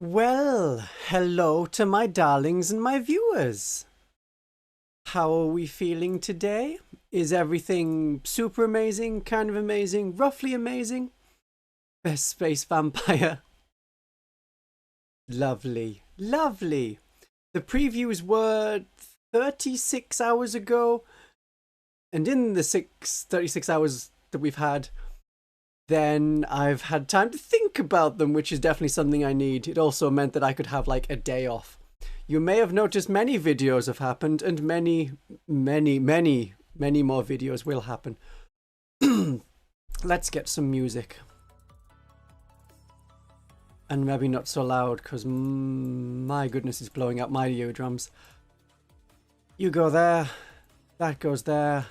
Well, hello to my darlings and my viewers. How are we feeling today? Is everything super amazing, kind of amazing, roughly amazing? Best space vampire. Lovely, lovely. The previews were 36 hours ago, and in the 36 hours that we've had, then I've had time to think about them, which is definitely something I need. It also meant that I could have like a day off. You may have noticed many videos have happened, and many more videos will happen. Let's get some music. And maybe not so loud, because my goodness, it's blowing out my eardrums. You go there, that goes there.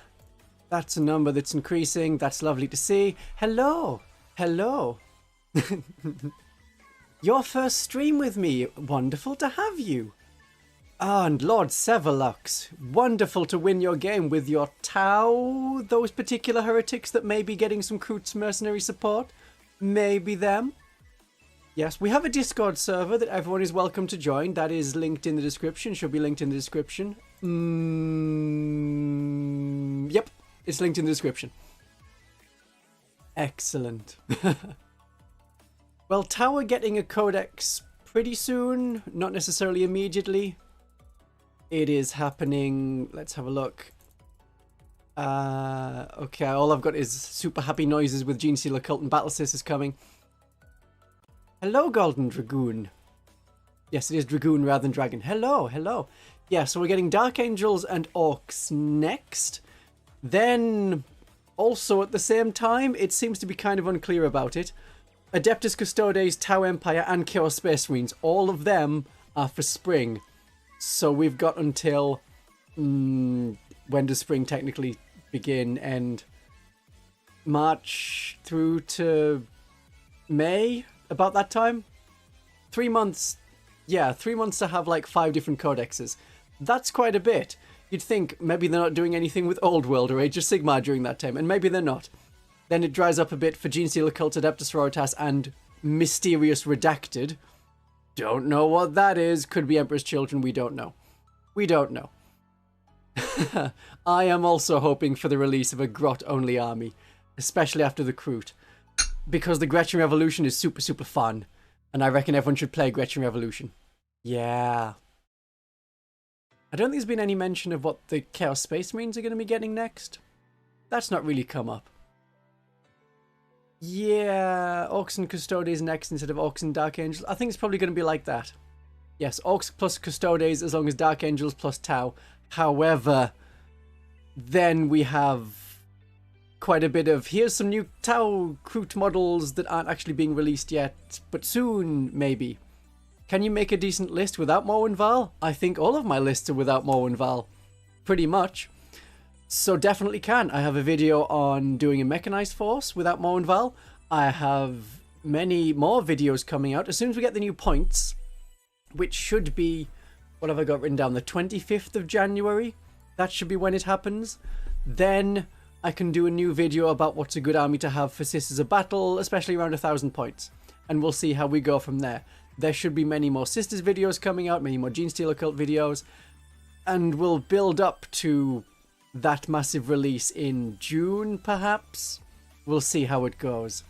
That's a number that's increasing. That's lovely to see. Hello. Hello. Your first stream with me. Wonderful to have you. Ah, and Lord Severlux. Wonderful to win your game with your Tau. Those particular heretics that may be getting some Kroot's mercenary support. Maybe them. Yes, we have a Discord server that everyone is welcome to join. That is linked in the description. Should be linked in the description. Yep. It's linked in the description. Excellent. Well, Tau are getting a codex pretty soon. Not necessarily immediately. It is happening. Let's have a look. Okay, all I've got is super happy noises with Genestealer Cult and Battle Sisters coming. Hello, Golden Dragoon. Yes, it is Dragoon rather than Dragon. Hello, hello. Yeah, so we're getting Dark Angels and Orcs next. Then, also at the same time, it seems to be kind of unclear about it. Adeptus Custodes, Tau Empire, and Chaos Space Marines. All of them are for spring. So we've got until... when does spring technically begin? End March through to May? About that time? 3 months. Yeah, 3 months to have like 5 different codexes. That's quite a bit. You'd think maybe they're not doing anything with Old World or Age of Sigmar during that time, and maybe they're not. Then it dries up a bit for Genestealer Cult, Adeptus Sororitas, and Mysterious Redacted. Don't know what that is. Could be Emperor's Children. We don't know. We don't know. I am also hoping for the release of a Grot-only army, especially after the Kroot, because the Gretchen Revolution is super, super fun, and I reckon everyone should play Gretchen Revolution. Yeah. I don't think there's been any mention of what the Chaos Space Marines are going to be getting next. That's not really come up. Yeah, Orcs and Custodes next instead of Orcs and Dark Angels. I think it's probably going to be like that. Yes, Orcs plus Custodes as long as Dark Angels plus Tau. However, then we have quite a bit of, here's some new Tau Kroot models that aren't actually being released yet, but soon, maybe. Can you make a decent list without Morwen Val? I think all of my lists are without Morwen Val. Pretty much. So definitely can. I have a video on doing a mechanized force without Morwen Val. I have many more videos coming out as soon as we get the new points, which should be, what have I got written down? The 25th of January. That should be when it happens. Then I can do a new video about what's a good army to have for Sisters of Battle, especially around 1,000 points. And we'll see how we go from there. There should be many more Sisters videos coming out, many more Genestealer Cult videos, and we'll build up to that massive release in June, perhaps? We'll see how it goes.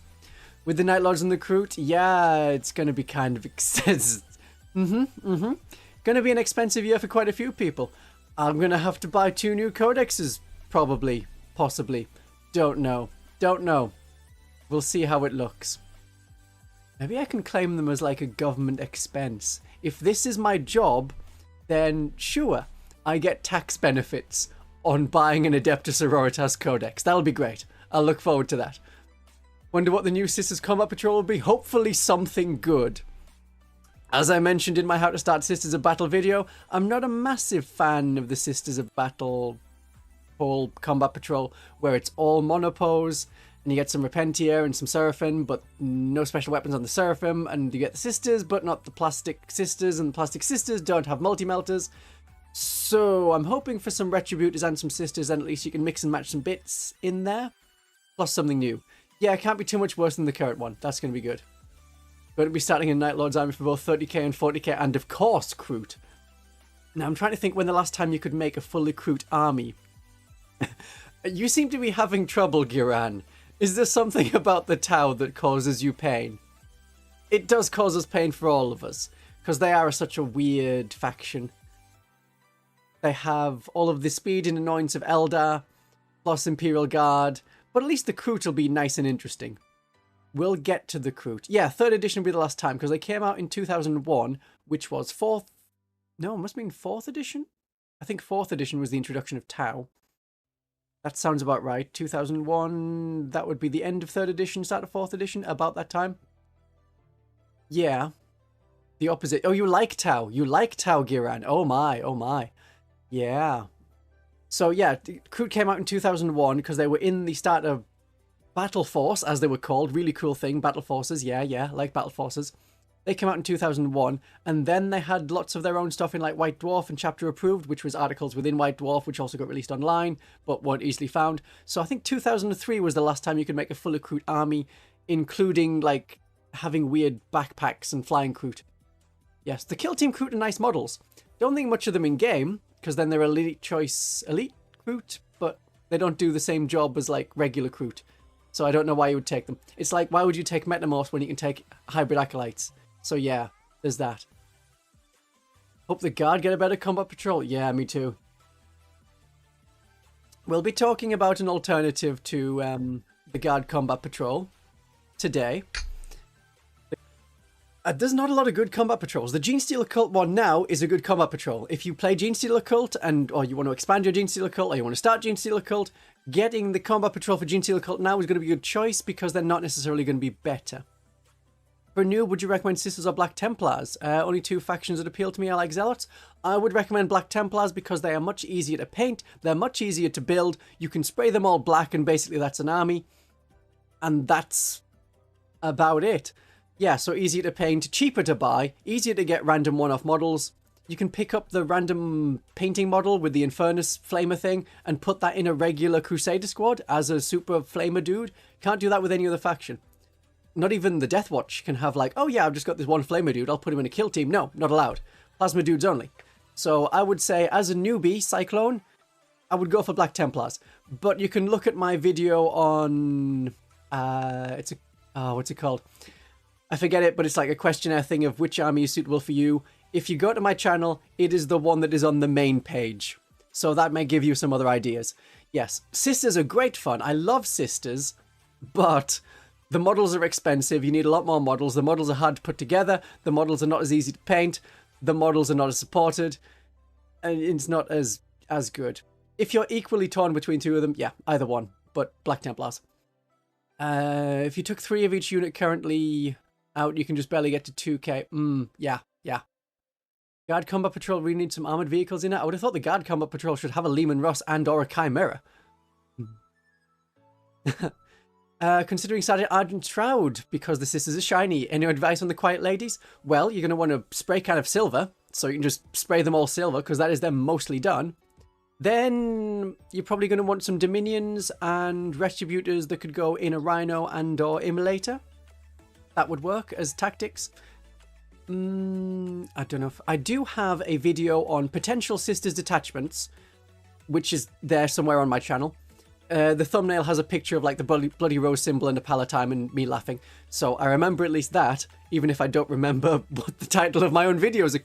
With the Night Lords and the Kroot, yeah, it's going to be kind of expensive. Going to be an expensive year for quite a few people. I'm going to have to buy 2 new codexes, probably, possibly. Don't know. Don't know. We'll see how it looks. Maybe I can claim them as like a government expense. If this is my job, then sure, I get tax benefits on buying an Adeptus Sororitas codex. That'll be great. I'll look forward to that. Wonder what the new Sisters Combat Patrol will be. Hopefully something good. As I mentioned in my How to Start Sisters of Battle video, I'm not a massive fan of the Sisters of Battle whole Combat Patrol, where it's all monopose, and you get some Repentier and some Seraphim, but no special weapons on the Seraphim, and you get the Sisters, but not the Plastic Sisters, and the Plastic Sisters don't have multi-melters. So I'm hoping for some Retributors and some Sisters, and at least you can mix and match some bits in there, plus something new. Yeah, it can't be too much worse than the current one. That's going to be good. Going to be starting a Night Lord's army for both 30k and 40k, and of course, Kroot. Now, I'm trying to think when the last time you could make a fully Kroot army. You seem to be having trouble, Giran. Is there something about the Tau that causes you pain? It does cause us pain for all of us, because they are such a weird faction. They have all of the speed and annoyance of Eldar, plus Imperial Guard, but at least the Kroot will be nice and interesting. We'll get to the Kroot. Yeah, 3rd edition will be the last time, because they came out in 2001, which was 4th... No, it must have been 4th edition? I think 4th edition was the introduction of Tau. That sounds about right. 2001, that would be the end of 3rd edition, start of 4th edition, about that time. Yeah. The opposite. Oh, you like Tau. You like Tau, Giran. Oh my, oh my. Yeah. So yeah, Kroot came out in 2001 because they were in the start of Battle Force, as they were called. Really cool thing, Battle Forces. Yeah, like Battle Forces. They came out in 2001, and then they had lots of their own stuff in like White Dwarf and Chapter Approved, which was articles within White Dwarf, which also got released online, but weren't easily found. So I think 2003 was the last time you could make a full Kroot army, including like having weird backpacks and flying Kroot. Yes, the Kill Team Kroot are nice models. Don't think much of them in game, because then they're elite Kroot, but they don't do the same job as like regular Kroot. So I don't know why you would take them. It's like, why would you take Metamorphs when you can take Hybrid Acolytes? So yeah, there's that. Hope the Guard get a better combat patrol. Yeah, me too. We'll be talking about an alternative to the Guard combat patrol today. There's not a lot of good combat patrols. The Genestealer Cult one now is a good combat patrol. If you play Genestealer Cult or you want to expand your Genestealer Cult, or you want to start Genestealer Cult, getting the combat patrol for Genestealer Cult now is going to be a good choice because they're not necessarily going to be better. For noob, would you recommend Sisters or Black Templars? Only 2 factions that appeal to me are like Zealots. I would recommend Black Templars because they are much easier to paint, they're much easier to build, you can spray them all black and basically that's an army. And that's about it. Yeah, so easier to paint, cheaper to buy, easier to get random one-off models. You can pick up the random painting model with the Infernus Flamer thing and put that in a regular Crusader squad as a super Flamer dude. Can't do that with any other faction. Not even the Deathwatch can have like, oh yeah, I've just got this one Flamer dude, I'll put him in a kill team. No, not allowed. Plasma dudes only. So I would say, as a newbie, Cyclone, I would go for Black Templars. But you can look at my video on... what's it called? I forget it, but it's like a questionnaire thing of which army is suitable for you. If you go to my channel, it is the one that is on the main page. So that may give you some other ideas. Yes, Sisters are great fun. I love Sisters, but the models are expensive. You need a lot more models. The models are hard to put together. The models are not as easy to paint. The models are not as supported. And it's not as good. If you're equally torn between 2 of them, yeah, either one. But Black Templars. If you took 3 of each unit currently out, you can just barely get to 2k. Yeah. Guard Combat Patrol really needs some armored vehicles in it. I would have thought the Guard Combat Patrol should have a Lehman Ross and or a Chimera. Considering Sergeant Argent Shroud, because the Sisters are shiny. Any advice on the Quiet Ladies? Well, you're going to want to spray kind of silver, so you can just spray them all silver, because that is them mostly done. Then you're probably going to want some Dominions and Retributors that could go in a Rhino and or Immolator. That would work as tactics. I don't know if... I do have a video on potential Sisters detachments, which is there somewhere on my channel. The thumbnail has a picture of like the bloody rose symbol and a palatine and me laughing. So I remember at least that, even if I don't remember what the title of my own videos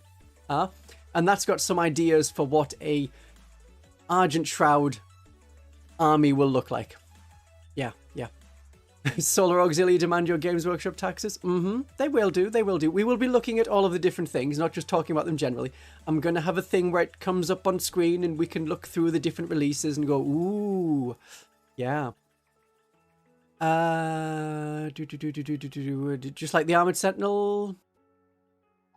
are. And that's got some ideas for what a Argent Shroud army will look like. Yeah. Solar Auxillia demand your Games Workshop taxes? They will do. We will be looking at all of the different things, not just talking about them generally. I'm going to have a thing where it comes up on screen and we can look through the different releases and go, ooh, yeah. Just like the Armored Sentinel.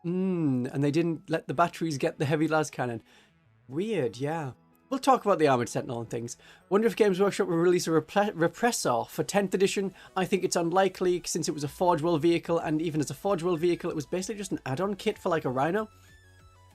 And they didn't let the batteries get the heavy las cannon. Weird, yeah. We'll talk about the Armored Sentinel and things. Wonder if Games Workshop will release a repressor for 10th edition. I think it's unlikely since it was a Forge World vehicle, and even as a Forge World vehicle, it was basically just an add-on kit for like a Rhino.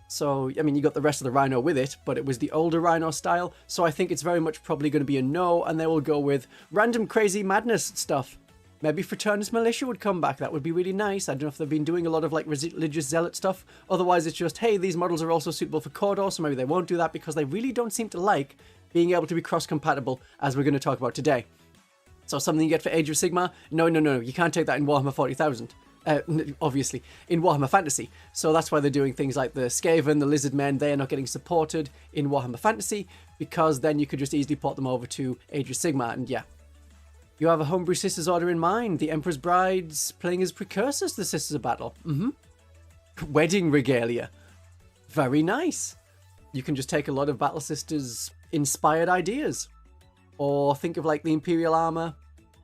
So, I mean, you got the rest of the Rhino with it, but it was the older Rhino style. So I think it's very much probably going to be a no, and they will go with random crazy madness stuff. Maybe Fraternus Militia would come back. That would be really nice. I don't know if they've been doing a lot of like religious zealot stuff. Otherwise, it's just, hey, these models are also suitable for Cawdor, so maybe they won't do that because they really don't seem to like being able to be cross-compatible, as we're going to talk about today. So something you get for Age of Sigmar? No, you can't take that in Warhammer 40,000. Obviously, in Warhammer Fantasy. So that's why they're doing things like the Skaven, the Lizard Men. They are not getting supported in Warhammer Fantasy because then you could just easily port them over to Age of Sigmar, and yeah. You have a Homebrew Sisters order in mind. The Emperor's Brides playing as precursors to the Sisters of Battle. Wedding regalia. Very nice. You can just take a lot of Battle Sisters inspired ideas. Or think of like the Imperial Armor,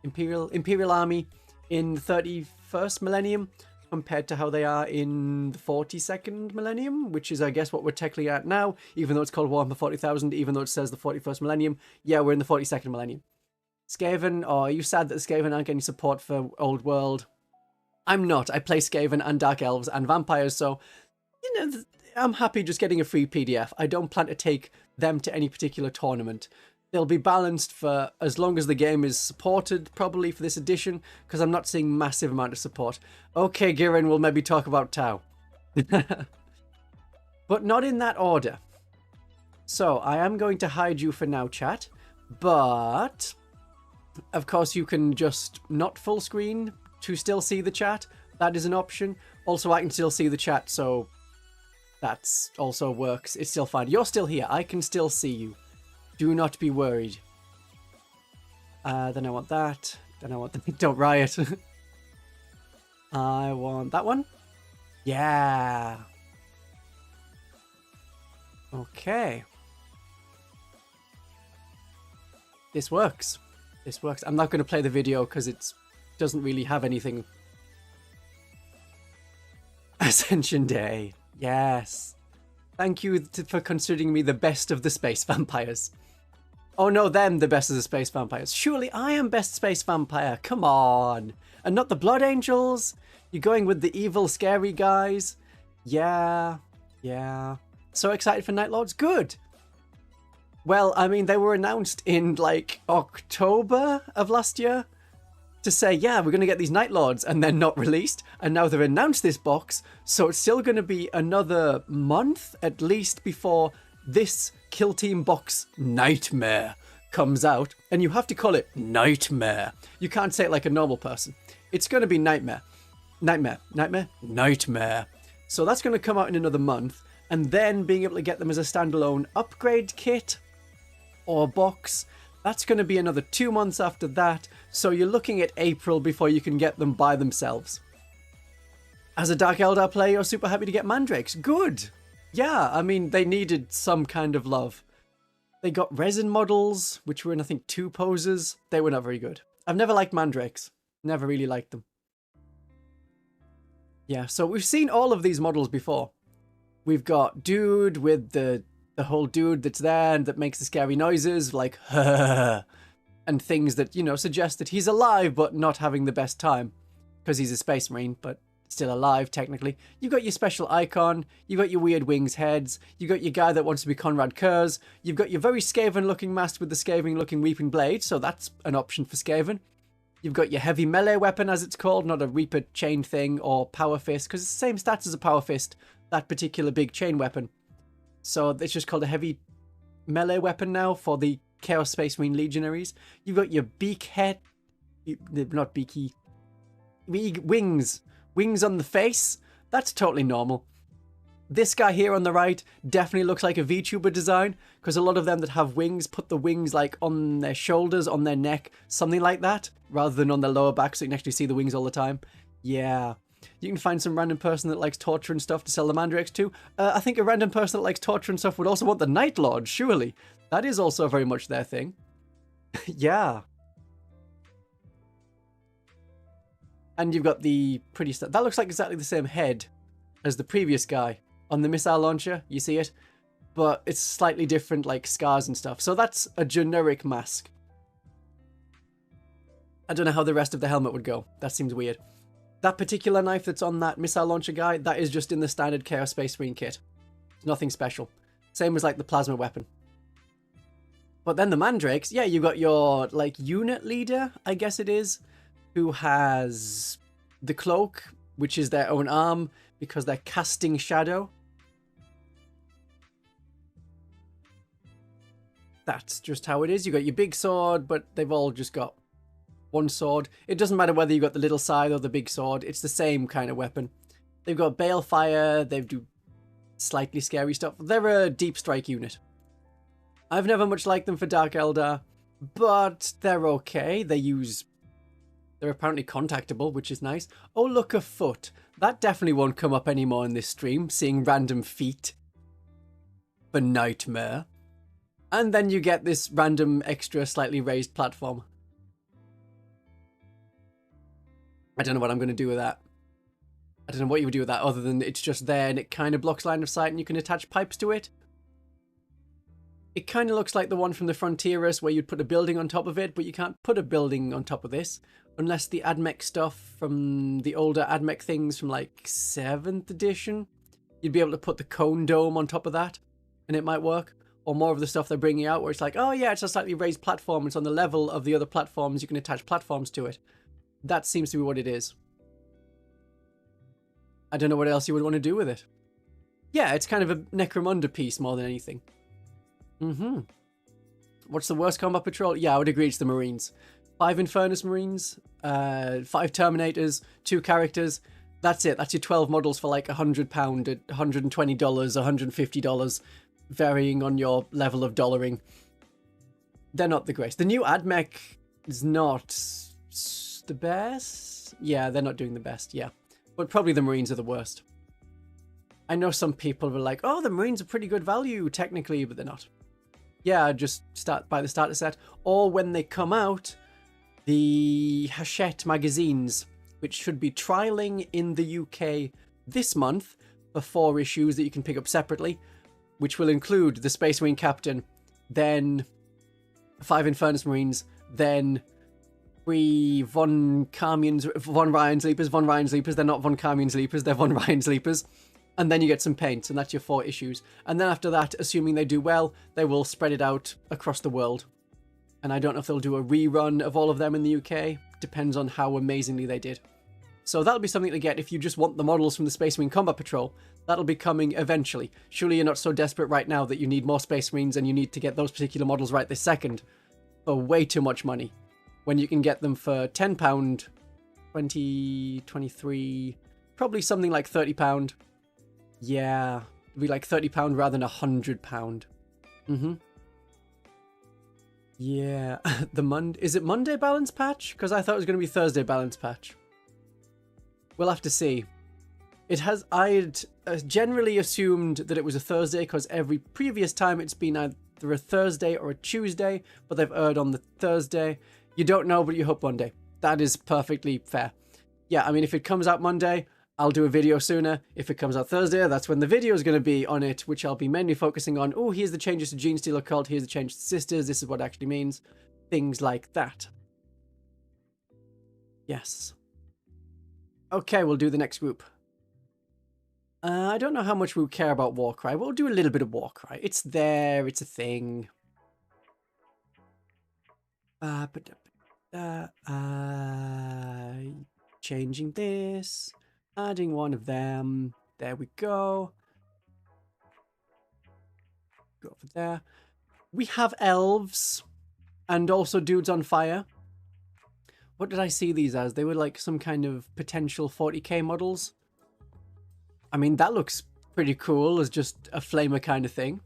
Imperial Army in the 31st millennium compared to how they are in the 42nd millennium, which is, I guess, what we're technically at now, even though it's called Warhammer 40,000, even though it says the 41st millennium. Yeah, we're in the 42nd millennium. Skaven, are you sad that the Skaven aren't getting support for Old World? I'm not. I play Skaven and Dark Elves and Vampires, so, you know, I'm happy just getting a free PDF. I don't plan to take them to any particular tournament. They'll be balanced for as long as the game is supported, probably, for this edition, because I'm not seeing massive amount of support. Okay, Girin, we'll maybe talk about Tau. But not in that order. So, I am going to hide you for now, chat, but of course you can just not full screen to still see the chat. That is an option. Also, I can still see the chat, so that's also works. It's still fine. You're still here. I can still see you. Do not be worried. Then I want that. Then I want the Don't Riot. I want that one. Yeah. Okay. This works. This works. I'm not going to play the video because it doesn't really have anything. Ascension Day. Yes. Thank you for considering me the best of the space vampires. Oh no, them the best of the space vampires. Surely I am best space vampire. Come on. And not the Blood Angels. You're going with the evil, scary guys. Yeah. Yeah. So excited for Night Lords. Good. Well, I mean, they were announced in, like, October of last year to say, yeah, we're going to get these Night Lords, and they're not released. And now they've announced this box, so it's still going to be another month, at least, before this Kill Team box Nightmare comes out. And you have to call it Nightmare. You can't say it like a normal person. It's going to be Nightmare. Nightmare. Nightmare? Nightmare. So that's going to come out in another month. And then being able to get them as a standalone upgrade kit or box, that's going to be another 2 months after that, so you're looking at April before you can get them by themselves. As a Dark Eldar player, you're super happy to get Mandrakes. Good! Yeah, I mean, they needed some kind of love. They got resin models, which were in, I think, 2 poses. They were not very good. I've never liked Mandrakes. Never really liked them. Yeah, so we've seen all of these models before. We've got dude with the whole dude that's there and that makes the scary noises, like, and things that, you know, suggest that he's alive but not having the best time. Because he's a space marine, but still alive, technically. You've got your special icon, you've got your weird wings heads, you've got your guy that wants to be Conrad Kurz, you've got your very Skaven-looking mask with the Skaven-looking Weeping Blade, so that's an option for Skaven. You've got your heavy melee weapon, as it's called, not a Reaper chain thing or Power Fist, because it's the same stats as a Power Fist, that particular big chain weapon. So it's just called a heavy melee weapon now for the Chaos Space Marine Legionaries. You've got your beak head, not beaky, wings. Wings on the face. That's totally normal. This guy here on the right definitely looks like a VTuber design, because a lot of them that have wings put the wings like on their shoulders, on their neck, something like that, rather than on their lower back so you can actually see the wings all the time. Yeah. You can find some random person that likes torture and stuff to sell the Mandrakes to. I think a random person that likes torture and stuff would also want the Night Lord, surely. That is also very much their thing. Yeah. And you've got the pretty stuff. That looks like exactly the same head as the previous guy on the missile launcher. You see it? But it's slightly different, like scars and stuff. So that's a generic mask. I don't know how the rest of the helmet would go. That seems weird. That particular knife that's on that missile launcher guy, that is just in the standard Chaos Space Marine kit. It's nothing special. Same as like the plasma weapon. But then the Mandrakes, yeah, you've got your like unit leader, I guess it is. who has the cloak, which is their own arm, because they're casting shadow. That's just how it is. You got your big sword, but they've all just got one sword. It doesn't matter whether you got the little scythe or the big sword. It's the same kind of weapon. They've got balefire. They do slightly scary stuff. They're a deep strike unit. I've never much liked them for Dark Eldar, but they're okay. They're apparently contactable, which is nice. Oh, look, a foot. That definitely won't come up anymore in this stream, seeing random feet. For Nightmare. And then you get this random extra slightly raised platform. I don't know what I'm going to do with that. I don't know what you would do with that other than it's just there and it kind of blocks line of sight and you can attach pipes to it. It kind of looks like the one from the Frontierers where you'd put a building on top of it, but you can't put a building on top of this unless the AdMech stuff from the older AdMech things from like 7th edition. You'd be able to put the cone dome on top of that and it might work. Or more of the stuff they're bringing out where it's like, oh yeah, it's a slightly raised platform. It's on the level of the other platforms. You can attach platforms to it. That seems to be what it is. I don't know what else you would want to do with it. Yeah, it's kind of a Necromunda piece more than anything. What's the worst combat patrol? Yeah, I would agree it's the Marines. 5 Infernus Marines, 5 Terminators, 2 characters. That's it. That's your 12 models for like £100, $120, $150. Varying on your level of dollaring. They're not the greatest. The new AdMech is not the best. Yeah, they're not doing the best, yeah. But probably the Marines are the worst. I know some people were like, oh, the Marines are pretty good value, technically, but they're not. Yeah, just buy the starter set. Or when they come out, the Hachette magazines, which should be trialing in the UK this month for 4 issues that you can pick up separately, which will include the Space Marine Captain, then 5 Infernus Marines, then 3 Von Ryan Sleepers. They're not Von Carmian Sleepers, they're Von Ryan Sleepers. And then you get some paints, and that's your 4 issues. And then after that, assuming they do well, they will spread it out across the world. And I don't know if they'll do a rerun of all of them in the UK. Depends on how amazingly they did. So that'll be something to get if you just want the models from the Space Marine Combat Patrol. That'll be coming eventually. Surely you're not so desperate right now that you need more Space Marines and you need to get those particular models right this second for way too much money. When you can get them for £10, 20, 23, probably something like £30. Yeah, it'd be like £30 rather than £100. Yeah, is it Monday balance patch? Because I thought it was going to be Thursday balance patch. We'll have to see. I'd generally assumed that it was a Thursday because every previous time it's been either a Thursday or a Tuesday, but they've erred on the Thursday. You don't know, but you hope one day. That is perfectly fair. Yeah, I mean, if it comes out Monday, I'll do a video sooner. If it comes out Thursday, that's when the video is going to be on it, which I'll be mainly focusing on. Oh, here's the changes to Genestealer Cult. Here's the changes to Sisters. This is what it actually means. Things like that. Yes. Okay, we'll do the next group. I don't know how much we care about Warcry. We'll do a little bit of Warcry. It's there. It's a thing. Changing this. Adding one of them. There we go. Go over there. We have elves. And also dudes on fire. What did I see these as? They were like some kind of potential 40k models. I mean, that looks pretty cool as just a flamer kind of thing.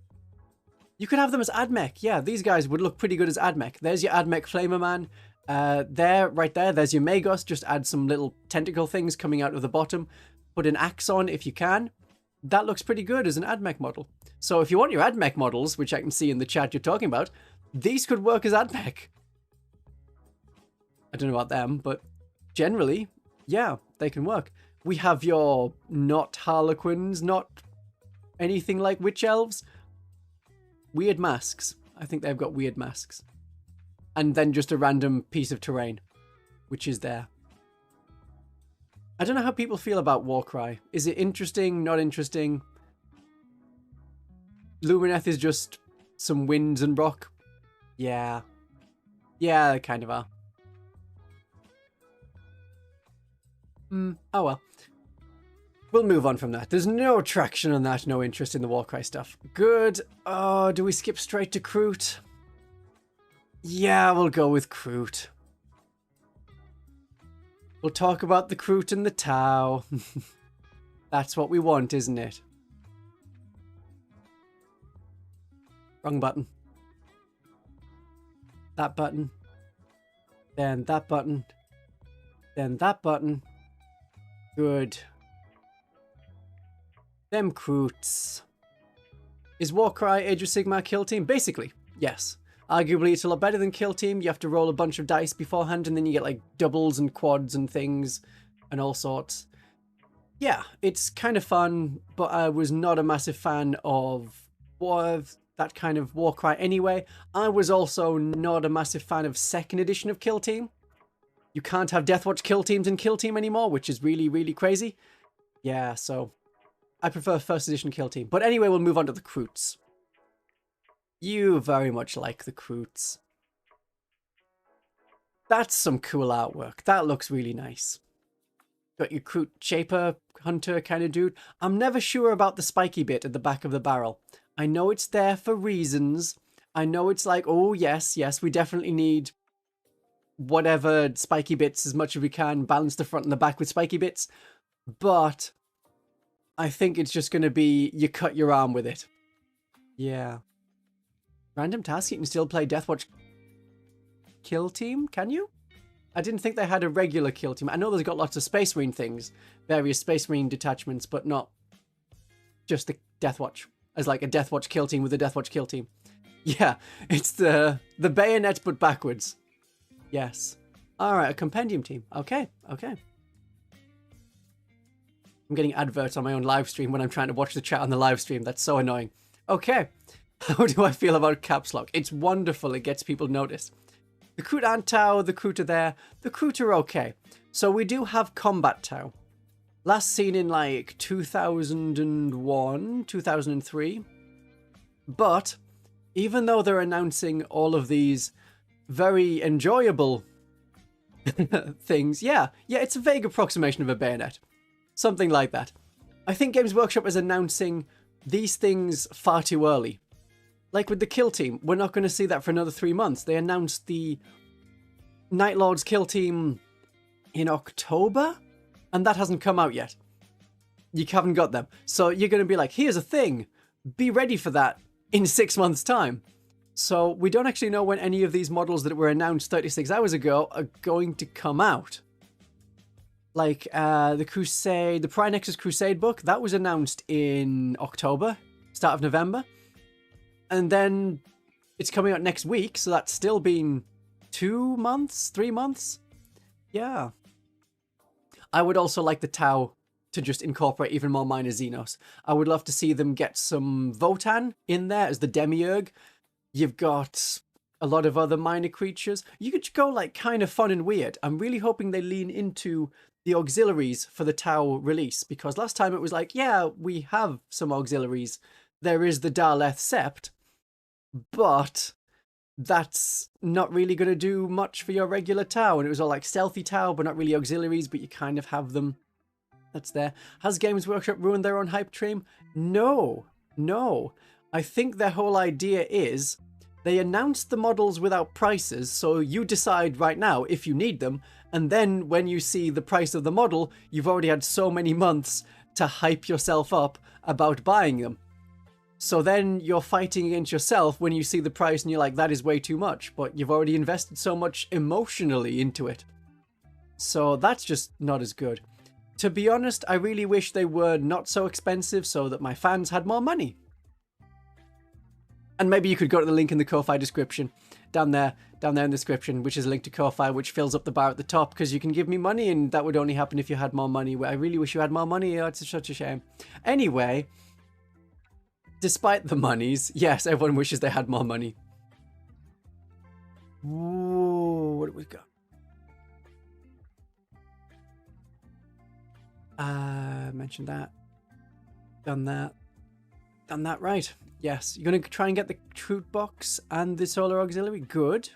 You could have them as AdMech. Yeah, these guys would look pretty good as AdMech. There's your AdMech Flamer Man. Right there, there's your Magos. Just add some little tentacle things coming out of the bottom. Put an axe on if you can. That looks pretty good as an AdMech model. So if you want your AdMech models, which I can see in the chat you're talking about, these could work as AdMech. I don't know about them, but generally, yeah, they can work. We have your not Harlequins, not anything like Witch Elves. Weird masks. I think they've got weird masks. And then just a random piece of terrain, which is there. I don't know how people feel about Warcry. Is it interesting, not interesting? Lumineth is just some winds and rock. Yeah. Yeah, they kind of are. Oh well. We'll move on from that. There's no traction on that, no interest in the Warcry stuff. Good. Oh, do we skip straight to Kroot? Yeah, we'll go with Kroot. We'll talk about the Kroot and the Tau. That's what we want, isn't it? Wrong button. That button. Then that button. Then that button. Good. Them Kroots. Is Warcry Age of Sigmar Kill Team? Basically, yes. Arguably, it's a lot better than Kill Team. You have to roll a bunch of dice beforehand, and then you get like doubles and quads and things and all sorts. Yeah, it's kind of fun, but I was not a massive fan of that kind of Warcry anyway. I was also not a massive fan of 2nd edition of Kill Team. You can't have Deathwatch Kill Teams in Kill Team anymore, which is really, really crazy. Yeah, so I prefer 1st edition Kill Team. But anyway, we'll move on to the Kroots. You very much like the Kroots. That's some cool artwork. That looks really nice. Got your Kroot Shaper Hunter kind of dude. I'm never sure about the spiky bit at the back of the barrel. I know it's there for reasons. I know it's like, oh yes, we definitely need whatever spiky bits as much as we can, balance the front and the back with spiky bits. But I think it's just going to be, you cut your arm with it. Yeah. Random task, you can still play Deathwatch Kill Team, can you? I didn't think they had a regular Kill Team. I know there's got lots of Space Marine things, various Space Marine detachments, but not just the Deathwatch, as like a Deathwatch Kill Team with a Deathwatch Kill Team. Yeah, it's the bayonet but backwards. Yes. Alright, a compendium team. Okay. I'm getting adverts on my own live stream when I'm trying to watch the chat on the live stream. That's so annoying. Okay. How do I feel about Caps Lock? It's wonderful. It gets people noticed. The Kroot aren't Tau. The Kroot are there. The Kroot are okay. So we do have Combat Tau. Last seen in like 2001, 2003. But even though they're announcing all of these very enjoyable things, yeah, it's a vague approximation of a bayonet. Something like that. I think Games Workshop is announcing these things far too early. Like with the Kill Team, we're not going to see that for another 3 months. They announced the Night Lord's Kill Team in October, and that hasn't come out yet. You haven't got them. So you're going to be like, here's a thing. Be ready for that in 6 months' time. So we don't actually know when any of these models that were announced 36 hours ago are going to come out. Like the Pyre Nexus Crusade book, that was announced in October, start of November. And then it's coming out next week, so that's still been 2 months, 3 months. Yeah. I would also like the Tau to just incorporate even more minor Xenos. I would love to see them get some Votann in there as the Demiurge. You've got a lot of other minor creatures. You could go like kind of fun and weird. I'm really hoping they lean into the auxiliaries for the Tau release, because last time it was like, yeah, we have some auxiliaries. There is the Daleth Sept, but that's not really going to do much for your regular Tau. And it was all like stealthy Tau, but not really auxiliaries, but you kind of have them. That's there. Has Games Workshop ruined their own hype train? No. I think their whole idea is they announced the models without prices, so you decide right now if you need them, and then when you see the price of the model, you've already had so many months to hype yourself up about buying them. So then you're fighting against yourself when you see the price and you're like, that is way too much, but you've already invested so much emotionally into it. So that's just not as good. To be honest, I really wish they were not so expensive so that my fans had more money. And maybe you could go to the link in the Ko-Fi description, down there in the description, which is a link to Ko-Fi, which fills up the bar at the top, because you can give me money, and that would only happen if you had more money. I really wish you had more money. Oh, it's such a shame. Anyway, despite the monies, yes, everyone wishes they had more money. Ooh, what do we got? Mentioned that. Done that, right. Yes, you're going to try and get the Kroot box and the Solar Auxiliary. Good.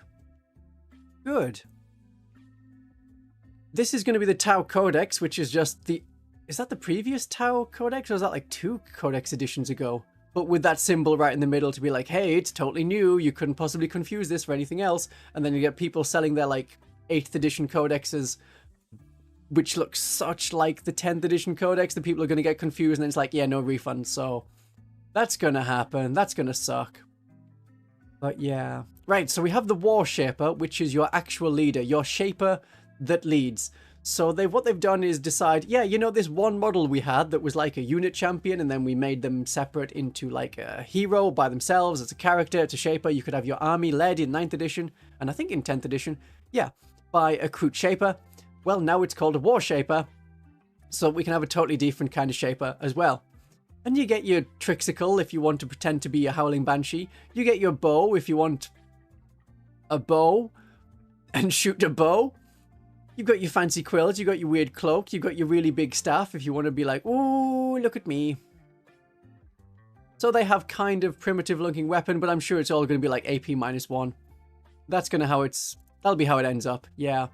This is going to be the Tau Codex, which is just the... Is that the previous Tau Codex, or is that like 2 Codex editions ago? But with that symbol right in the middle to be like, hey, it's totally new, you couldn't possibly confuse this for anything else. And then you get people selling their like 8th edition codexes, which looks such like the 10th edition codex that people are going to get confused, and then it's like, yeah, no refund. So that's going to happen. That's going to suck. But yeah. Right, so we have the War Shaper, which is your actual leader, your shaper that leads. So what they've done is decide, yeah, you know, this one model we had that was like a unit champion, and then we made them separate into like a hero by themselves. It's a character, it's a shaper. You could have your army led in 9th edition, and I think in 10th edition, yeah, by a Kroot shaper. Well, now it's called a War Shaper, so we can have a totally different kind of shaper as well. And you get your Trixical if you want to pretend to be a Howling Banshee. You get your bow if you want a bow and shoot a bow. You've got your fancy quills, you've got your weird cloak, you've got your really big staff if you want to be like, ooh, look at me. So they have kind of primitive looking weapon, but I'm sure it's all going to be like AP -1. That's going to that'll be how it ends up, yeah.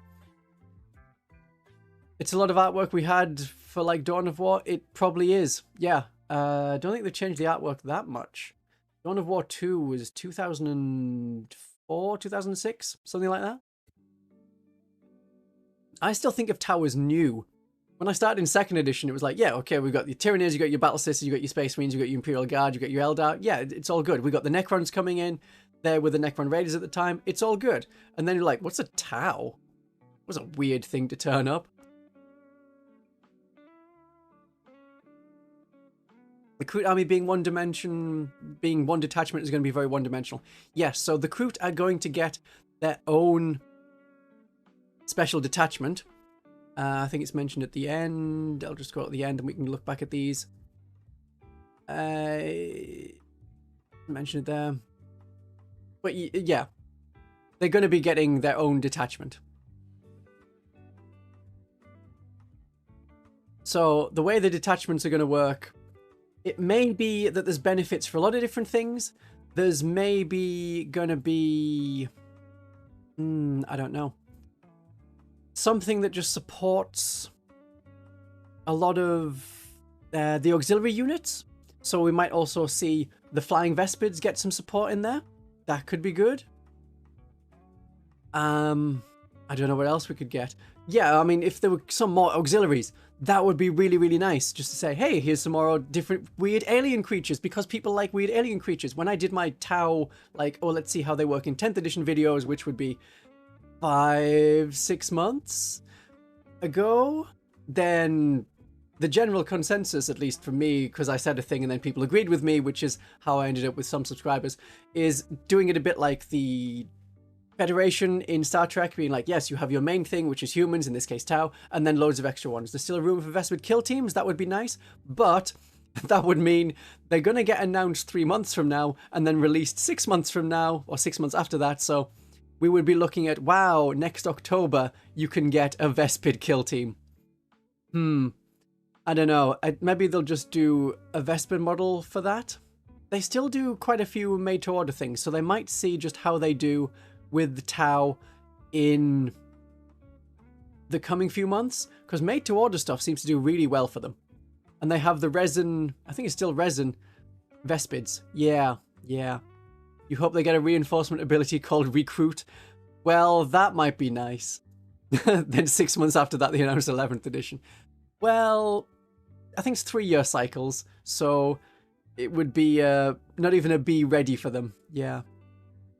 It's a lot of artwork we had for like Dawn of War. It probably is, yeah. I don't think they've changed the artwork that much. Dawn of War 2 was 2004, 2006, something like that. I still think of Tau as new. When I started in 2nd edition, it was like, yeah, okay, we've got your Tyrannies, you've got your Battle Sisters, you've got your Space Marines, you've got your Imperial Guard, you've got your Eldar. Yeah, it's all good. We've got the Necrons coming in. There were the Necron Raiders at the time. It's all good. And then you're like, what's a Tau? It was a weird thing to turn up. The Kroot army being one detachment is going to be very one-dimensional. Yes, so the Kroot are going to get their own special detachment. I think it's mentioned at the end. I'll just go at the end and we can look back at these. Mentioned it there. But yeah, they're going to be getting their own detachment. So the way the detachments are going to work, it may be that there's benefits for a lot of different things. There's maybe going to be... I don't know. Something that just supports a lot of the auxiliary units. So we might also see the Flying Vespids get some support in there. That could be good. I don't know what else we could get. Yeah, I mean, if there were some more auxiliaries, that would be really, really nice. Just to say, hey, here's some more different weird alien creatures, because people like weird alien creatures. When I did my Tau, like, oh, let's see how they work in 10th edition videos, which would be 5-6 months ago, then the general consensus, at least for me, because I said a thing and then people agreed with me, which is how I ended up with some subscribers, is doing it a bit like the Federation in Star Trek, being like, yes, you have your main thing, which is humans, in this case Tau, and then loads of extra ones. There's still a room for Vespid kill teams, that would be nice, but that would mean they're going to get announced 3 months from now and then released 6 months from now, or 6 months after that, so we would be looking at, wow, next October, you can get a Vespid kill team. I don't know. Maybe they'll just do a Vespid model for that. They still do quite a few made-to-order things, so they might see just how they do with the Tau in the coming few months, because made-to-order stuff seems to do really well for them. And they have the resin, I think it's still resin, Vespids. Yeah. You hope they get a reinforcement ability called Recruit. Well, that might be nice. Then 6 months after that, they announced 11th edition. Well, I think it's 3-year cycles, so it would be not even a B ready for them. Yeah.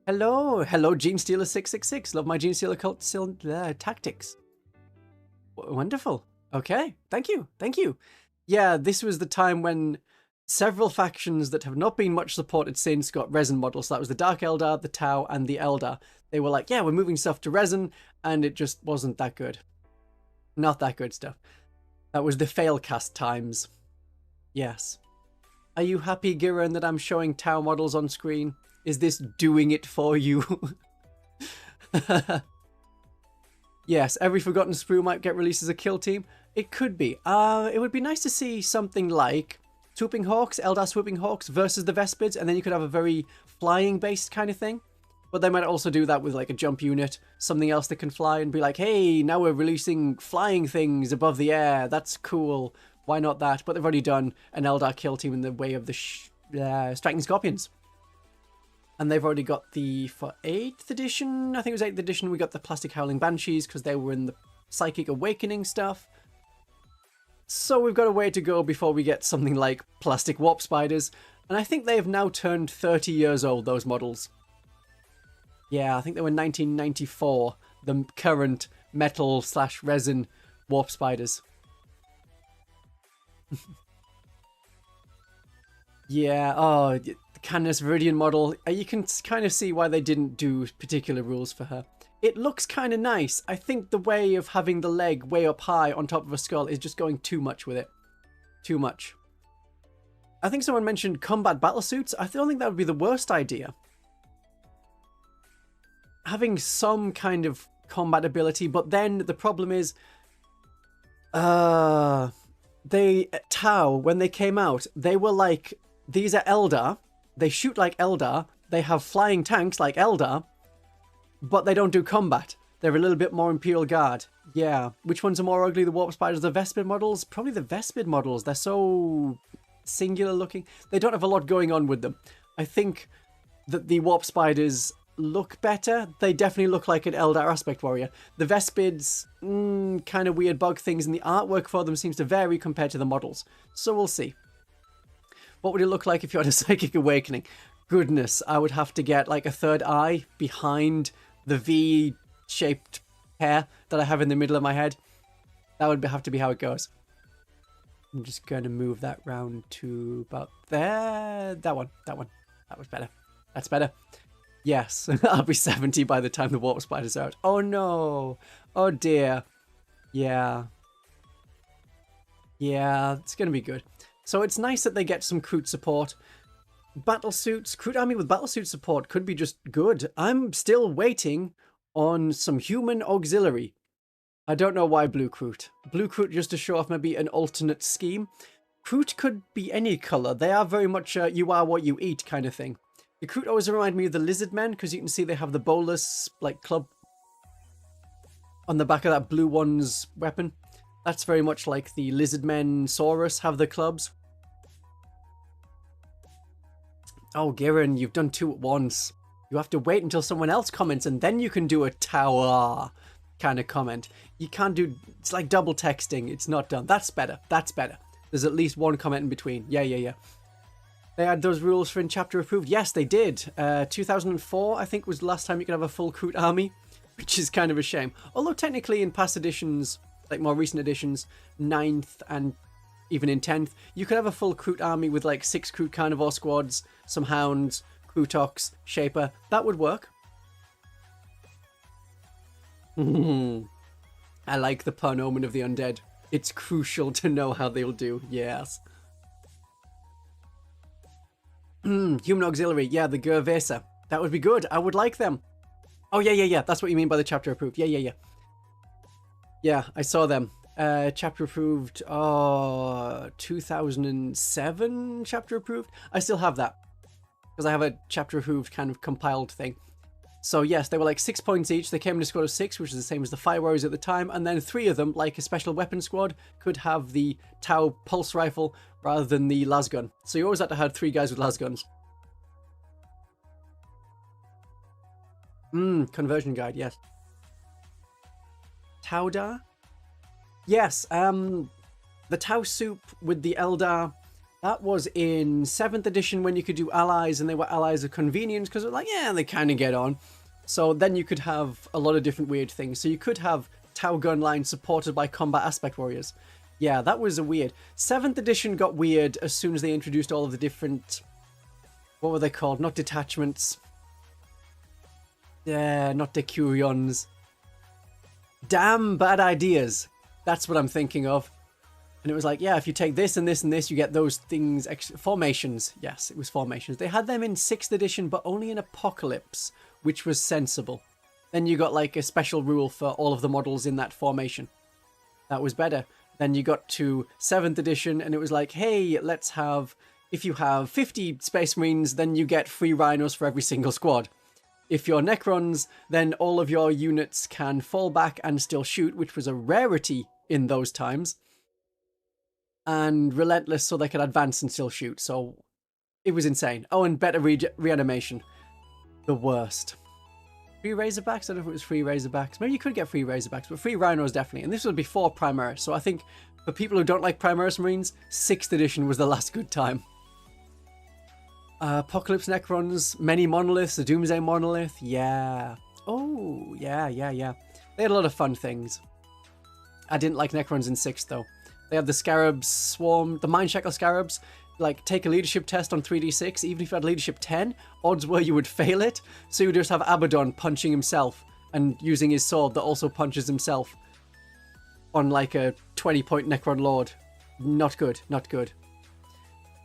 Hello, Genestealer 666. Love my Genestealer cult tactics. Wonderful. Okay, thank you. Yeah, this was the time when several factions that have not been much supported since got resin models. So that was the Dark Eldar, the Tau, and the Eldar. They were like, yeah, we're moving stuff to resin, and it just wasn't that good. Not that good stuff. That was the failcast times. Yes. Are you happy, Giran, that I'm showing Tau models on screen? Is this doing it for you? Yes, every Forgotten Sprue might get released as a kill team. It could be. It would be nice to see something like Swooping Hawks, Eldar Swooping Hawks versus the Vespids, and then you could have a very flying-based kind of thing. But they might also do that with like a jump unit, something else that can fly, and be like, hey, now we're releasing flying things above the air. That's cool. Why not that? But they've already done an Eldar kill team in the way of the Striking Scorpions. And they've already got for 8th edition, I think it was 8th edition, we got the Plastic Howling Banshees because they were in the Psychic Awakening stuff. So we've got a way to go before we get something like Plastic Warp Spiders. And I think they have now turned 30 years old, those models. Yeah, I think they were 1994, the current metal/resin Warp Spiders. Yeah, oh, the Candace Viridian model, you can kind of see why they didn't do particular rules for her. It looks kind of nice. I think the way of having the leg way up high on top of a skull is just going too much with it. Too much. I think someone mentioned combat battlesuits. I don't think that would be the worst idea. Having some kind of combat ability, but then the problem is... Tau, when they came out, they were like... These are Eldar. They shoot like Eldar. They have flying tanks like Eldar. But they don't do combat. They're a little bit more Imperial Guard. Yeah. Which ones are more ugly? The Warp Spiders, the Vespid models? Probably the Vespid models. They're so singular looking. They don't have a lot going on with them. I think that the Warp Spiders look better. They definitely look like an Eldar Aspect Warrior. The Vespids, kind of weird bug things, and the artwork for them seems to vary compared to the models. So we'll see. What would it look like if you had a Psychic Awakening? Goodness, I would have to get like a third eye behind the V-shaped hair that I have in the middle of my head. That would have to be how it goes. I'm just going to move that round to about there. That one. That was better. That's better. Yes, I'll be 70 by the time the Warp Spider's out. Oh no. Oh dear. Yeah. Yeah, it's going to be good. So it's nice that they get some Kroot support. Battlesuits, Kroot army with battlesuit support could be just good. I'm still waiting on some human auxiliary. I don't know why Blue Kroot. Blue Kroot just to show off maybe an alternate scheme. Kroot could be any colour. They are very much you are what you eat kind of thing. The Kroot always remind me of the Lizard Men because you can see they have the bolus like club on the back of that blue one's weapon. That's very much like the Lizard Men Saurus have the clubs. Oh, Giran, you've done 2 at once. You have to wait until someone else comments and then you can do a tower kind of comment. You can't do... It's like double texting. It's not done. That's better. That's better. There's at least one comment in between. Yeah. They had those rules for in chapter approved. Yes, they did. 2004, I think, was the last time you could have a full Kroot army, which is kind of a shame. Although technically in past editions, like more recent editions, 9th and even in 10th, you could have a full Kroot army with like 6 Kroot Carnivore squads, some Hounds, Krootox, Shaper. That would work. I like the pun Omen of the Undead. It's crucial to know how they'll do. Yes. Human Auxiliary. Yeah, the Gervesa. That would be good. I would like them. Oh, yeah. That's what you mean by the chapter approved. Yeah. Yeah, I saw them. Chapter approved, 2007 chapter approved. I still have that because I have a chapter approved kind of compiled thing. So yes, they were like 6 points each. They came in a squad of 6, which is the same as the Fire Warriors at the time. And then 3 of them, like a special weapon squad, could have the Tau pulse rifle rather than the lasgun. So you always had to have 3 guys with lasguns. Conversion guide, yes. Taudar? Yes, the Tau soup with the Eldar, that was in 7th edition when you could do allies, and they were allies of convenience because like, yeah, they kind of get on. So then you could have a lot of different weird things. So you could have Tau gun line supported by combat aspect warriors. Yeah, that was a weird. 7th edition got weird as soon as they introduced all of the different, what were they called? Not detachments. Yeah, not decurions. Damn bad ideas. That's what I'm thinking of. And it was like, yeah, if you take this and this and this, you get those things. Formations. Yes, it was formations. They had them in 6th edition, but only in Apocalypse, which was sensible. Then you got like a special rule for all of the models in that formation. That was better. Then you got to 7th edition and it was like, hey, let's have, if you have 50 Space Marines, then you get 3 Rhinos for every single squad. If you're Necrons, then all of your units can fall back and still shoot, which was a rarity in those times. And Relentless, so they could advance and still shoot. So it was insane. Oh, and better reanimation. The worst. Free Razorbacks? I don't know if it was free Razorbacks. Maybe you could get free Razorbacks, but free Rhinos definitely. And this was before Primaris. So I think for people who don't like Primaris Marines, 6th edition was the last good time. Apocalypse Necrons, many monoliths, the Doomsday Monolith, yeah. Oh, yeah. They had a lot of fun things. I didn't like Necrons in 6th, though. They have the Scarabs Swarm, the Mindshackle Scarabs, like, take a leadership test on 3d6, even if you had leadership 10, odds were you would fail it, so you would just have Abaddon punching himself, and using his sword that also punches himself on, like, a 20-point Necron Lord. Not good, not good.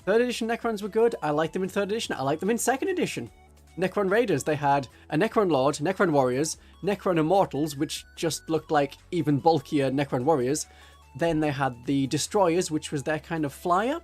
3rd edition Necrons were good. I liked them in 3rd edition. I liked them in 2nd edition. Necron Raiders, they had a Necron Lord, Necron Warriors, Necron Immortals, which just looked like even bulkier Necron Warriors. Then they had the Destroyers, which was their kind of flyer.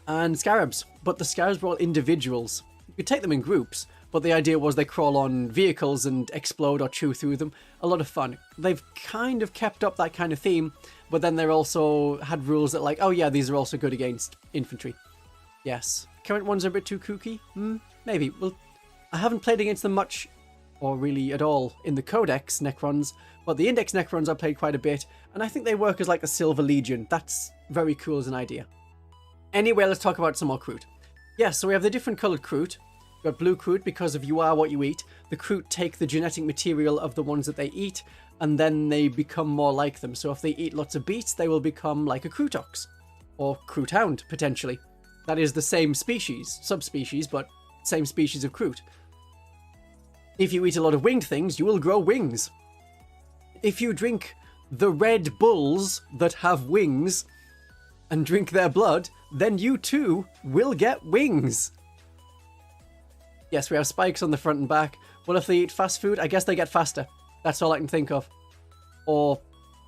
And Scarabs. But the Scarabs were all individuals. You could take them in groups, but the idea was they crawl on vehicles and explode or chew through them. A lot of fun. They've kind of kept up that kind of theme, but then they're also had rules that like, oh yeah, these are also good against infantry. Yes. Current ones are a bit too kooky? Maybe. Well, I haven't played against them much, or really at all, in the Codex Necrons, but the Index Necrons I played quite a bit, and I think they work as like a Silver Legion. That's very cool as an idea. Anyway, let's talk about some more Kroot. Yes, so we have the different coloured Kroot. We've got blue Kroot because of you are what you eat. The Kroot take the genetic material of the ones that they eat, and then they become more like them. So if they eat lots of beets, they will become like a Krootox. Or Kroot Hound, potentially. That is the same species, subspecies, but same species of Kroot. If you eat a lot of winged things, you will grow wings. If you drink the Red Bulls that have wings and drink their blood, then you too will get wings. Yes, we have spikes on the front and back. Well, if they eat fast food, I guess they get faster. That's all I can think of. Or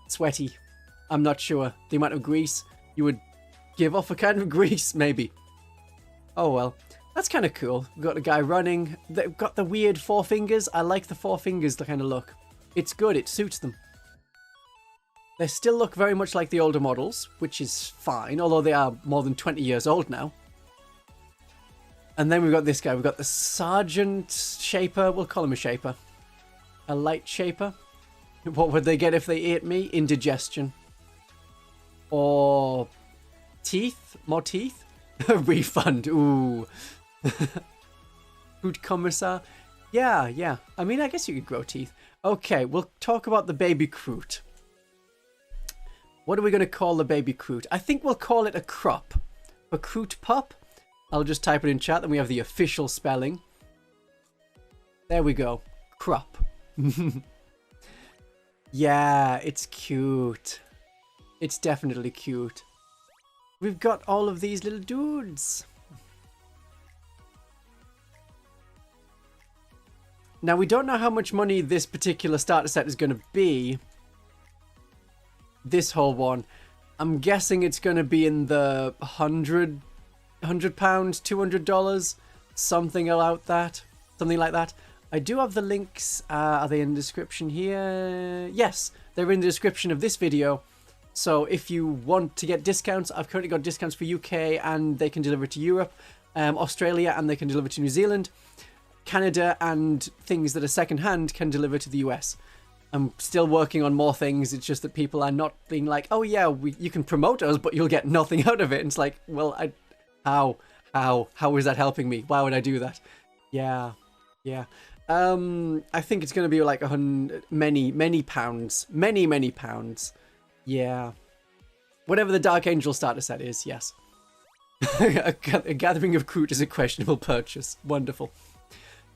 sweaty. I'm not sure. The amount of grease. You would give off a kind of grease, maybe. Oh well. That's kind of cool. We've got a guy running. They've got the weird 4 fingers. I like the 4 fingers, the kind of look. It's good. It suits them. They still look very much like the older models, which is fine, although they are more than 20 years old now. And then we've got this guy. We've got the Sergeant Shaper. We'll call him a Shaper. A light Shaper. What would they get if they ate me? Indigestion. Or teeth? More teeth? A refund. Ooh. Food Commissar. Yeah. I mean, I guess you could grow teeth. Okay, we'll talk about the baby Kroot. What are we going to call the baby Kroot? I think we'll call it a KRUP. A Kroot Pup? I'll just type it in chat, then we have the official spelling. There we go. KRUP. Yeah, it's cute. It's definitely cute. We've got all of these little dudes. Now, we don't know how much money this particular starter set is going to be. This whole one. I'm guessing it's going to be in the £100, $200, something like that. I do have the links. Are they in the description here? Yes, they're in the description of this video. So if you want to get discounts, I've currently got discounts for UK and they can deliver to Europe, Australia and they can deliver to New Zealand, Canada, and things that are secondhand can deliver to the US. I'm still working on more things. It's just that people are not being like, oh yeah, you can promote us, but you'll get nothing out of it. And it's like, well, how is that helping me? Why would I do that? Yeah. I think it's going to be like many pounds. Yeah. Whatever the Dark Angel starter set is, yes. A gathering of Kroot is a questionable purchase. Wonderful.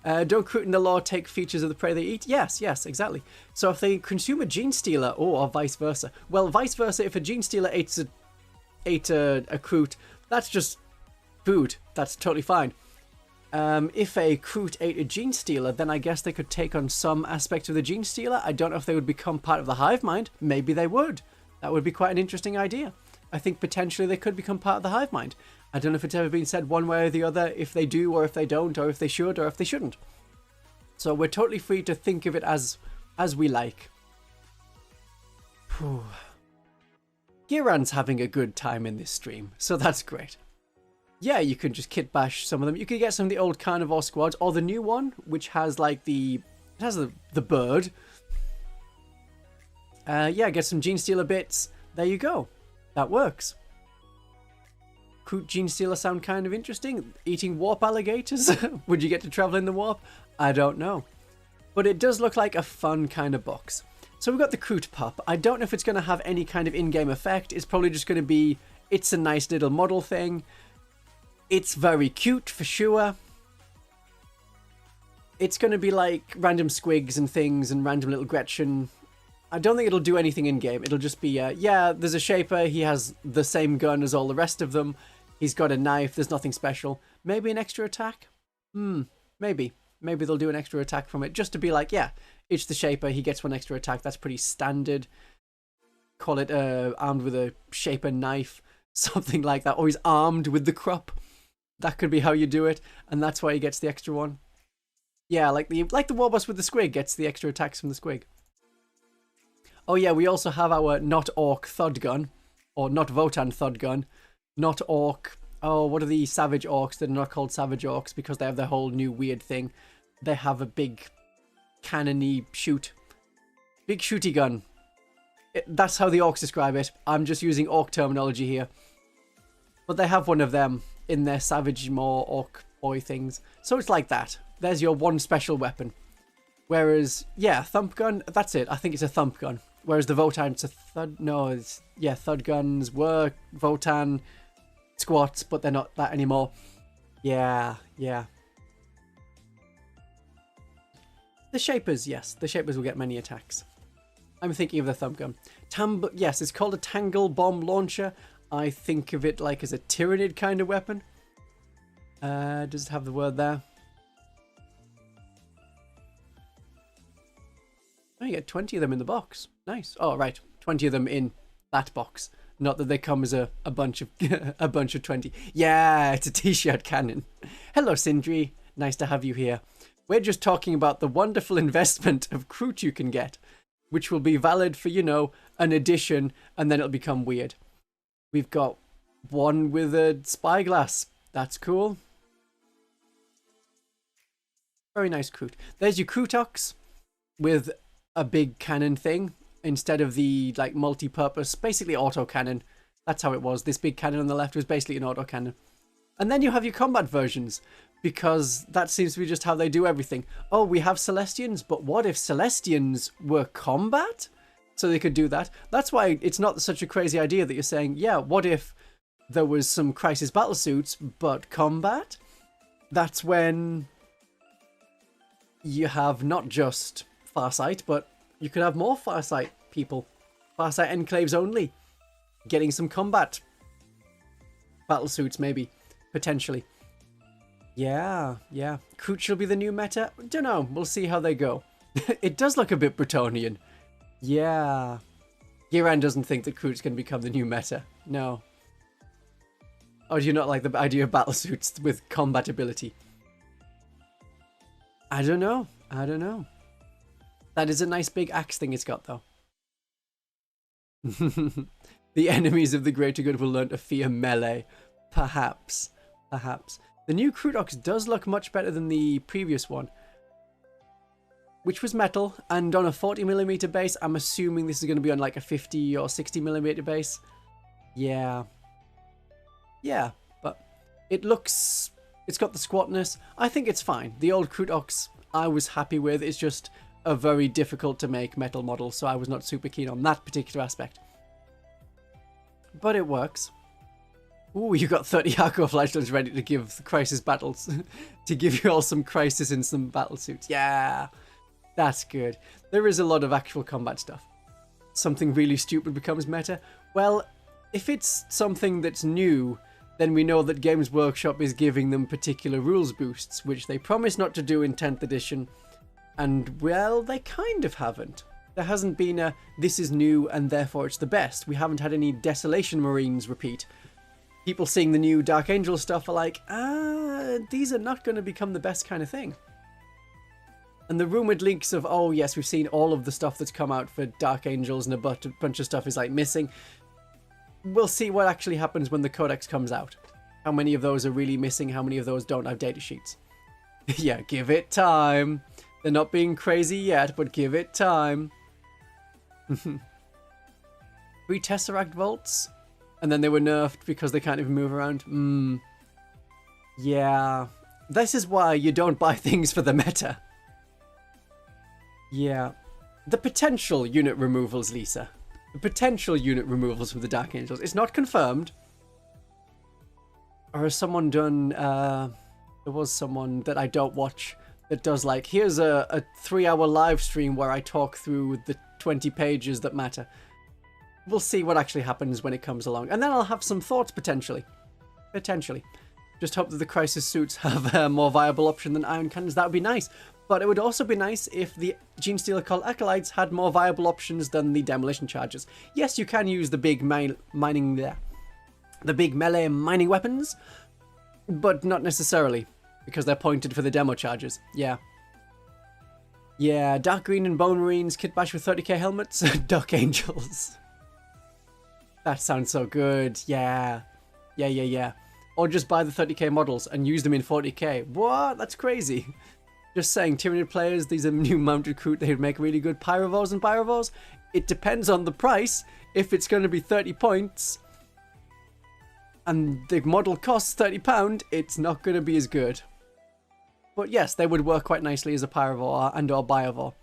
Don't Kroot in the lore take features of the prey they eat? Yes, exactly. So if they consume a Gene Stealer, or vice versa. Well, vice versa, if a Gene Stealer ate a Kroot, that's just food. That's totally fine. If a Kroot ate a Gene Stealer, then I guess they could take on some aspect of the Gene Stealer. I don't know if they would become part of the hive mind. Maybe they would. That would be quite an interesting idea. I think potentially they could become part of the hive mind. I don't know if it's ever been said one way or the other, if they do or if they don't, or if they should or if they shouldn't. So we're totally free to think of it as we like. Giran's having a good time in this stream, so that's great. Yeah, you can just kit bash some of them. You could get some of the old Carnivore squads, or the new one, which has like the bird. Yeah, get some Gene Stealer bits. There you go. That works. Kroot Gene Stealer sound kind of interesting. Eating warp alligators? Would you get to travel in the warp? I don't know. But it does look like a fun kind of box. So we've got the Kroot pup. I don't know if it's going to have any kind of in-game effect. It's probably just going to be, it's a nice little model thing. It's very cute for sure. It's going to be like random squigs and things and random little Gretchen. I don't think it'll do anything in-game. It'll just be, yeah, there's a Shaper. He has the same gun as all the rest of them. He's got a knife. There's nothing special. Maybe an extra attack? Maybe. Maybe they'll do an extra attack from it just to be like, yeah, it's the Shaper. He gets one extra attack. That's pretty standard. Call it armed with a Shaper knife. Something like that. Or he's armed with the KRUP. That could be how you do it. And that's why he gets the extra one. Yeah, like the Warboss with the squig gets the extra attacks from the squig. Oh yeah, we also have our not Orc Thud Gun. Or not Votan Thud Gun. Not Orc. Oh, what are the Savage Orcs that are not called Savage Orcs because they have their whole new weird thing. They have a big cannony shoot. Big shooty gun. That's how the Orcs describe it. I'm just using Orc terminology here. But they have one of them in their Savage more Orc boy things. So it's like that. There's your one special weapon. Whereas, yeah, Thump Gun, that's it. I think it's a Thump Gun. Whereas the Votan, it's a Thud... No, it's... Yeah, Thud Guns were Votan squats, but they're not that anymore. Yeah. The Shapers, yes. The Shapers will get many attacks. I'm thinking of the Thump Gun. Yes, it's called a Tangle Bomb Launcher. I think of it like as a Tyrannid kind of weapon. Does it have the word there? Oh, you get 20 of them in the box. Nice. Oh, right. 20 of them in that box. Not that they come as a bunch of a bunch of 20. Yeah, it's a t-shirt cannon. Hello, Sindri. Nice to have you here. We're just talking about the wonderful investment of Kroot you can get, which will be valid for, you know, an edition, and then it'll become weird. We've got one with a spyglass. That's cool. Very nice Kroot. There's your Krootox with a big cannon thing instead of the like multi-purpose, basically auto cannon. That's how it was. This big cannon on the left was basically an auto cannon. And then you have your combat versions, because that seems to be just how they do everything. Oh, we have Celestians, but what if Celestians were combat? So they could do that. That's why it's not such a crazy idea that you're saying, yeah, what if there was some Crisis battlesuits, but combat? That's when you have not just Farsight, but you could have more Farsight people. Farsight enclaves only. Getting some combat battlesuits, maybe. Potentially. Yeah. Kroot shall be the new meta? Dunno, we'll see how they go. It does look a bit Bretonian. Yeah. Giran doesn't think that Kroot's going to become the new meta. No. Oh, do you not like the idea of battlesuits with combat ability? I don't know. That is a nice big axe thing it's got, though. The enemies of the greater good will learn to fear melee. Perhaps. The new Krootox does look much better than the previous one, which was metal and on a 40mm base. I'm assuming this is going to be on like a 50 or 60mm base. Yeah, but it looks... It's got the squatness. I think it's fine. The old Krootox I was happy with. It's just a very difficult to make metal model, so I was not super keen on that particular aspect. But it works. Ooh, you got 30 hardcore flashstones ready to give the Crisis battles. To give you all some Crisis and some battle suits. Yeah, that's good. There is a lot of actual combat stuff. Something really stupid becomes meta. Well, if it's something that's new, then we know that Games Workshop is giving them particular rules boosts, which they promised not to do in 10th edition. And, well, they kind of haven't. There hasn't been a, this is new and therefore it's the best. We haven't had any Desolation Marines repeat. People seeing the new Dark Angel stuff are like, these are not going to become the best kind of thing. And the rumoured leaks of, oh yes, we've seen all of the stuff that's come out for Dark Angels and a bunch of stuff is like missing. We'll see what actually happens when the Codex comes out. How many of those are really missing, how many of those don't have data sheets. Yeah, give it time. They're not being crazy yet, but give it time. 3 Tesseract Vaults, and then they were nerfed because they can't even move around. Yeah. This is why you don't buy things for the meta. Yeah. The potential unit removals, Lisa. The potential unit removals from the Dark Angels. It's not confirmed. Or has someone done... there was someone that I don't watch that does like, here's a 3-hour live stream where I talk through the 20 pages that matter. We'll see what actually happens when it comes along. And then I'll have some thoughts, potentially. Potentially. Just hope that the Crisis Suits have a more viable option than Iron Cannons. That would be nice. But it would also be nice if the Genestealer Occult Acolytes had more viable options than the Demolition Charges. Yes, you can use the big mining there. The big melee mining weapons, but not necessarily, because they're pointed for the demo charges. Yeah. Yeah, Dark Green and Bone Marines, Kit Bash with 30k helmets, Dark Angels. That sounds so good. Yeah. Yeah. Or just buy the 30k models and use them in 40k. What? That's crazy. Just saying, Tyranid players, these are new mounted Kroot, they would make really good Pyrovores and Pyrovores. It depends on the price. If it's going to be 30 points and the model costs £30, it's not going to be as good. But yes, they would work quite nicely as a Pyrovore and or Biovore.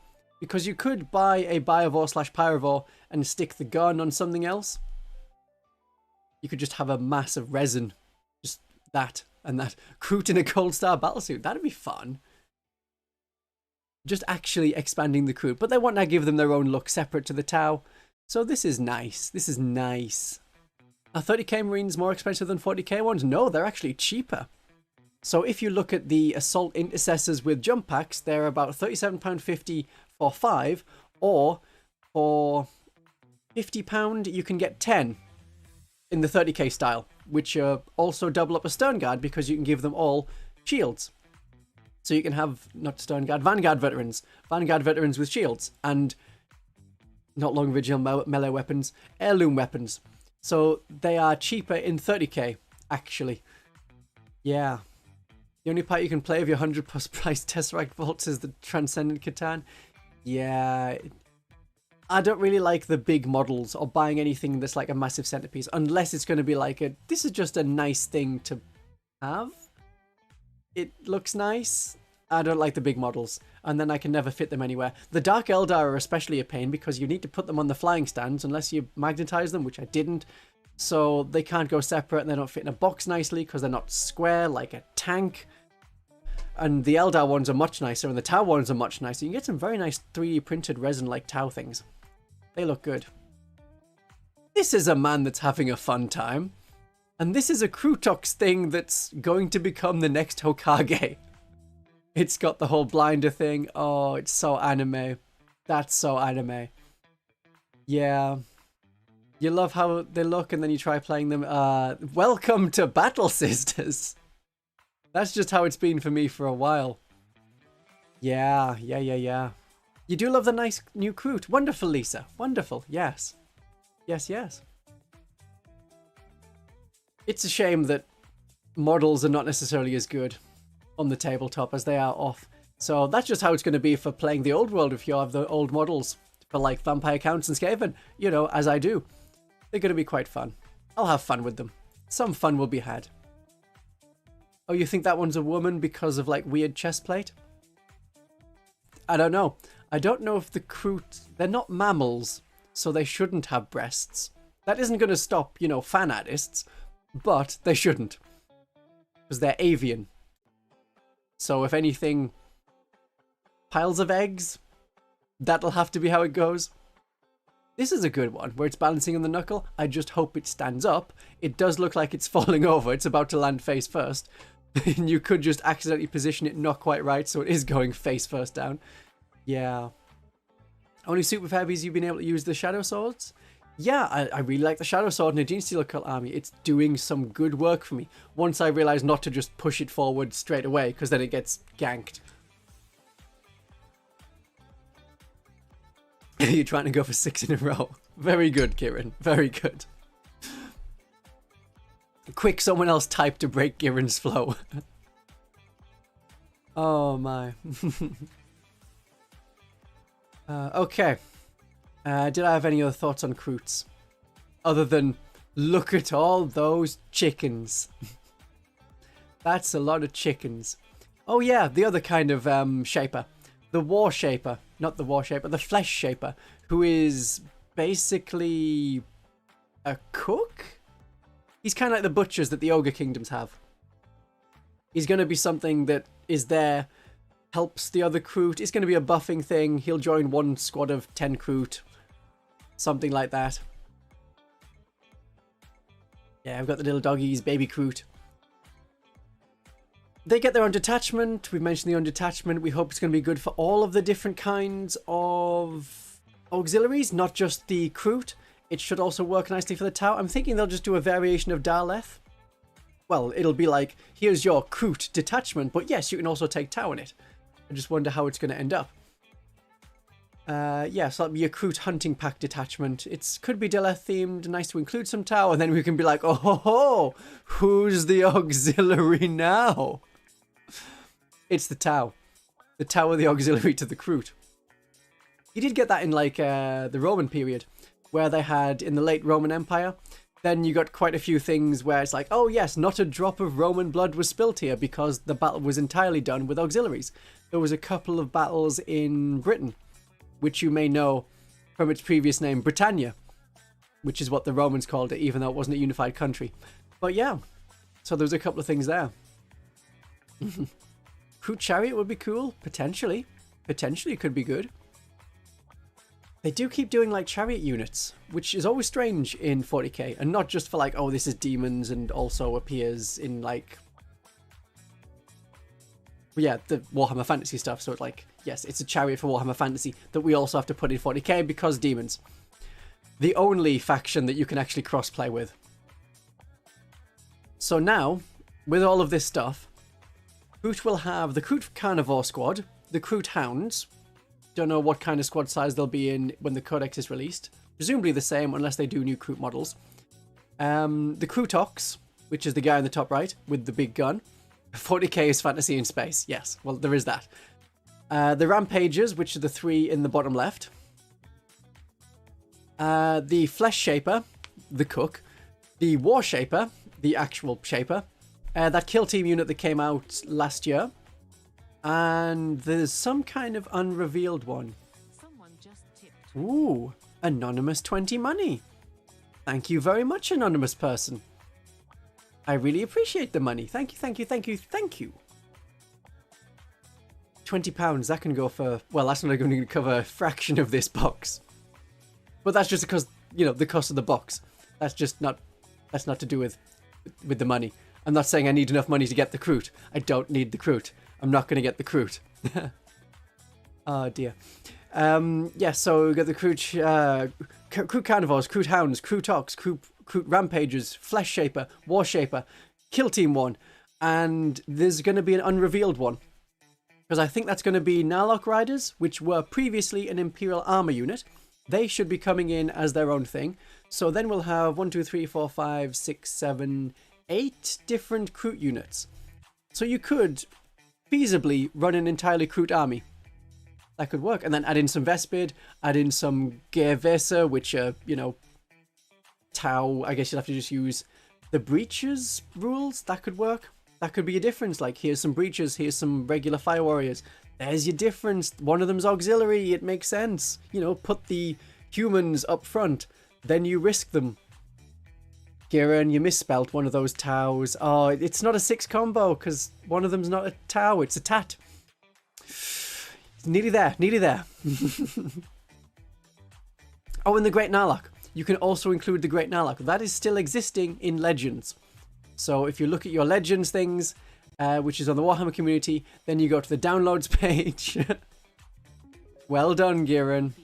Because you could buy a Biovore/Pyrovore and stick the gun on something else. You could just have a mass of resin. Just that and that. Kroot in a Cold Star battlesuit. That'd be fun. Just actually expanding the Kroot. But they want to give them their own look separate to the Tau. So this is nice. This is nice. Are 30k Marines more expensive than 40k ones? No, they're actually cheaper. So if you look at the Assault Intercessors with jump packs, they're about £37.50 for 5. Or for £50 you can get 10 in the 30k style. Which also double up a Stern Guard because you can give them all shields. So you can have, not Stern Guard, Vanguard Veterans. Vanguard Veterans with shields. And not long vigil melee weapons, heirloom weapons. So they are cheaper in 30k, actually. Yeah. The only part you can play of your 100 plus price Tesseract Vaults is the Transcendent Catan. Yeah. I don't really like the big models or buying anything that's like a massive centerpiece. Unless it's going to be like this is just a nice thing to have. It looks nice. I don't like the big models, and then I can never fit them anywhere. The Dark Eldar are especially a pain because you need to put them on the flying stands unless you magnetize them, which I didn't. So they can't go separate and they don't fit in a box nicely because they're not square like a tank. And the Eldar ones are much nicer and the Tau ones are much nicer. You can get some very nice 3D printed resin like Tau things. They look good. This is a man that's having a fun time. And this is a Krootox thing that's going to become the next Hokage. It's got the whole blinder thing. Oh, it's so anime. That's so anime. Yeah. You love how they look and then you try playing them. Welcome to Battle Sisters. That's just how it's been for me for a while. Yeah. You do love the nice new Kroot. Wonderful, Lisa. Wonderful. Yes. Yes. It's a shame that models are not necessarily as good on the tabletop as they are off. So that's just how it's going to be for playing the old world if you have the old models for like Vampire Counts and Skaven. You know, as I do. They're going to be quite fun. I'll have fun with them. Some fun will be had. Oh, you think that one's a woman because of like weird chest plate? I don't know. I don't know if the Kroot... They're not mammals, so they shouldn't have breasts. That isn't going to stop, you know, fan artists, but they shouldn't. Because they're avian. So if anything, piles of eggs, that'll have to be how it goes. This is a good one, where it's balancing on the knuckle. I just hope it stands up. It does look like it's falling over. It's about to land face first. And you could just accidentally position it not quite right, so it is going face first down. Yeah. Only suit with heavies you've been able to use the Shadow Swords? Yeah, I really like the Shadow Sword in a Genestealer Cult army. It's doing some good work for me. Once I realised not to just push it forward straight away, because then it gets ganked. You're trying to go for 6 in a row. Very good, Kieran. Very good. Quick, someone else type to break Kieran's flow. Oh my. Okay. Did I have any other thoughts on Kroots? Other than, look at all those chickens. That's a lot of chickens. Oh yeah, the other kind of shaper. The War Shaper. Not the War Shaper, the Flesh Shaper. Who is basically a cook? He's kind of like the butchers that the Ogre Kingdoms have. He's going to be something that is there, helps the other Kroot. It's going to be a buffing thing. He'll join one squad of 10 Kroot. Something like that. Yeah, I've got the little doggies, baby Kroot. They get their own detachment. We've mentioned the own detachment. We hope it's going to be good for all of the different kinds of auxiliaries, not just the Kroot. It should also work nicely for the Tau. I'm thinking they'll just do a variation of Daleth. Well, it'll be like, here's your Kroot detachment, but yes, you can also take Tau in it. I just wonder how it's going to end up. Yeah, so that'll be a Kroot Hunting Pack detachment. It could be Daleth themed, nice to include some Tau, and then we can be like, oh ho ho, who's the auxiliary now? It's the Tau. The Tau of the auxiliary to the Kroot. You did get that in like the Roman period, where they had in the late Roman Empire. Then you got quite a few things where it's like, oh yes, not a drop of Roman blood was spilt here because the battle was entirely done with auxiliaries. There was a couple of battles in Britain, which you may know from its previous name, Britannia, which is what the Romans called it, even though it wasn't a unified country. But yeah, so there was a couple of things there. Kroot Chariot would be cool, potentially. Potentially could be good. They do keep doing like chariot units, which is always strange in 40k, and not just for like, oh, this is demons and also appears in like, yeah, the Warhammer Fantasy stuff. So it's like, yes, it's a chariot for Warhammer Fantasy that we also have to put in 40k because demons. The only faction that you can actually cross-play with. So now, with all of this stuff, Kroot will have the Kroot Carnivore Squad, the Kroot Hounds. Don't know what kind of squad size they'll be in when the Codex is released. Presumably the same, unless they do new Kroot models. The Kroot Ox, which is the guy in the top right with the big gun. 40k is fantasy in space. Yes, well, there is that. The Rampagers, which are the 3 in the bottom left. The Flesh Shaper, the cook. The War Shaper, the actual Shaper. That kill team unit that came out last year. And there's some kind of unrevealed one. Someone just tipped. Ooh, anonymous 20 money. Thank you very much, anonymous person. I really appreciate the money. Thank you, thank you, thank you, thank you. £20, that can go for, well, that's not going to cover a fraction of this box. But that's just because, you know, the cost of the box. That's just not, that's not to do with the money. I'm not saying I need enough money to get the Kroot. I don't need the Kroot. I'm not going to get the Kroot. Oh dear. Yeah, so we got the Kroot, Kroot Carnivores, Kroot Hounds, Kroot Ox, Kroot Rampagers, Flesh Shaper, War Shaper, Kill Team 1, and there's going to be an unrevealed one. Because I think that's going to be Narlock Riders, which were previously an Imperial Armor unit. They should be coming in as their own thing. So then we'll have 1, 2, 3, 4, 5, 6, 7, 8 different Kroot units. So you could feasibly run an entirely Kroot army. That could work. And then add in some Vespid, add in some Gervesa, which are, you know, Tau. I guess you'll have to just use the Breaches rules. That could work. That could be a difference. Like, here's some Breaches, here's some regular Fire Warriors. There's your difference. One of them's auxiliary. It makes sense. You know, put the humans up front. Then you risk them. Kieran, you misspelt one of those Taus. Oh, it's not a 6 combo because one of them's not a Tau, it's a Tat. Nearly there, nearly there. Oh, and the Great Narlock. You can also include the Great Narlock. That is still existing in Legends. So if you look at your Legends things, which is on the Warhammer community, then you go to the downloads page. Well done, Kieran.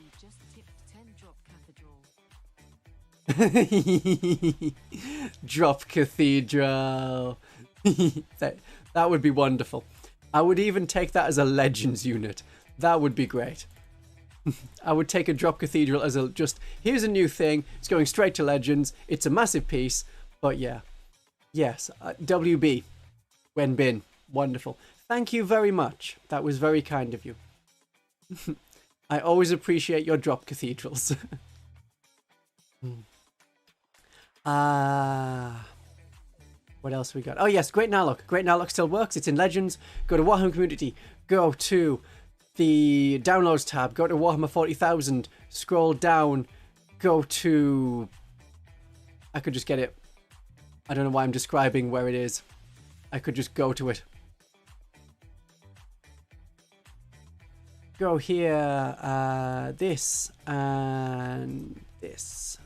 Drop Cathedral. That would be wonderful. I would even take that as a Legends unit. That would be great. I would take a drop cathedral as a just, here's a new thing. It's going straight to Legends. It's a massive piece. But yeah. Yes. WB. When bin. Wonderful. Thank you very much. That was very kind of you. I always appreciate your drop cathedrals. What else we got? Oh yes, Great Narlock. Great Narlock still works. It's in Legends. Go to Warhammer Community. Go to the Downloads tab. Go to Warhammer 40,000. Scroll down. Go to... I could just get it. I don't know why I'm describing where it is. I could just go to it. Go here, this, and this.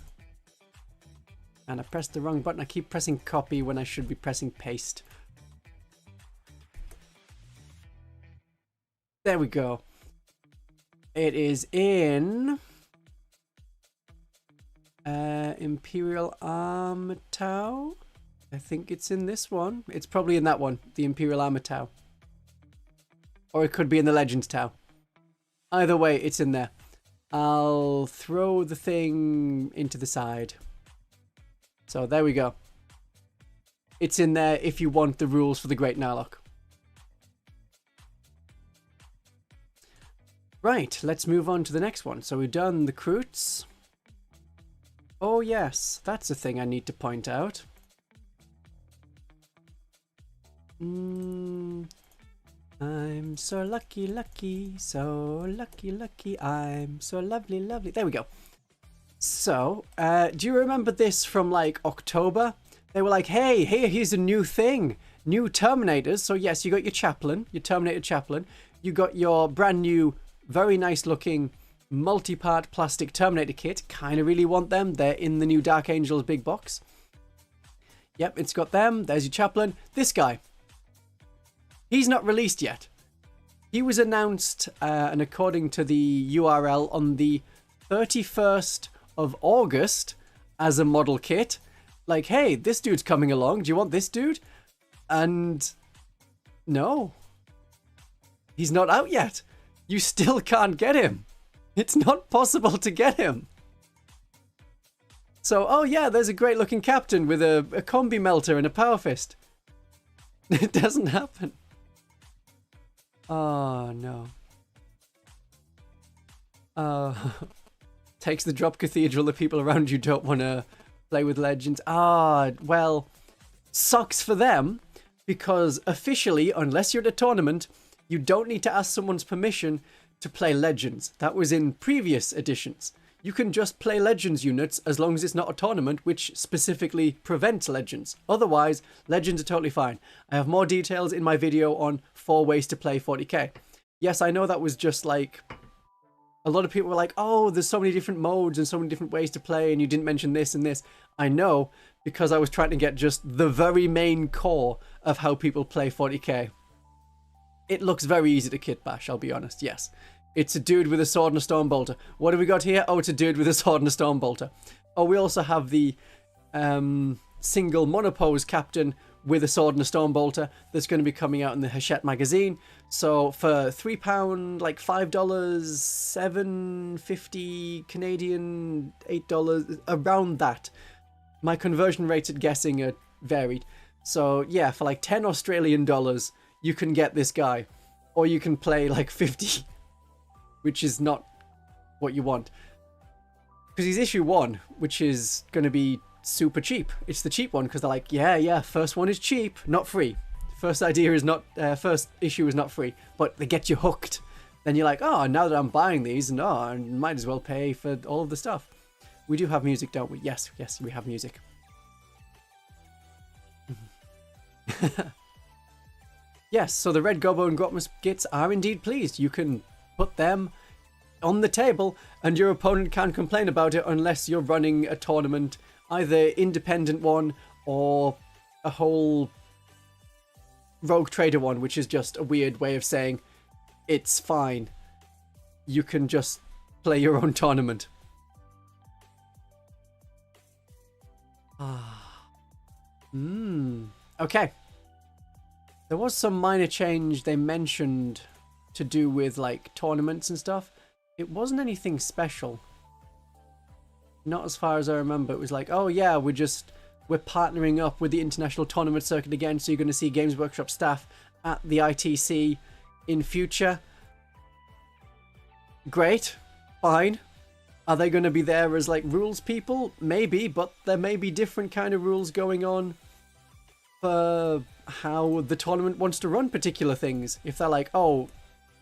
And I pressed the wrong button. I keep pressing copy when I should be pressing paste. There we go. It is in Imperial Armor Tau. I think it's in this one. It's probably in that one, the Imperial Armor Tau. Or it could be in the Legends Tau. Either way, it's in there. I'll throw the thing into the side. So there we go. It's in there if you want the rules for the Great Narlock. Right, let's move on to the next one. So we've done the Kroots. Oh yes, that's a thing I need to point out. I'm so lucky, lucky, so lucky, lucky. I'm so lovely, lovely. There we go. So, do you remember this from like October? They were like, hey, here's a new thing. New Terminators. So yes, you got your Chaplain, your Terminator Chaplain. You got your brand new, very nice looking multi-part plastic Terminator kit. Kind of really want them. They're in the new Dark Angels big box. Yep, it's got them. There's your Chaplain. This guy. He's not released yet. He was announced, and according to the URL, on the 31st of August as a model kit. Like, hey, this dude's coming along. Do you want this dude? And no. He's not out yet. You still can't get him. It's not possible to get him. So, oh yeah, there's a great looking captain with a combi melter and a power fist. It doesn't happen. Oh, no. Takes the drop cathedral. The people around you don't want to play with Legends. Well, sucks for them, because officially, unless you're at a tournament, you don't need to ask someone's permission to play Legends. That was in previous editions. You can just play Legends units as long as it's not a tournament, which specifically prevents Legends. Otherwise, Legends are totally fine. I have more details in my video on 4 ways to play 40k. Yes, I know that was just like... A lot of people were like, oh, there's so many different modes and so many different ways to play, and you didn't mention this and this. I know, because I was trying to get just the very main core of how people play 40k. It looks very easy to kit bash, I'll be honest, yes. It's a dude with a sword and a storm bolter. What have we got here? Oh, it's a dude with a sword and a storm bolter. Oh, we also have the single monopose captain with a sword and a storm bolter that's going to be coming out in the Hachette magazine. So for £3, like $5, $7.50 Canadian, $8, around that. My conversion rates at guessing are varied. So yeah, for like $10 Australian, you can get this guy. Or you can play like 50, which is not what you want. Because he's issue 1, which is going to be super cheap. It's the cheap one because they're like, yeah, first one is cheap, not free. First idea is not, first issue is not free, but they get you hooked. Then you're like, oh, now that I'm buying these, no, I might as well pay for all of the stuff. We do have music, don't we? Yes, we have music. Yes, so the Red Gobbo and Grotmus kits are indeed pleased. You can put them on the table and your opponent can't complain about it unless you're running a tournament, either independent one or a whole Rogue Trader one, which is just a weird way of saying it's fine. You can just play your own tournament. Okay. There was some minor change they mentioned to do with like tournaments and stuff. It wasn't anything special. Not as far as I remember. It was like, oh yeah, we're partnering up with the international tournament circuit again, so you're going to see Games Workshop staff at the ITC in future. Great. Fine. Are they going to be there as like rules people? Maybe, but there may be different kind of rules going on for how the tournament wants to run particular things. If they're like, oh,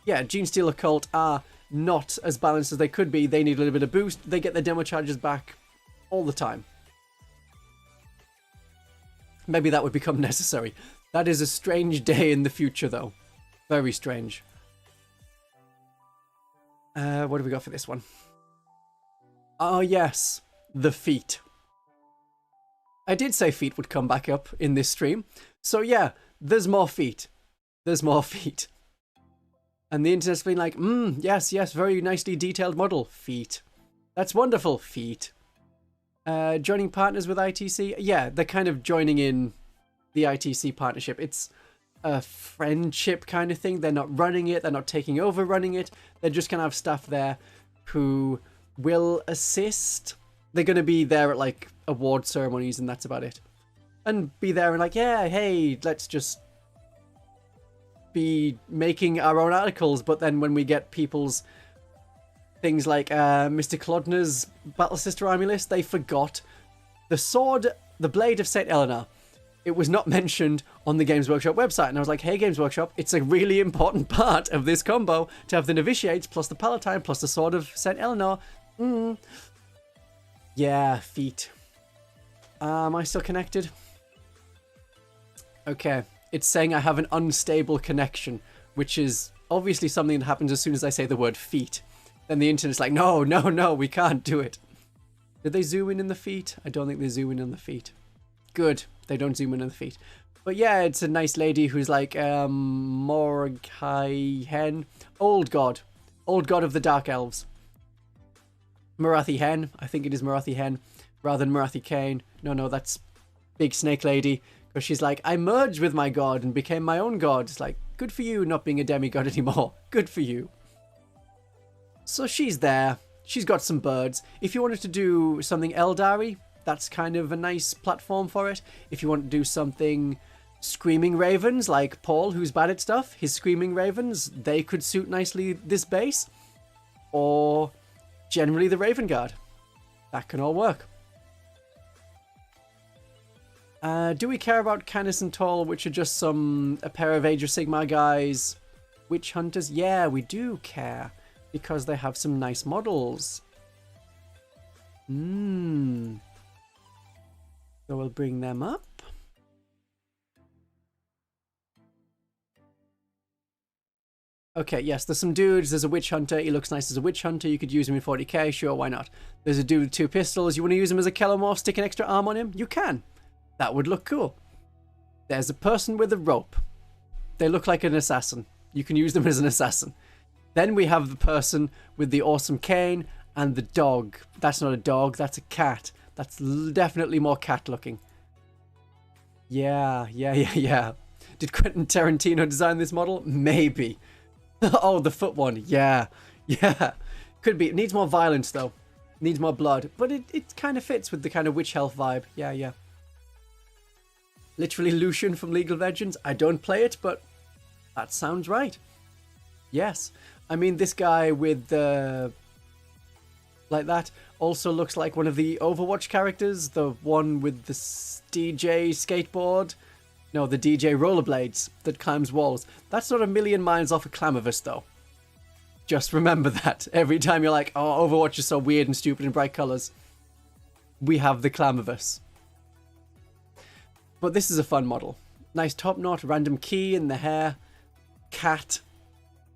yeah, Genestealer Cult are not as balanced as they could be, they need a little bit of boost, they get their demo charges back all the time. Maybe that would become necessary. That is a strange day in the future, though. Very strange. What do we got for this one? Oh, yes. The feet. I did say feet would come back up in this stream. So, yeah, there's more feet. There's more feet. And the internet's been like, yes, yes, very nicely detailed model. Feet. That's wonderful. Feet. Joining partners with ITC? Yeah, they're kind of joining in the ITC partnership. It's a friendship kind of thing. They're not running it. They're not taking over running it. They're just going to have staff there who will assist. They're going to be there at like award ceremonies and that's about it. And be there and like, yeah, hey, let's just be making our own articles. But then when we get people's things like Mr. Klodner's Battle Sister Army list, they forgot the sword, the blade of St. Eleanor. It was not mentioned on the Games Workshop website. And I was like, hey, Games Workshop, it's a really important part of this combo to have the Novitiates plus the Palatine plus the Sword of St. Eleanor. Yeah, feet. Am I still connected? Okay. It's saying I have an unstable connection, which is obviously something that happens as soon as I say the word feet. Then the internet's like, no, no, no, we can't do it. Did they zoom in the feet? I don't think they zoom in on the feet. Good. They don't zoom in on the feet. But yeah, it's a nice lady who's like Morgai Hen. Old god of the Dark Elves. Marathi Hen. I think it is Marathi Hen rather than Marathi Kane. No, that's Big Snake Lady. Because she's like, I merged with my god and became my own god. It's like, good for you not being a demigod anymore. Good for you. So she's there. She's got some birds. If you wanted to do something Eldari, that's kind of a nice platform for it. If you want to do something Screaming Ravens, like Paul, who's bad at stuff, his Screaming Ravens, they could suit nicely this base. Or generally the Raven Guard. That can all work. Do we care about Canis and Tall, which are just a pair of Age of Sigmar guys? Witch Hunters? Yeah, we do care. Because they have some nice models. So we'll bring them up. Okay, yes, there's some dudes. There's a Witch Hunter. He looks nice as a Witch Hunter. You could use him in 40k. Sure, why not? There's a dude with 2 pistols. You want to use him as a Kelomorph, stick an extra arm on him? You can. That would look cool. There's a person with a rope. They look like an assassin. You can use them as an assassin. Then we have the person with the awesome cane and the dog. That's not a dog, that's a cat. That's definitely more cat looking. Yeah. Did Quentin Tarantino design this model? Maybe. Oh, the foot one. Yeah. Could be. It needs more violence though. It needs more blood. But it kind of fits with the kind of witch health vibe. Yeah. Literally Lucian from League of Legends. I don't play it, but that sounds right. Yes. I mean, this guy with the... like that also looks like one of the Overwatch characters. The one with the DJ skateboard. No, the DJ rollerblades that climbs walls. That's not a million miles off of Clamavus, though. Just remember that. Every time you're like, oh, Overwatch is so weird and stupid in bright colours. We have the Clamavus. But this is a fun model. Nice top knot, random key in the hair. Cat.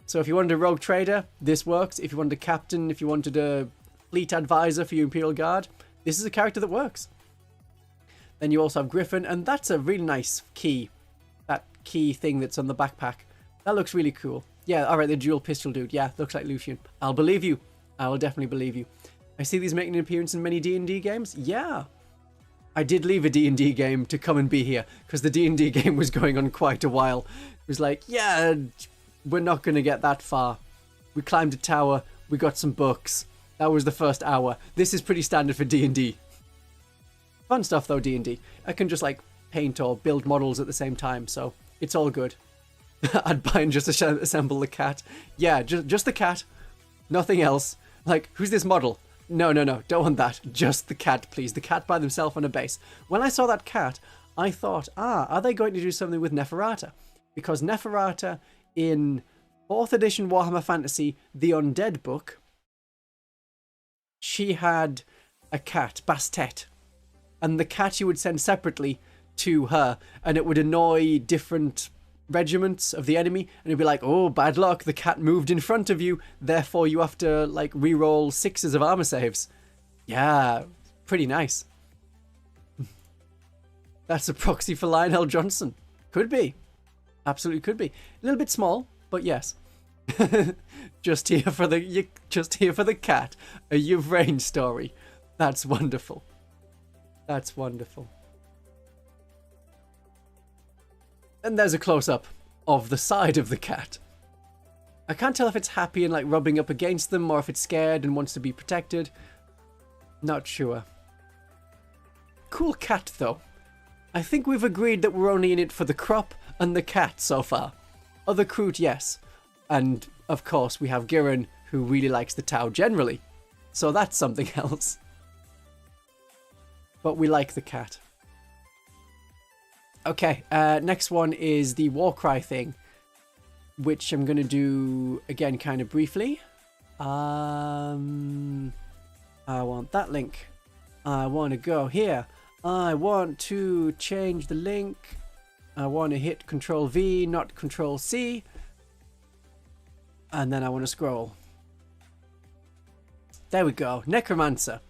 So if you wanted a rogue trader, this works. If you wanted a captain, if you wanted a fleet advisor for your Imperial Guard, this is a character that works. Then you also have Griffin, and that's a really nice key. That key thing that's on the backpack. That looks really cool. Yeah, alright, the dual pistol dude. Yeah, looks like Lucian. I'll believe you. I will definitely believe you. I see these making an appearance in many D&D games. Yeah. I did leave a D&D game to come and be here, because the D&D game was going on quite a while. It was like, yeah... we're not going to get that far. We climbed a tower. We got some books. That was the first hour. This is pretty standard for D&D. Fun stuff though, D&D. I can just like paint or build models at the same time, so it's all good. I'd buy and just assemble the cat. Yeah, just the cat. Nothing else. Like, who's this model? No, don't want that. Just the cat, please. The cat by themselves on a base. When I saw that cat, I thought, are they going to do something with Neferata? Because Neferata in 4th edition Warhammer Fantasy, the Undead book, she had a cat, Bastet. And the cat you would send separately to her, and it would annoy different regiments of the enemy, and it'd be like, oh, bad luck, the cat moved in front of you, therefore you have to like re-roll 6s of armor saves. Yeah, pretty nice. That's a proxy for Lionel Johnson. Could be. Absolutely could be. A little bit small, but yes. just here for the cat. A Yvrain story. That's wonderful. That's wonderful. And there's a close-up of the side of the cat. I can't tell if it's happy and like rubbing up against them or if it's scared and wants to be protected. Not sure. Cool cat though. I think we've agreed that we're only in it for the KRUP and the cat so far. Other Kroot, yes. And of course we have Giran, who really likes the Tau generally. So that's something else. But we like the cat. Okay, next one is the Warcry thing, which I'm going to do, again, kind of briefly. I want that link. I want to go here. I want to change the link. I want to hit Control V, not Control C. And then I want to scroll. There we go. Necromancer.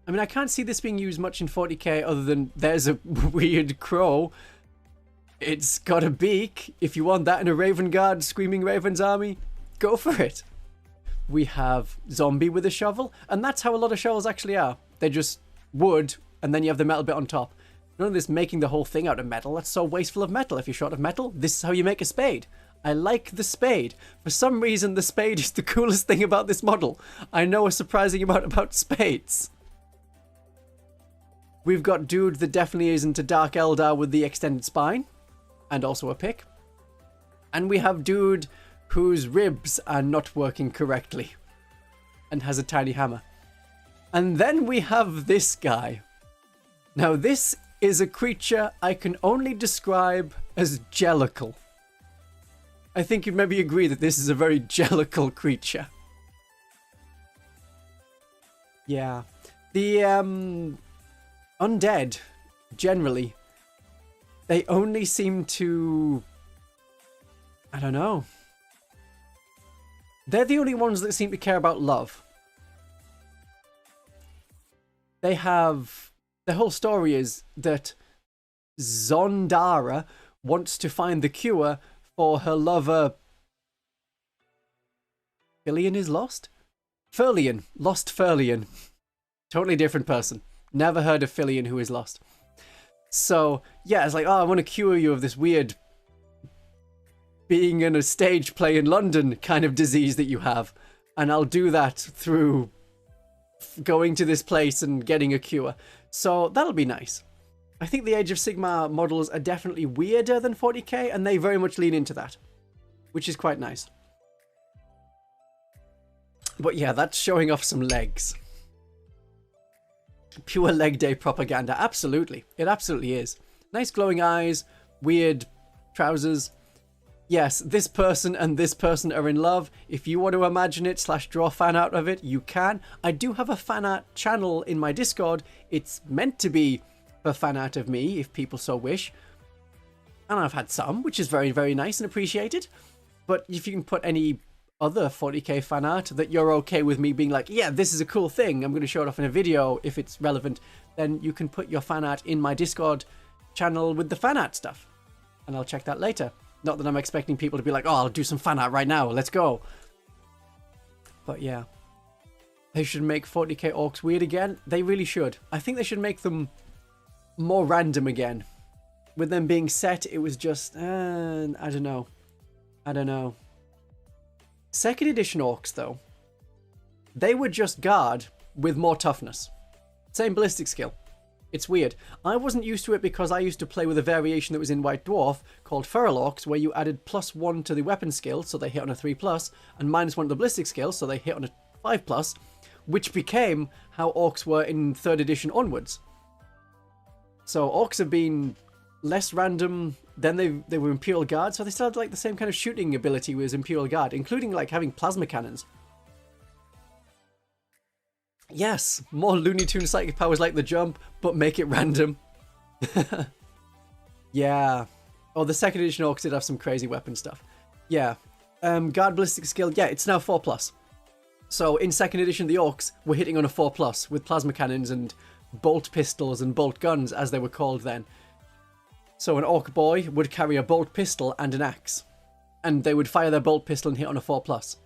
I mean, I can't see this being used much in 40k other than there's a weird crow. It's got a beak. If you want that in a Raven Guard Screaming Ravens army, go for it. We have zombie with a shovel, and that's how a lot of shovels actually are. They're just wood, and then you have the metal bit on top. None of this making the whole thing out of metal. That's so wasteful of metal. If you're short of metal, this is how you make a spade. I like the spade. For some reason, the spade is the coolest thing about this model. I know a surprising amount about spades. We've got dude that definitely isn't a Dark Eldar with the extended spine. And also a pick. And we have dude whose ribs are not working correctly. And has a tiny hammer. And then we have this guy. Now this is a creature I can only describe as Jellical. I think you'd maybe agree that this is a very Jellical creature. Yeah. The undead, generally, they only seem to... I don't know. They're the only ones that seem to care about love. They have... The whole story is that Zondara wants to find the cure for her lover... Filian is lost? Furlian. Lost Furlian. Totally different person. Never heard of Filian who is lost. So, yeah, it's like, oh, I want to cure you of this weird being in a stage play in London kind of disease that you have. And I'll do that through going to this place and getting a cure. So that'll be nice. I think the Age of Sigmar models are definitely weirder than 40k, and they very much lean into that, which is quite nice. But yeah, that's showing off some legs. Pure leg day propaganda. Absolutely. It absolutely is. Nice glowing eyes, weird trousers. Yes, this person and this person are in love. If you want to imagine it / draw fan art of it, you can. I do have a fan art channel in my Discord. It's meant to be for fan art of me, if people so wish. And I've had some, which is very, very nice and appreciated. But if you can put any other 40k fan art that you're okay with me being like, yeah, this is a cool thing, I'm going to show it off in a video if it's relevant, then you can put your fan art in my Discord channel with the fan art stuff. And I'll check that later. Not that I'm expecting people to be like, oh, I'll do some fan art right now, let's go. But yeah. They should make 40k orcs weird again. They really should. I think they should make them more random again. With them being set, it was just, I don't know. I don't know. 2nd edition orcs, though. They were just guard with more toughness. Same ballistic skill. It's weird. I wasn't used to it because I used to play with a variation that was in White Dwarf called Feral Orcs, where you added +1 to the weapon skill, so they hit on a 3+, and -1 to the ballistic skill, so they hit on a 5+, which became how Orcs were in 3rd edition onwards. So Orcs have been less random than they were Imperial Guard, so they still had like the same kind of shooting ability as Imperial Guard, including like having plasma cannons. Yes, more Looney Tunes psychic powers like the jump, but make it random. Yeah. Oh, the 2nd edition Orcs did have some crazy weapon stuff. Yeah. Guard ballistic skill, yeah, it's now 4+. So in 2nd edition, the Orcs were hitting on a 4+ with plasma cannons and bolt pistols and bolt guns, as they were called then. So an Orc boy would carry a bolt pistol and an axe, and they would fire their bolt pistol and hit on a 4+.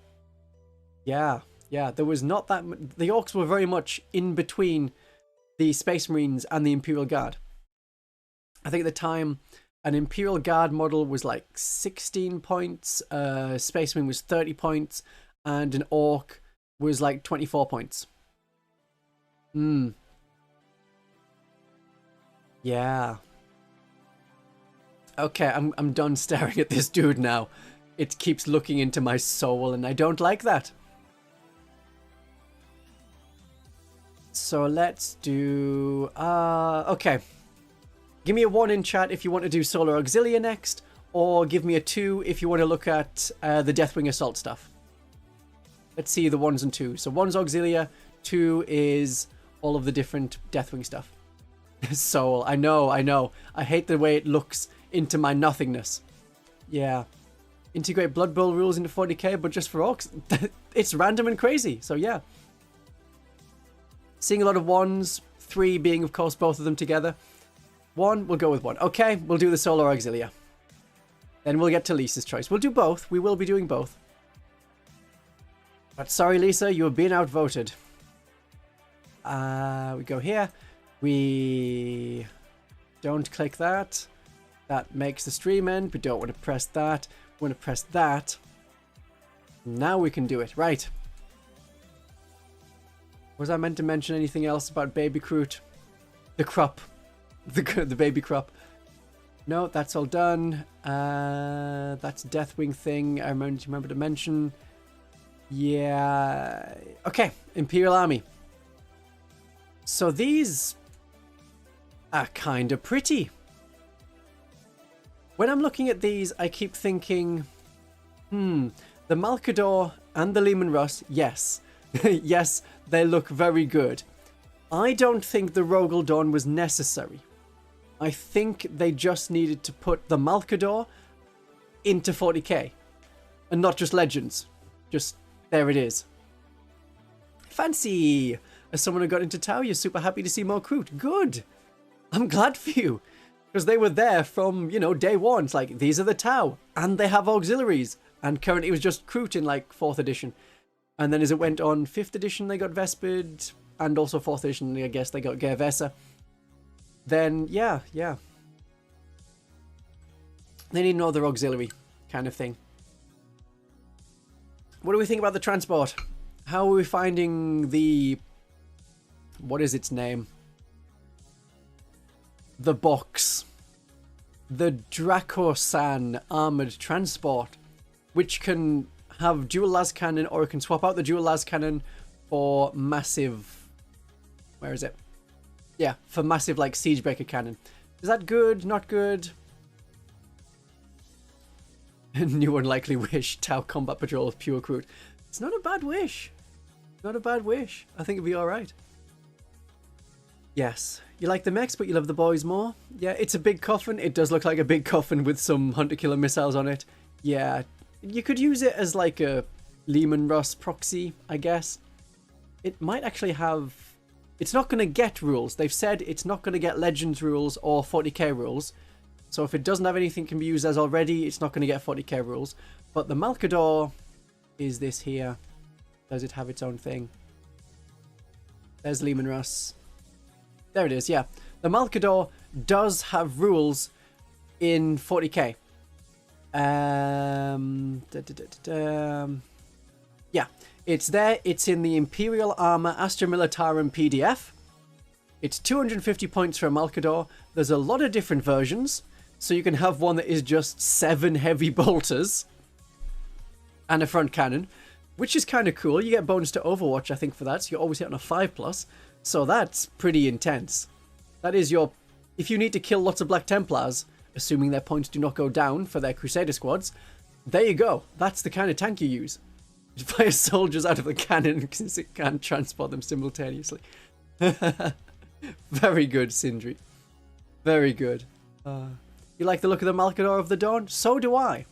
Yeah. Yeah, there was not that... The Orcs were very much in between the Space Marines and the Imperial Guard. I think at the time, an Imperial Guard model was like 16 points, Space Marine was 30 points, and an Orc was like 24 points. Yeah. Okay, I'm done staring at this dude now. It keeps looking into my soul, and I don't like that. So let's do... okay. Give me a 1 in chat if you want to do Solar Auxilia next, or give me a 2 if you want to look at the Deathwing Assault stuff. Let's see the 1s and 2s. So 1's Auxilia, 2 is all of the different Deathwing stuff. Soul, I know. I hate the way it looks into my nothingness. Yeah. Integrate Blood Bowl rules into 40k, but just for Orcs. It's random and crazy, so yeah. Seeing a lot of 1s, 3 being, of course, both of them together. 1, we'll go with 1. Okay, we'll do the Solar Auxilia. Then we'll get to Lisa's choice. We'll do both. We will be doing both. But sorry, Lisa, you have been outvoted. We go here. We don't click that. That makes the stream end. We don't want to press that. We want to press that. Now we can do it. Right. Was I meant to mention anything else about Baby Kroot? The KRUP. The Baby KRUP. No, that's all done. That's a Deathwing thing I remember to mention. Yeah. Okay, Imperial Army. So these are kind of pretty. When I'm looking at these, I keep thinking, the Malkador and the Leman Russ, yes. Yes, they look very good. I don't think the Rogel Dawn was necessary. I think they just needed to put the Malkador into 40k. And not just Legends. Just, there it is. Fancy! As someone who got into Tau, you're super happy to see more Kroot. Good! I'm glad for you. Because they were there from, you know, day one. It's like, these are the Tau. And they have auxiliaries. And currently it was just Kroot in, like, 4th edition. And then as it went on 5th edition, they got Vespid. And also 4th edition, I guess, they got Gervesa. Then, yeah. They need another auxiliary kind of thing. What do we think about the transport? How are we finding the... What is its name? The box. The Dracosan armored transport. Which can have dual las cannon, or it can swap out the dual las cannon for massive... Where is it? Yeah, for massive, like, Siegebreaker cannon. Is that good? Not good? New unlikely wish. Tau Combat Patrol with pure Kroot. It's not a bad wish. Not a bad wish. I think it'd be alright. Yes. You like the mechs, but you love the boys more? Yeah, it's a big coffin. It does look like a big coffin with some hunter-killer missiles on it. Yeah. You could use it as, like, a Leman Russ proxy, I guess. It might actually have... It's not going to get rules. They've said it's not going to get Legends rules or 40k rules. So if it doesn't have anything it can be used as already, it's not going to get 40k rules. But the Malkador is this here. Does it have its own thing? There's Leman Russ. There it is, yeah. The Malkador does have rules in 40k. Yeah. It's there. It's in the Imperial Armor Astra Militarum PDF. It's 250 points for a Malkador. There's a lot of different versions. So you can have one that is just 7 heavy bolters and a front cannon, which is kind of cool. You get bonus to Overwatch, I think, for that. So you always hit on a 5+. So that's pretty intense. That is your... If you need to kill lots of Black Templars, assuming their points do not go down for their Crusader squads, there you go. That's the kind of tank you use. You fire soldiers out of the cannon since it can't transport them simultaneously. Very good, Sindri. Very good. You like the look of the Malkador of the Dawn? So do I.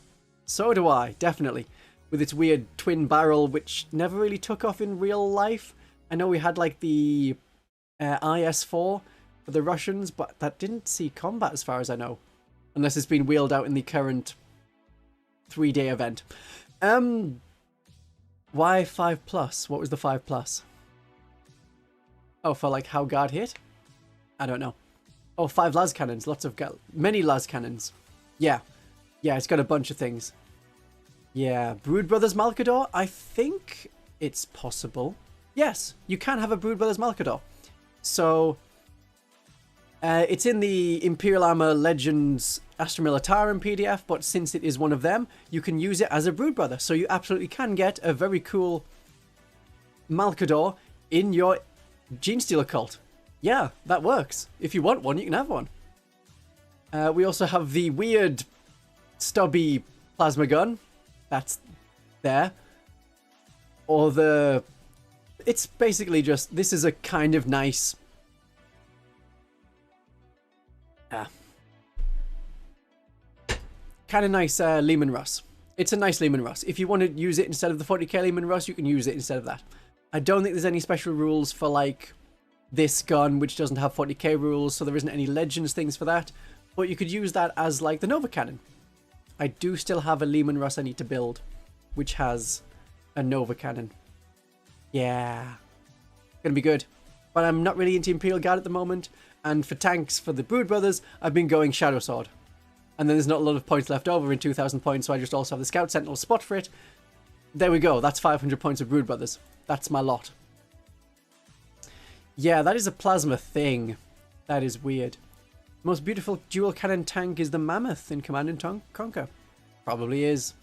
So do I, definitely. With its weird twin barrel, which never really took off in real life. I know we had like the IS-4 for the Russians, but that didn't see combat as far as I know. Unless it's been wheeled out in the current 3-day event. Why 5+? What was the 5+? Oh, for like how guard hit? I don't know. Oh, 5 las cannons. Lots of... Many las cannons. Yeah. Yeah, it's got a bunch of things. Yeah. Brood Brothers Malkador? I think it's possible. Yes, you can have a Brood Brothers Malkador. So, it's in the Imperial Armor Legends Astra Militarum PDF, but since it is one of them, you can use it as a Brood Brother. So you absolutely can get a very cool Malkador in your Genestealer cult. Yeah, that works. If you want one, you can have one. We also have the weird stubby plasma gun. That's there. Or the... It's basically just... This is a kind of nice... kind of nice Leman Russ. It's a nice Leman Russ. If you want to use it instead of the 40k Leman Russ, you can use it instead of that. I don't think there's any special rules for, like... this gun, which doesn't have 40k rules, so there isn't any legends things for that, but you could use that as like the Nova Cannon. I do still have a Leman Russ I need to build, which has a Nova Cannon. Yeah, gonna be good. But I'm not really into Imperial Guard at the moment, and for tanks, for the Brood Brothers, I've been going Shadow Sword. And then there's not a lot of points left over in 2,000 points, so I just also have the Scout Sentinel spot for it. There we go, that's 500 points of Brood Brothers. That's my lot. Yeah, that is a plasma thing. That is weird. Most beautiful dual cannon tank is the Mammoth in Command & Conquer. Probably is.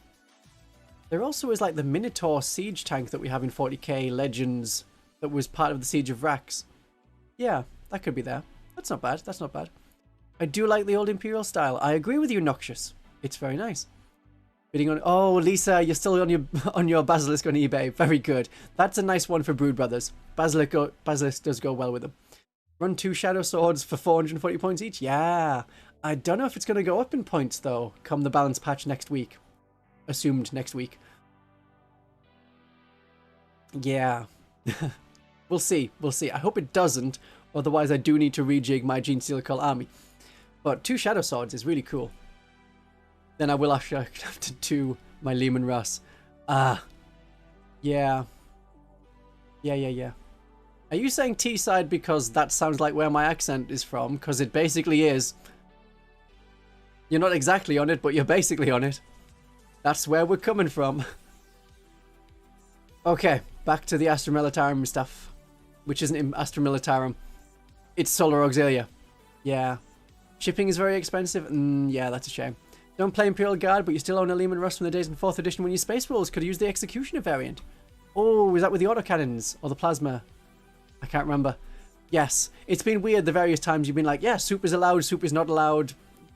There also is like the Minotaur siege tank that we have in 40k Legends that was part of the Siege of Vrax. Yeah, that could be there. That's not bad. That's not bad. I do like the old Imperial style. I agree with you, Noxious. It's very nice. Bidding on... Oh, Lisa, you're still on your Basilisk on eBay. Very good. That's a nice one for Brood Brothers. Basilisk does go well with them. Run 2 Shadow Swords for 440 points each? Yeah. I don't know if it's going to go up in points, though, come the balance patch next week. Assumed next week. Yeah. We'll see. We'll see. I hope it doesn't. Otherwise, I do need to rejig my Genestealer Cult army. But 2 Shadow Swords is really cool. Then I will actually have to do my Leman Russ. Yeah. Yeah. Are you saying T-side because that sounds like where my accent is from? Because it basically is. You're not exactly on it, but you're basically on it. That's where we're coming from. Okay, back to the Astra Militarum stuff. Which isn't Astra Militarum. It's Solar Auxilia. Yeah. Shipping is very expensive. Yeah, that's a shame. Don't play Imperial Guard, but you still own a Leman Russ from the days in 4th edition when you Space Wolves. Could use the Executioner variant. Oh, is that with the autocannons? Or the plasma? I can't remember. Yes. It's been weird the various times you've been like, yeah, super's allowed, super's not allowed.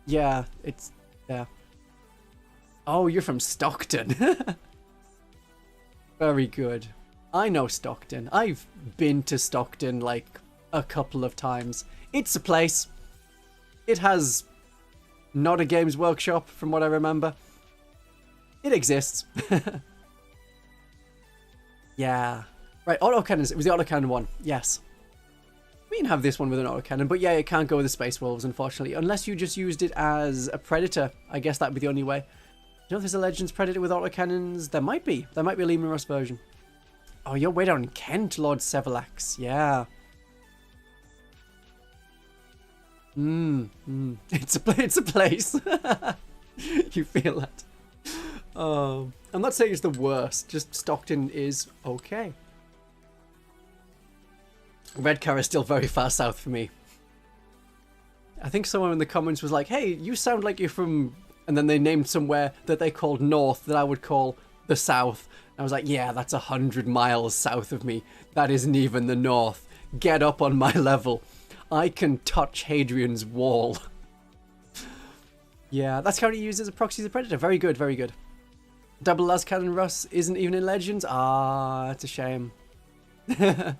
Yeah, it's... Yeah. Oh, you're from Stockton. Very good. I know Stockton. I've been to Stockton, like, a couple of times. It's a place. It has... not a Games Workshop, from what I remember. It exists. Yeah. Right, autocannons. It was the autocannon one. Yes. We can have this one with an autocannon, but yeah, it can't go with the Space Wolves, unfortunately. Unless you just used it as a Predator. I guess that'd be the only way. Do you know if there's a Legends Predator with autocannons? There might be. There might be a Leman Russ version. Oh, you're way down in Kent, Lord Sevelax. Yeah. It's a place. You feel that. Oh, I'm not saying it's the worst, just Stockton is okay. Redcar is still very far south for me. I think someone in the comments was like, hey, you sound like you're from... And then they named somewhere that they called north that I would call the south. And I was like, yeah, that's 100 miles south of me. That isn't even the north. Get up on my level. I can touch Hadrian's wall. Yeah, that's currently used as a proxy as a predator. Very good, very good. Double Las Cannon Russ isn't even in Legends? Ah, that's a shame. You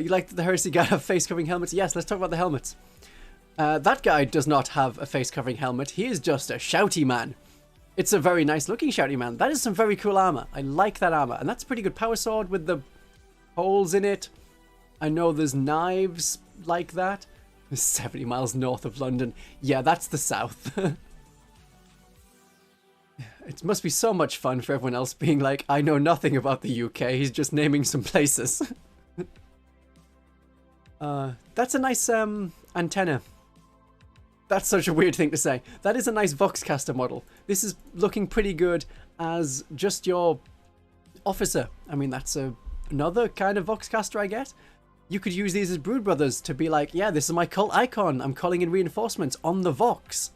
like that the Heresy guy have face-covering helmets? Yes, let's talk about the helmets. That guy does not have a face-covering helmet. He is just a shouty man. It's a very nice-looking shouty man. That is some very cool armor. I like that armor. And that's a pretty good power sword with the holes in it. I know there's knives like that. 70 miles north of London. Yeah, that's the south. It must be so much fun for everyone else being like, I know nothing about the UK. He's just naming some places. That's a nice antenna. That's such a weird thing to say. That is a nice Voxcaster model. This is looking pretty good as just your officer. I mean, that's another kind of Voxcaster, I guess. You could use these as Brood Brothers to be like, yeah, this is my cult icon. I'm calling in reinforcements on the Vox.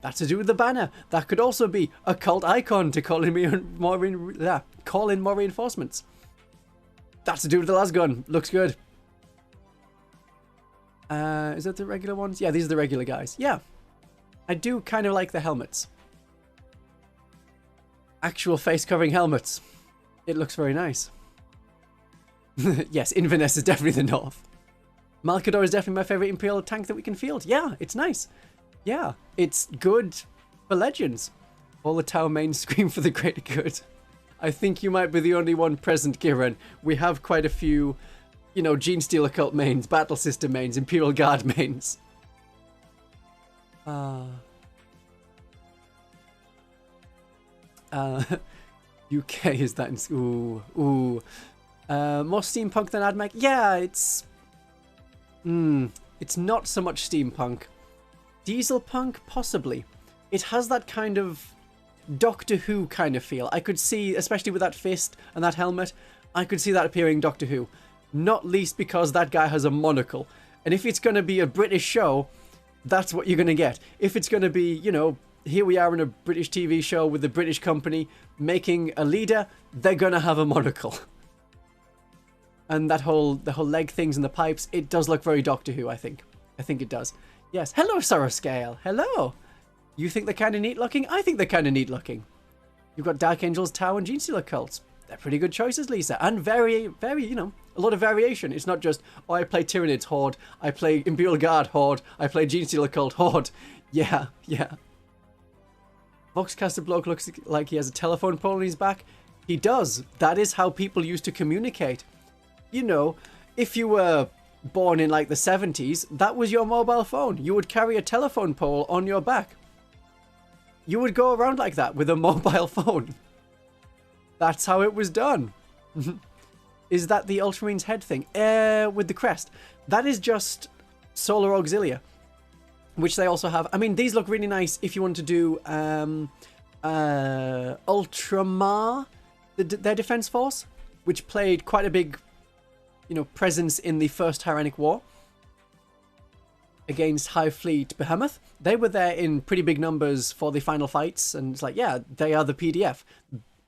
That's to do with the banner. That could also be a cult icon to call in more reinforcements. That's to do with the lasgun. Looks good. Is that the regular ones? Yeah, these are the regular guys. Yeah. I do kind of like the helmets. Actual face-covering helmets. It looks very nice. Yes, Inverness is definitely the north. Malkador is definitely my favourite Imperial tank that we can field. Yeah, it's nice. Yeah, it's good for Legends. All the tower mains scream for the greater good. I think you might be the only one present, Kiran. We have quite a few, you know, Genestealer Cult mains, Battle System mains, Imperial Guard mains. UK, is that in... Ooh. More steampunk than AdMech? Yeah, it's not so much steampunk. Diesel punk? Possibly. It has that kind of Doctor Who kind of feel. I could see, especially with that fist and that helmet, I could see that appearing in Doctor Who. Not least because that guy has a monocle. And if it's going to be a British show, that's what you're going to get. If it's going to be, you know, here we are in a British TV show with a British company making a leader, they're going to have a monocle. And the whole leg things and the pipes, it does look very Doctor Who, I think. I think it does. Yes. Hello, Sorrowscale. Hello. You think they're kind of neat looking? I think they're kind of neat looking. You've got Dark Angels, Tau, and Genestealer Cults. They're pretty good choices, Lisa. And very, very, you know, a lot of variation. It's not just, oh, I play Tyranids Horde, I play Imperial Guard Horde, I play Genestealer Cult Horde. Yeah, yeah. Voxcaster bloke looks like he has a telephone pole on his back. He does. That is how people used to communicate. You know, if you were born in like the 70s, that was your mobile phone. You would carry a telephone pole on your back. You would go around like that with a mobile phone. That's how it was done. Is that the Ultramarines head thing? With the crest. That is just Solar Auxilia, which they also have. I mean, these look really nice if you want to do Ultramar, their defense force, which played quite a big, you know, presence in the First Tyrannic War against High Fleet Behemoth. They were there in pretty big numbers for the final fights, and it's like, yeah, they are the PDF.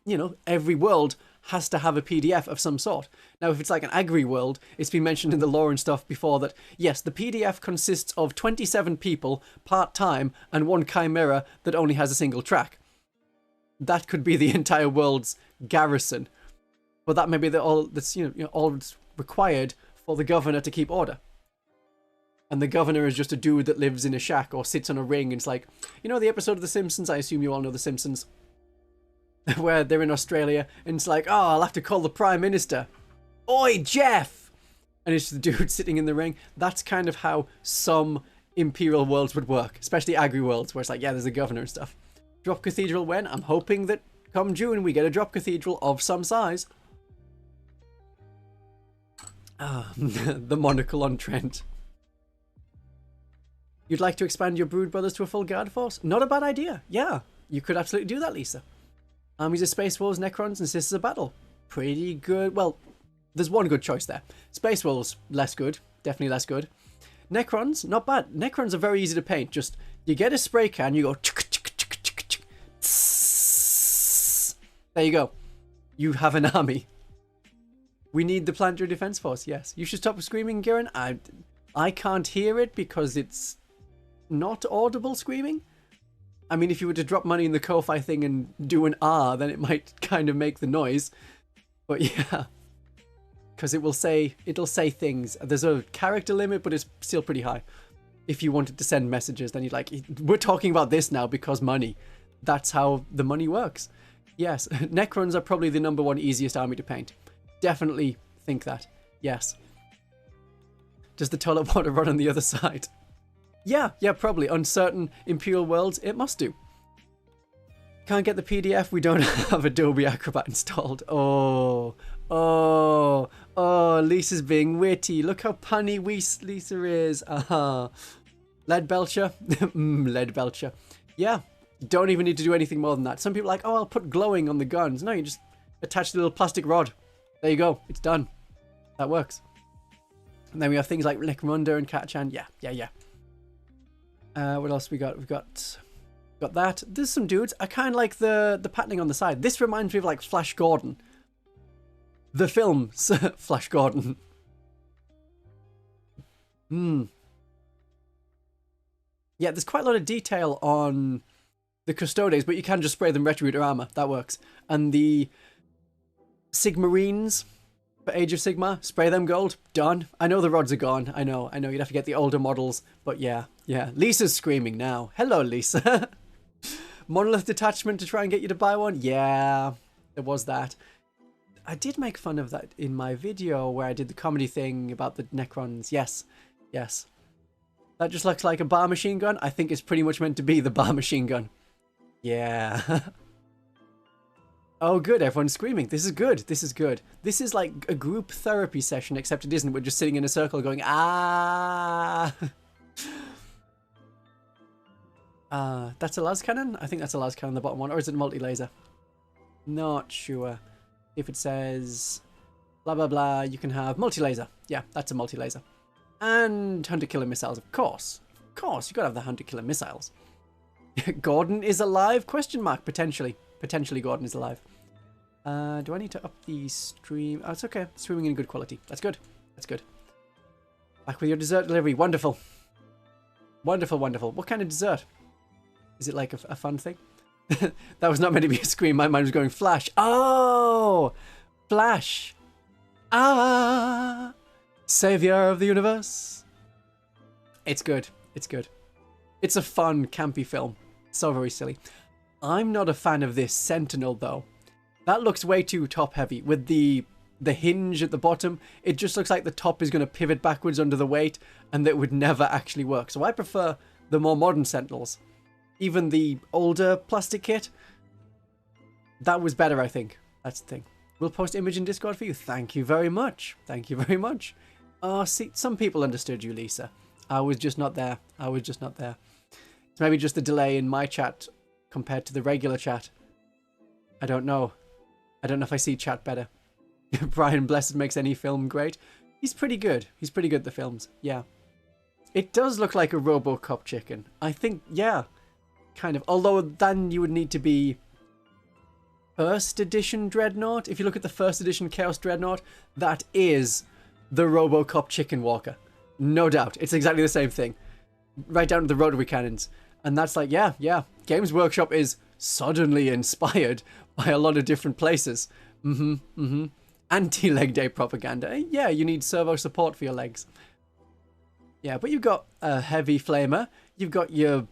You know, every world has to have a PDF of some sort. Now, if it's like an Agri world, it's been mentioned in the lore and stuff before that, yes, the PDF consists of 27 people part-time and one chimera that only has a single track. That could be the entire world's garrison. But that may be all that's, you know, all that's required for the governor to keep order. And the governor is just a dude that lives in a shack or sits on a ring, and it's like, you know the episode of The Simpsons? I assume you all know The Simpsons. Where they're in Australia, and it's like, oh, I'll have to call the Prime Minister. Oi, Jeff! And it's the dude sitting in the ring. That's kind of how some Imperial worlds would work, especially Agri worlds, where it's like, yeah, there's a governor and stuff. Drop Cathedral when? I'm hoping that come June we get a Drop Cathedral of some size. Ah, the monocle on Trent. You'd like to expand your Brood Brothers to a full guard force? Not a bad idea, yeah. you could absolutely do that, Lisa. Armies of Space Wolves, Necrons, and Sisters of Battle. Pretty good. Well, there's one good choice there. Space Wolves, less good. Definitely less good. Necrons, not bad. Necrons are very easy to paint. Just, you get a spray can, you go... There you go. You have an army. We need the Planetary Defense Force, yes. You should stop screaming, Garen. I can't hear it because it's not audible screaming. I mean, if you were to drop money in the Ko-Fi thing and do an R, then it might kind of make the noise. But yeah. Because it'll say things. There's a character limit, but it's still pretty high. If you wanted to send messages, then you'd like, we're talking about this now because money. That's how the money works. Yes, Necrons are probably the #1 easiest army to paint. Definitely think that. Yes. Does the toilet water run on the other side? Yeah, probably. On certain Imperial worlds, it must do. Can't get the PDF. We don't have Adobe Acrobat installed. Oh, Lisa's being witty. Look how punny Lisa is. Lead Belcher. Lead Belcher. Yeah, don't even need to do anything more than that. Some people are like, oh, I'll put glowing on the guns. No, you just attach the little plastic rod. There you go. It's done. That works. And then we have things like Necromunda and Catchan. Yeah. What else we got? We've got that. There's some dudes. I kind of like the patterning on the side. This reminds me of like Flash Gordon. The film Flash Gordon. Yeah, there's quite a lot of detail on the Custodes, but you can just spray them Retributor armor. That works. And the Sigmarines for Age of Sigmar, spray them gold. Done. I know the rods are gone. I know. You'd have to get the older models, but yeah. Lisa's screaming now. Hello, Lisa. Monolith detachment to try and get you to buy one. Yeah, there was that. I did make fun of that in my video where I did the comedy thing about the Necrons. Yes. That just looks like a bar machine gun. I think it's pretty much meant to be the bar machine gun. Yeah. Oh, good. Everyone's screaming. This is good. This is like a group therapy session, except it isn't. We're just sitting in a circle going, ah. That's a las cannon? I think that's a las cannon, the bottom one. Or is it multi-laser? Not sure. If it says blah, blah, blah, you can have multi-laser. Yeah, that's a multi-laser. And hunter-killer missiles, of course. Of course, you gotta have the hunter-killer missiles. Gordon is alive? Question mark. Potentially. Potentially Gordon is alive. Do I need to up the stream? Oh, it's okay. Streaming in good quality. That's good. Back with your dessert delivery. Wonderful. Wonderful. What kind of dessert? Is it like a fun thing? That was not meant to be a scream. My mind was going Flash. Oh! Flash. Ah! Savior of the universe. It's good. It's a fun, campy film. So very silly. I'm not a fan of this Sentinel, though. That looks way too top-heavy. With the hinge at the bottom, it just looks like the top is going to pivot backwards under the weight, and that would never actually work. So I prefer the more modern Sentinels. Even the older plastic kit, that was better, I think. That's the thing. We'll post image in Discord for you. Thank you very much. Oh, see, some people understood you, Lisa. I was just not there. It's maybe just a delay in my chat compared to the regular chat. I don't know if I see chat better. Brian Blessed makes any film great. He's pretty good. At the films. Yeah. It does look like a RoboCop chicken. I think, yeah. Kind of. Although then you would need to be first edition Dreadnought. If you look at the first edition Chaos Dreadnought, that is the RoboCop chicken walker. No doubt. It's exactly the same thing. Right down to the rotary cannons. And that's like, yeah. Games Workshop is suddenly inspired by a lot of different places. Anti-leg day propaganda. Yeah, you need servo support for your legs. Yeah, but you've got a heavy flamer. You've got your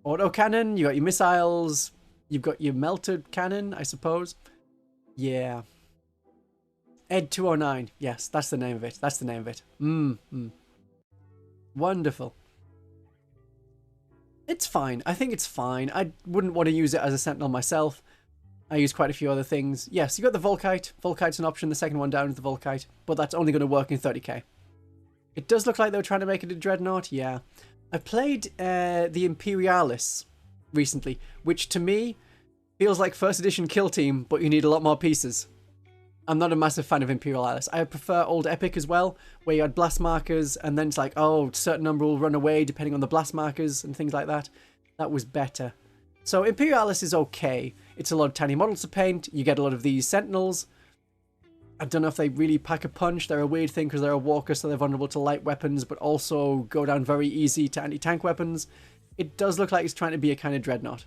autocannon. You got your missiles. You've got your melted cannon, I suppose. Yeah. Ed 209. Yes, that's the name of it. Wonderful. It's fine. I think it's fine. I wouldn't want to use it as a Sentinel myself. I use quite a few other things. Yes, you got the Volkite. Volkite's an option. The second one down is the Volkite. But that's only going to work in 30k. It does look like they were trying to make it a Dreadnought. Yeah. I played the Imperialis recently, which to me feels like first edition Kill Team, but you need a lot more pieces. I'm not a massive fan of Imperial Alice. I prefer Old Epic as well, where you had blast markers, and then it's like, oh, a certain number will run away depending on the blast markers and things like that. That was better. So Imperial Alice is okay. It's a lot of tiny models to paint. You get a lot of these Sentinels. I don't know if they really pack a punch. They're a weird thing because they're a walker, so they're vulnerable to light weapons, but also go down very easy to anti-tank weapons. It does look like it's trying to be a kind of dreadnought.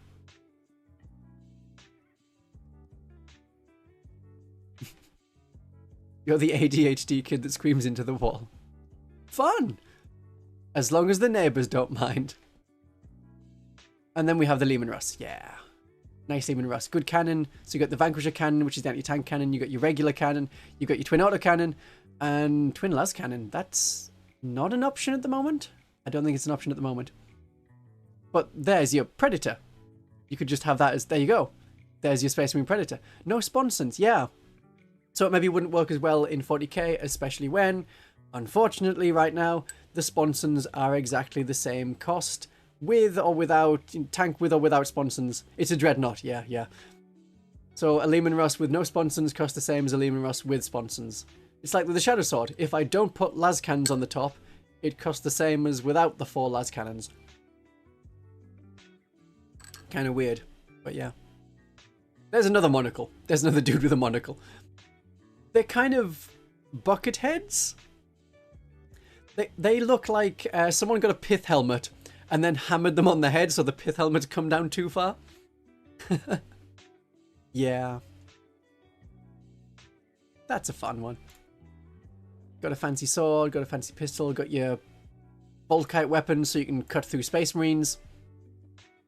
You're the ADHD kid that screams into the wall. Fun! As long as the neighbours don't mind. And then we have the Leman Russ. Yeah. Nice Leman Russ. Good cannon. So you got the Vanquisher cannon, which is the anti-tank cannon. You got your regular cannon. You got your twin auto cannon. And twin las cannon. That's not an option at the moment. I don't think it's an option at the moment. But there's your Predator. You could just have that as... There you go. There's your Space Marine Predator. No sponsons. Yeah. So it maybe wouldn't work as well in 40k, especially when, unfortunately right now, the sponsons are exactly the same cost, with or without, tank with or without sponsons. It's a dreadnought, yeah. So a Leman Russ with no sponsons costs the same as a Leman Russ with sponsons. It's like with the Shadow Sword. If I don't put las cannons on the top, it costs the same as without the 4 las cannons. Kind of weird, but yeah. There's another monocle. There's another dude with a monocle. They're kind of bucket heads. They look like someone got a pith helmet and then hammered them on the head so the pith helmets come down too far. Yeah. That's a fun one. Got a fancy sword, got a fancy pistol, got your Volkite weapon so you can cut through Space Marines.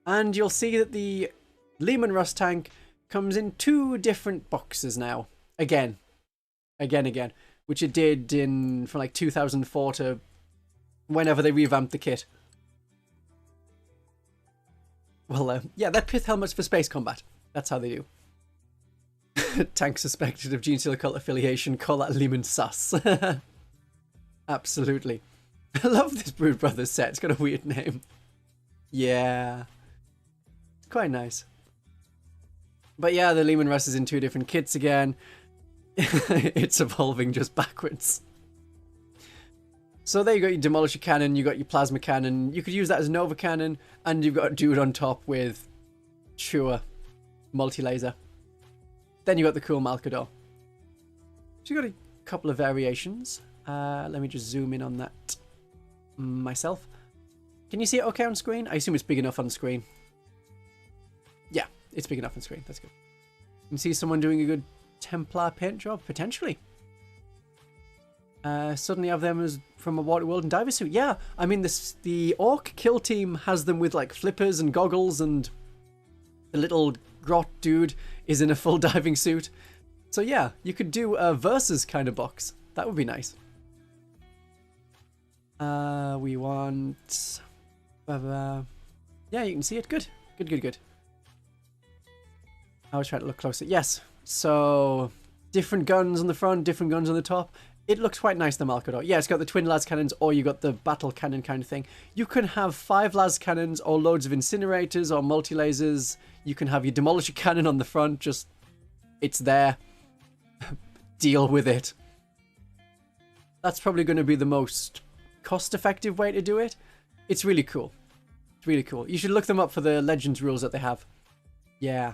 And you'll see that the Leman Russ tank comes in 2 different boxes now. Again, which it did in from like 2004 to whenever they revamped the kit. Well, yeah, they're pith helmets for space combat. That's how they do. Tank suspected of gene stealer cult affiliation, call that Leman Sus. Absolutely. I love this Brood Brothers set. It's got a weird name. Yeah. It's quite nice. But yeah, the Leman Russ is in 2 different kits again. It's evolving just backwards. So there you got your Demolisher Cannon, you got your Plasma Cannon, you could use that as Nova Cannon, and you've got a dude on top with Sure multi-laser. Then you got the cool Malkador. So you got a couple of variations. Let me just zoom in on that myself. Can you see it okay on screen? I assume it's big enough on screen. Yeah, it's big enough on screen. That's good. You can see someone doing a good Templar paint job, potentially. Suddenly have them as from a Waterworld and diver suit. Yeah, I mean the Orc kill team has them with like flippers and goggles, and the little grot dude is in a full diving suit. So yeah, you could do a versus kind of box. That would be nice. We want... yeah, you can see it. Good. I was trying to look closer. Yes. So, different guns on the front, different guns on the top. It looks quite nice, the Malkador. Yeah, it's got the twin las cannons, or you got the battle cannon kind of thing. You can have 5 las cannons, or loads of incinerators, or multi-lasers. You can have your demolisher cannon on the front, just... it's there. Deal with it. That's probably going to be the most cost-effective way to do it. It's really cool. It's really cool. You should look them up for the Legends rules that they have. Yeah.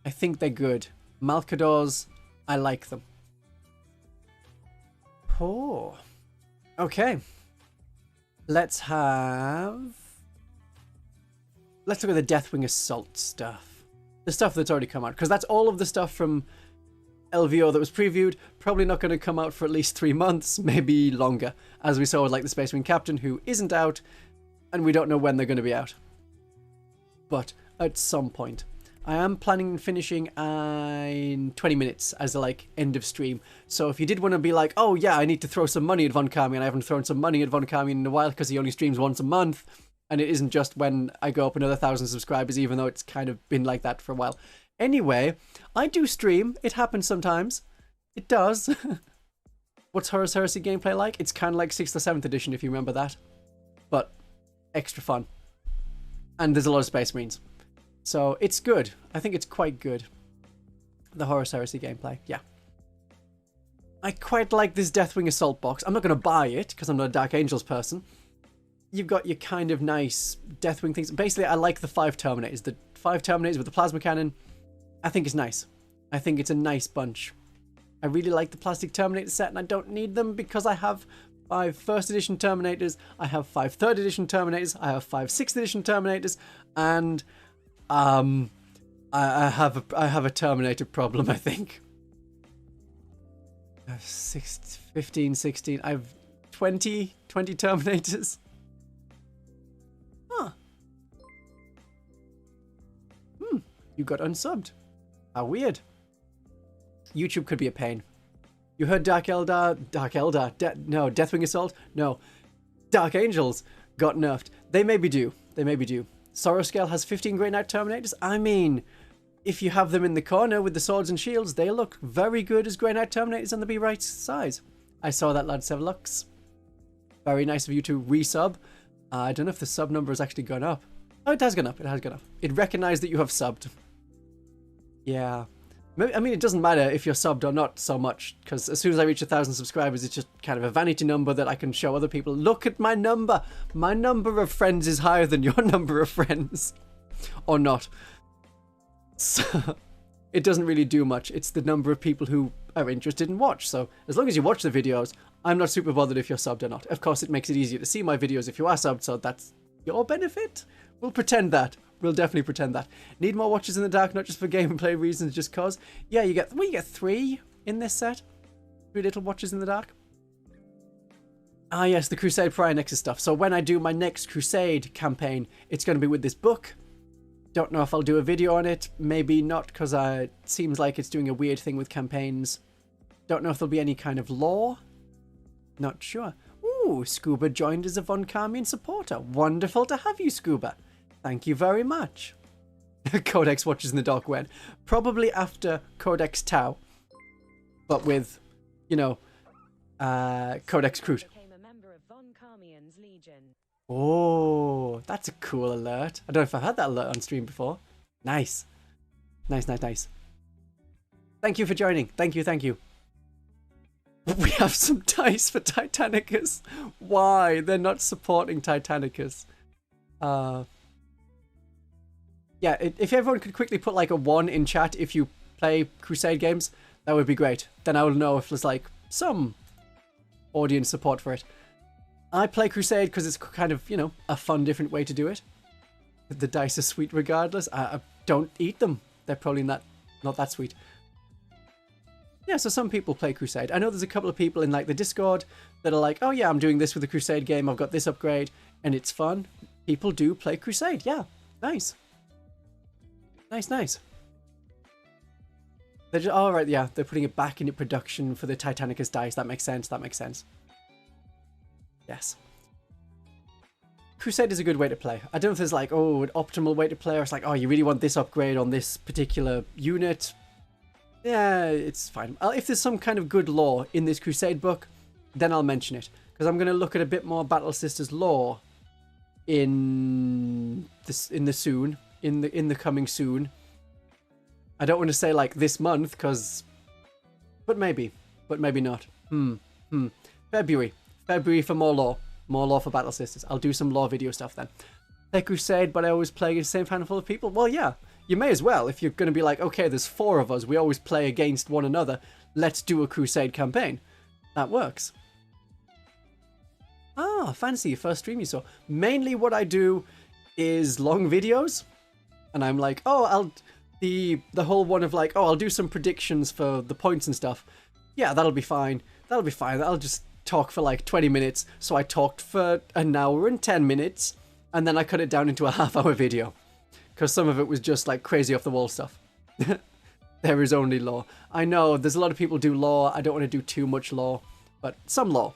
I think they're good. Malkadors, I like them. Oh. Okay. Let's look at the Deathwing Assault stuff. The stuff that's already come out. Because that's all of the stuff from LVO that was previewed. Probably not going to come out for at least 3 months, maybe longer. As we saw with like the Space Marine Captain, who isn't out. And we don't know when they're going to be out. But at some point. I am planning on finishing in 20 minutes as a like end of stream. So if you did want to be like, oh yeah, I need to throw some money at Von Carmian. I haven't thrown some money at Von Carmian in a while because he only streams once a month. And it isn't just when I go up another 1,000 subscribers, even though it's kind of been like that for a while. Anyway, I do stream. It happens sometimes. It does. What's Horus Heresy gameplay like? It's kind of like 6th or 7th edition, if you remember that. But extra fun. And there's a lot of Space Marines. So it's good. I think it's quite good. The Horus Heresy gameplay, yeah. I quite like this Deathwing Assault box. I'm not going to buy it because I'm not a Dark Angels person. You've got your kind of nice Deathwing things. Basically, I like the 5 Terminators. The 5 Terminators with the plasma cannon, I think it's nice. I think it's a nice bunch. I really like the plastic Terminator set, and I don't need them because I have 5 1st edition Terminators, I have 5 3rd edition Terminators, I have 5 6th edition Terminators, and I have a Terminator problem, I think. I have 15, 16, I have 20 Terminators. Huh. You got unsubbed. How weird. YouTube could be a pain. You heard Deathwing Assault? No. Dark Angels got nerfed. They maybe do. They maybe do. Sorrow Scale has 15 Grey Knight Terminators. I mean, if you have them in the corner with the swords and shields, they look very good as Grey Knight Terminators and they'll be right size. I saw that, lad Sevlux. Very nice of you to resub. I don't know if the sub number has actually gone up. Oh, it has gone up. It has gone up. It recognized that you have subbed. Yeah. I mean, it doesn't matter if you're subbed or not so much, because as soon as I reach 1,000 subscribers, it's just kind of a vanity number that I can show other people. Look at my number. My number of friends is higher than your number of friends. Or not. So, it doesn't really do much. It's the number of people who are interested in watch. So, as long as you watch the videos, I'm not super bothered if you're subbed or not. Of course, it makes it easier to see my videos if you are subbed, so that's your benefit. We'll pretend that. We'll definitely pretend that. Need more watches in the dark, not just for gameplay reasons, just cause. Yeah, you get 3 in this set. 3 little watches in the dark. Ah, yes, the Crusade Prior Nexus stuff. So when I do my next Crusade campaign, it's going to be with this book. Don't know if I'll do a video on it. Maybe not, because it seems like it's doing a weird thing with campaigns. Don't know if there'll be any kind of lore. Not sure. Ooh, Scuba joined as a Von Carmian supporter. Wonderful to have you, Scuba. Thank you very much. Codex watches in the dark when? Probably after Codex Tau. But with, you know, Codex Kroot. Oh, that's a cool alert. I don't know if I had that alert on stream before. Nice. Nice, nice, nice. Thank you for joining. Thank you, thank you. We have some dice for Titanicus. Why? They're not supporting Titanicus. Yeah, if everyone could quickly put like a 1 in chat if you play Crusade games, that would be great. Then I will know if there's like some audience support for it. I play Crusade because it's kind of, you know, a fun, different way to do it. The dice are sweet regardless. I don't eat them. They're probably not that sweet. Yeah, so some people play Crusade. I know there's a couple of people in like the Discord that are like, oh yeah, I'm doing this with the Crusade game. I've got this upgrade and it's fun. People do play Crusade. Yeah, nice. Nice, nice. They're just, oh, right, yeah, they're putting it back into production for the Titanicus dice. That makes sense. That makes sense. Yes. Crusade is a good way to play. I don't know if there's like, oh, an optimal way to play, or it's like, oh, you really want this upgrade on this particular unit. Yeah, it's fine. If there's some kind of good lore in this Crusade book, then I'll mention it. Because I'm going to look at a bit more Battle Sisters lore in the coming soon. I don't want to say like this month, because, but maybe not. February for more lore for Battle Sisters. I'll do some lore video stuff then. Play Crusade, but I always play against the same handful of people. Well, yeah, you may as well if you're going to be like, okay, there's 4 of us. We always play against one another. Let's do a Crusade campaign. That works. Ah, fancy first stream you saw. Mainly what I do is long videos. And I'm like, oh, the whole one of like, oh, I'll do some predictions for the points and stuff. Yeah, that'll be fine. That'll be fine. I'll just talk for like 20 minutes. So I talked for an hour and 10 minutes. And then I cut it down into a half-hour video. Because some of it was just like crazy off-the-wall stuff. There is only lore. I know, there's a lot of people do lore. I don't want to do too much lore. But some lore.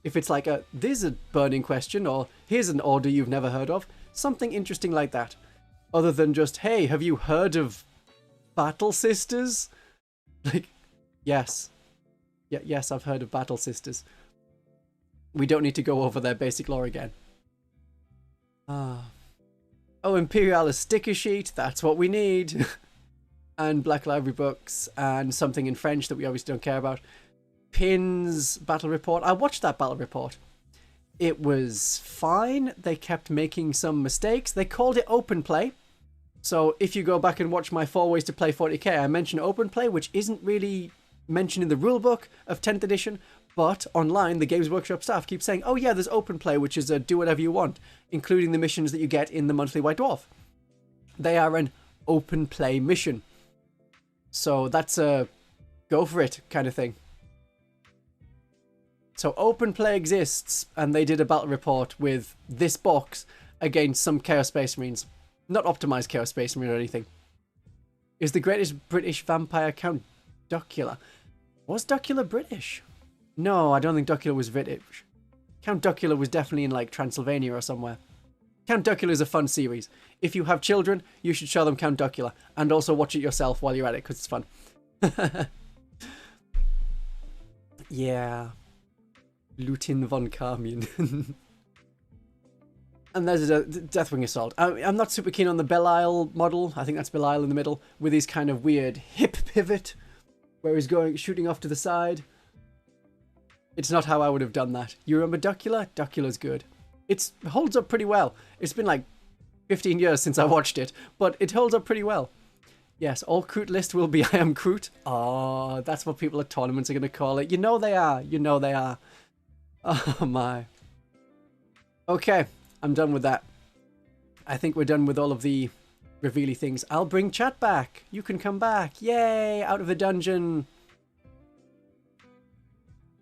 If it's like there's a burning question, or here's an order you've never heard of. Something interesting like that. Other than just, hey, have you heard of Battle Sisters? Like, yes. Yeah, yes, I've heard of Battle Sisters. We don't need to go over their basic lore again. Ah. Oh, Imperialis sticker sheet. That's what we need. And Black Library books and something in French that we obviously don't care about. Pins battle report. I watched that battle report. It was fine. They kept making some mistakes. They called it open play. So if you go back and watch my 4 ways to play 40k, I mentioned open play, which isn't really mentioned in the rulebook of 10th edition. But online, the Games Workshop staff keep saying, oh yeah, there's open play, which is a do whatever you want, including the missions that you get in the monthly White Dwarf. They are an open play mission. So that's a go for it kind of thing. So open play exists, and they did a battle report with this box against some Chaos Space Marines. Not optimized Chaos Space Marine or anything. Is the greatest British vampire Count Docula? Was Docula British? No, I don't think Docula was British. Count Docula was definitely in like Transylvania or somewhere. Count Docula is a fun series. If you have children, you should show them Count Docula. And also watch it yourself while you're at it, because it's fun. Yeah. Lutin von Carmian. And there's a Deathwing Assault. I'm not super keen on the Belial model. I think that's Belial in the middle. With his kind of weird hip pivot. Where he's shooting off to the side. It's not how I would have done that. You remember Docula? Docula's good. It holds up pretty well. It's been like 15 years since I watched it, but it holds up pretty well. Yes, all Kroot list will be I am Kroot. Oh, that's what people at tournaments are going to call it. You know they are. You know they are. Oh my. Okay, I'm done with that. I think we're done with all of the revealy things. I'll bring chat back. You can come back. Yay, out of the dungeon.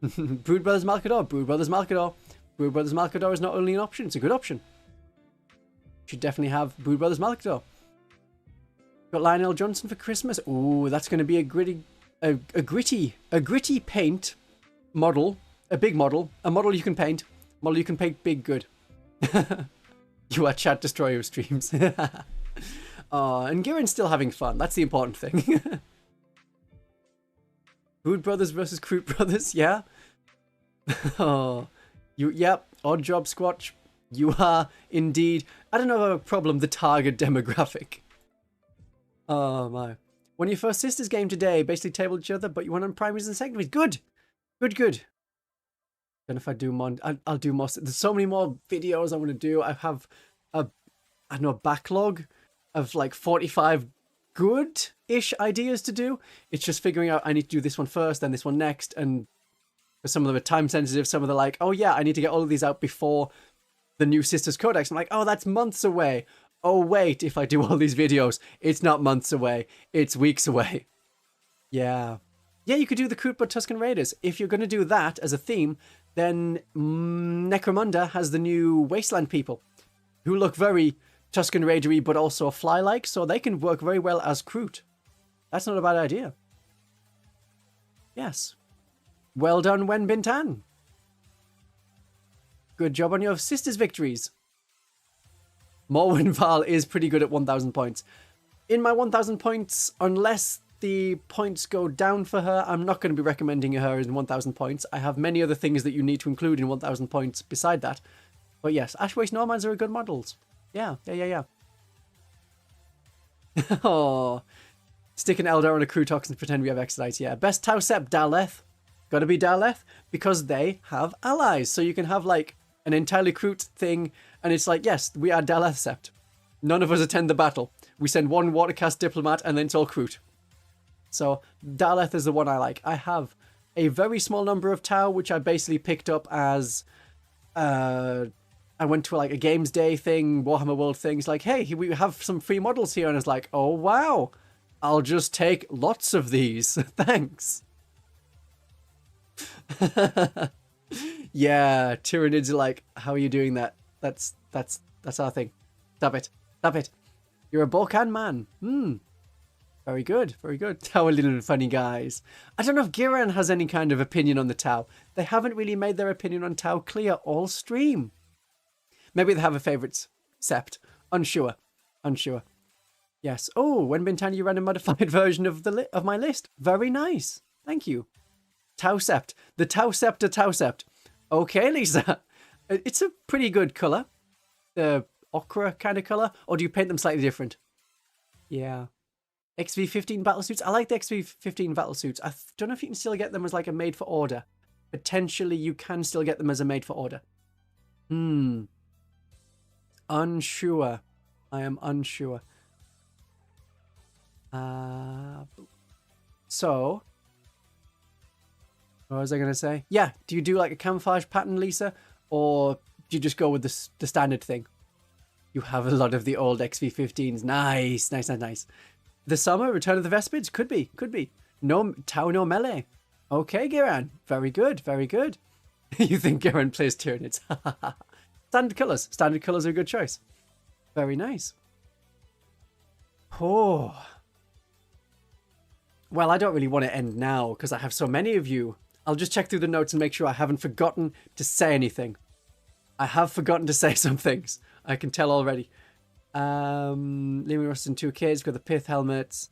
Brood Brothers Malcador. Brood Brothers Malcador. Brood Brothers Malcador is not only an option, it's a good option. Should definitely have Brood Brothers Malcador. Got Lionel Johnson for Christmas. Ooh, that's going to be a gritty paint model, a big model, a model you can paint, big good. You are chat destroyer of streams. Oh, and Giren's still having fun. That's the important thing. Brood Brothers versus Kroot Brothers, yeah. Oh, yep, odd job, Squatch. You are indeed, I don't know if I have a problem, the target demographic. Oh my. When your first sisters game today, basically tabled each other, but you went on primaries and secondaries. Good. Good. Don't know if I do more. I'll do more. There's so many more videos I want to do. I have a backlog of like 45 good-ish ideas to do. It's just figuring out I need to do this one first, then this one next, and some of them are time sensitive. Some of them are like, oh yeah, I need to get all of these out before the new Sisters Codex. I'm like, oh, that's months away. Oh wait, if I do all these videos, it's not months away, it's weeks away. Yeah, you could do the Kroot but Tusken Raiders. If you're going to do that as a theme, then Necromunda has the new Wasteland people, who look very Tusken Raidery but also fly-like, so they can work very well as Kroot. That's not a bad idea. Yes. Well done, Wen Bintan. Good job on your sisters' victories. Morwen Val is pretty good at 1,000 points. In my 1,000 points, unless the points go down for her, I'm not going to be recommending her in 1,000 points. I have many other things that you need to include in 1,000 points beside that. But yes, Ashwaste Normands are good models. Yeah. Oh, stick an Eldar on a Krutox and pretend we have Exodites. Yeah, best Tau Sept, Daleth. Gotta be Daleth, because they have allies. So you can have like an entirely Kroot thing, and it's like, yes, we are Daleth Sept. None of us attend the battle. We send one Watercast diplomat, and then it's all Kroot. So Daleth is the one I like. I have a very small number of Tau, which I basically picked up as I went to like a Games Day thing, Warhammer World thing. It's like, hey, we have some free models here, and it's like, oh wow, I'll just take lots of these. Thanks. Yeah, Tyranids are like, how are you doing that? That's our thing. Stop it. You're a Balkan man. Very good. Tau are little funny guys. I don't know if Giran has any kind of opinion on the Tau. They haven't really made their opinion on Tau clear all stream. Maybe they have a favourite sept. Unsure. Yes. Oh, when Bintani, you ran a modified version of my list. Very nice. Thank you. Tau Sept. The Tau Sept. Okay, Lisa. It's a pretty good colour. The ochre kind of color, or do you paint them slightly different? Yeah. XV15 battlesuits. I like the XV15 battlesuits. I don't know if you can still get them as like a made for order. Potentially you can still get them as a made for order. Unsure. I am unsure. So, what was I going to say? Yeah, do you do like a camouflage pattern, Lisa? Or do you just go with the standard thing? You have a lot of the old XV15s. Nice, nice, nice, nice. The summer, Return of the Vespids? Could be, could be. No, Tau no melee. Okay, Giran. Very good, very good. You think Giran plays Tyranids. Standard colours. Standard colours are a good choice. Very nice. Oh. Well, I don't really want to end now because I have so many of you. I'll just check through the notes and make sure I haven't forgotten to say anything. I have forgotten to say some things. I can tell already. Leaving Rust and 2 kids, got the pith helmets.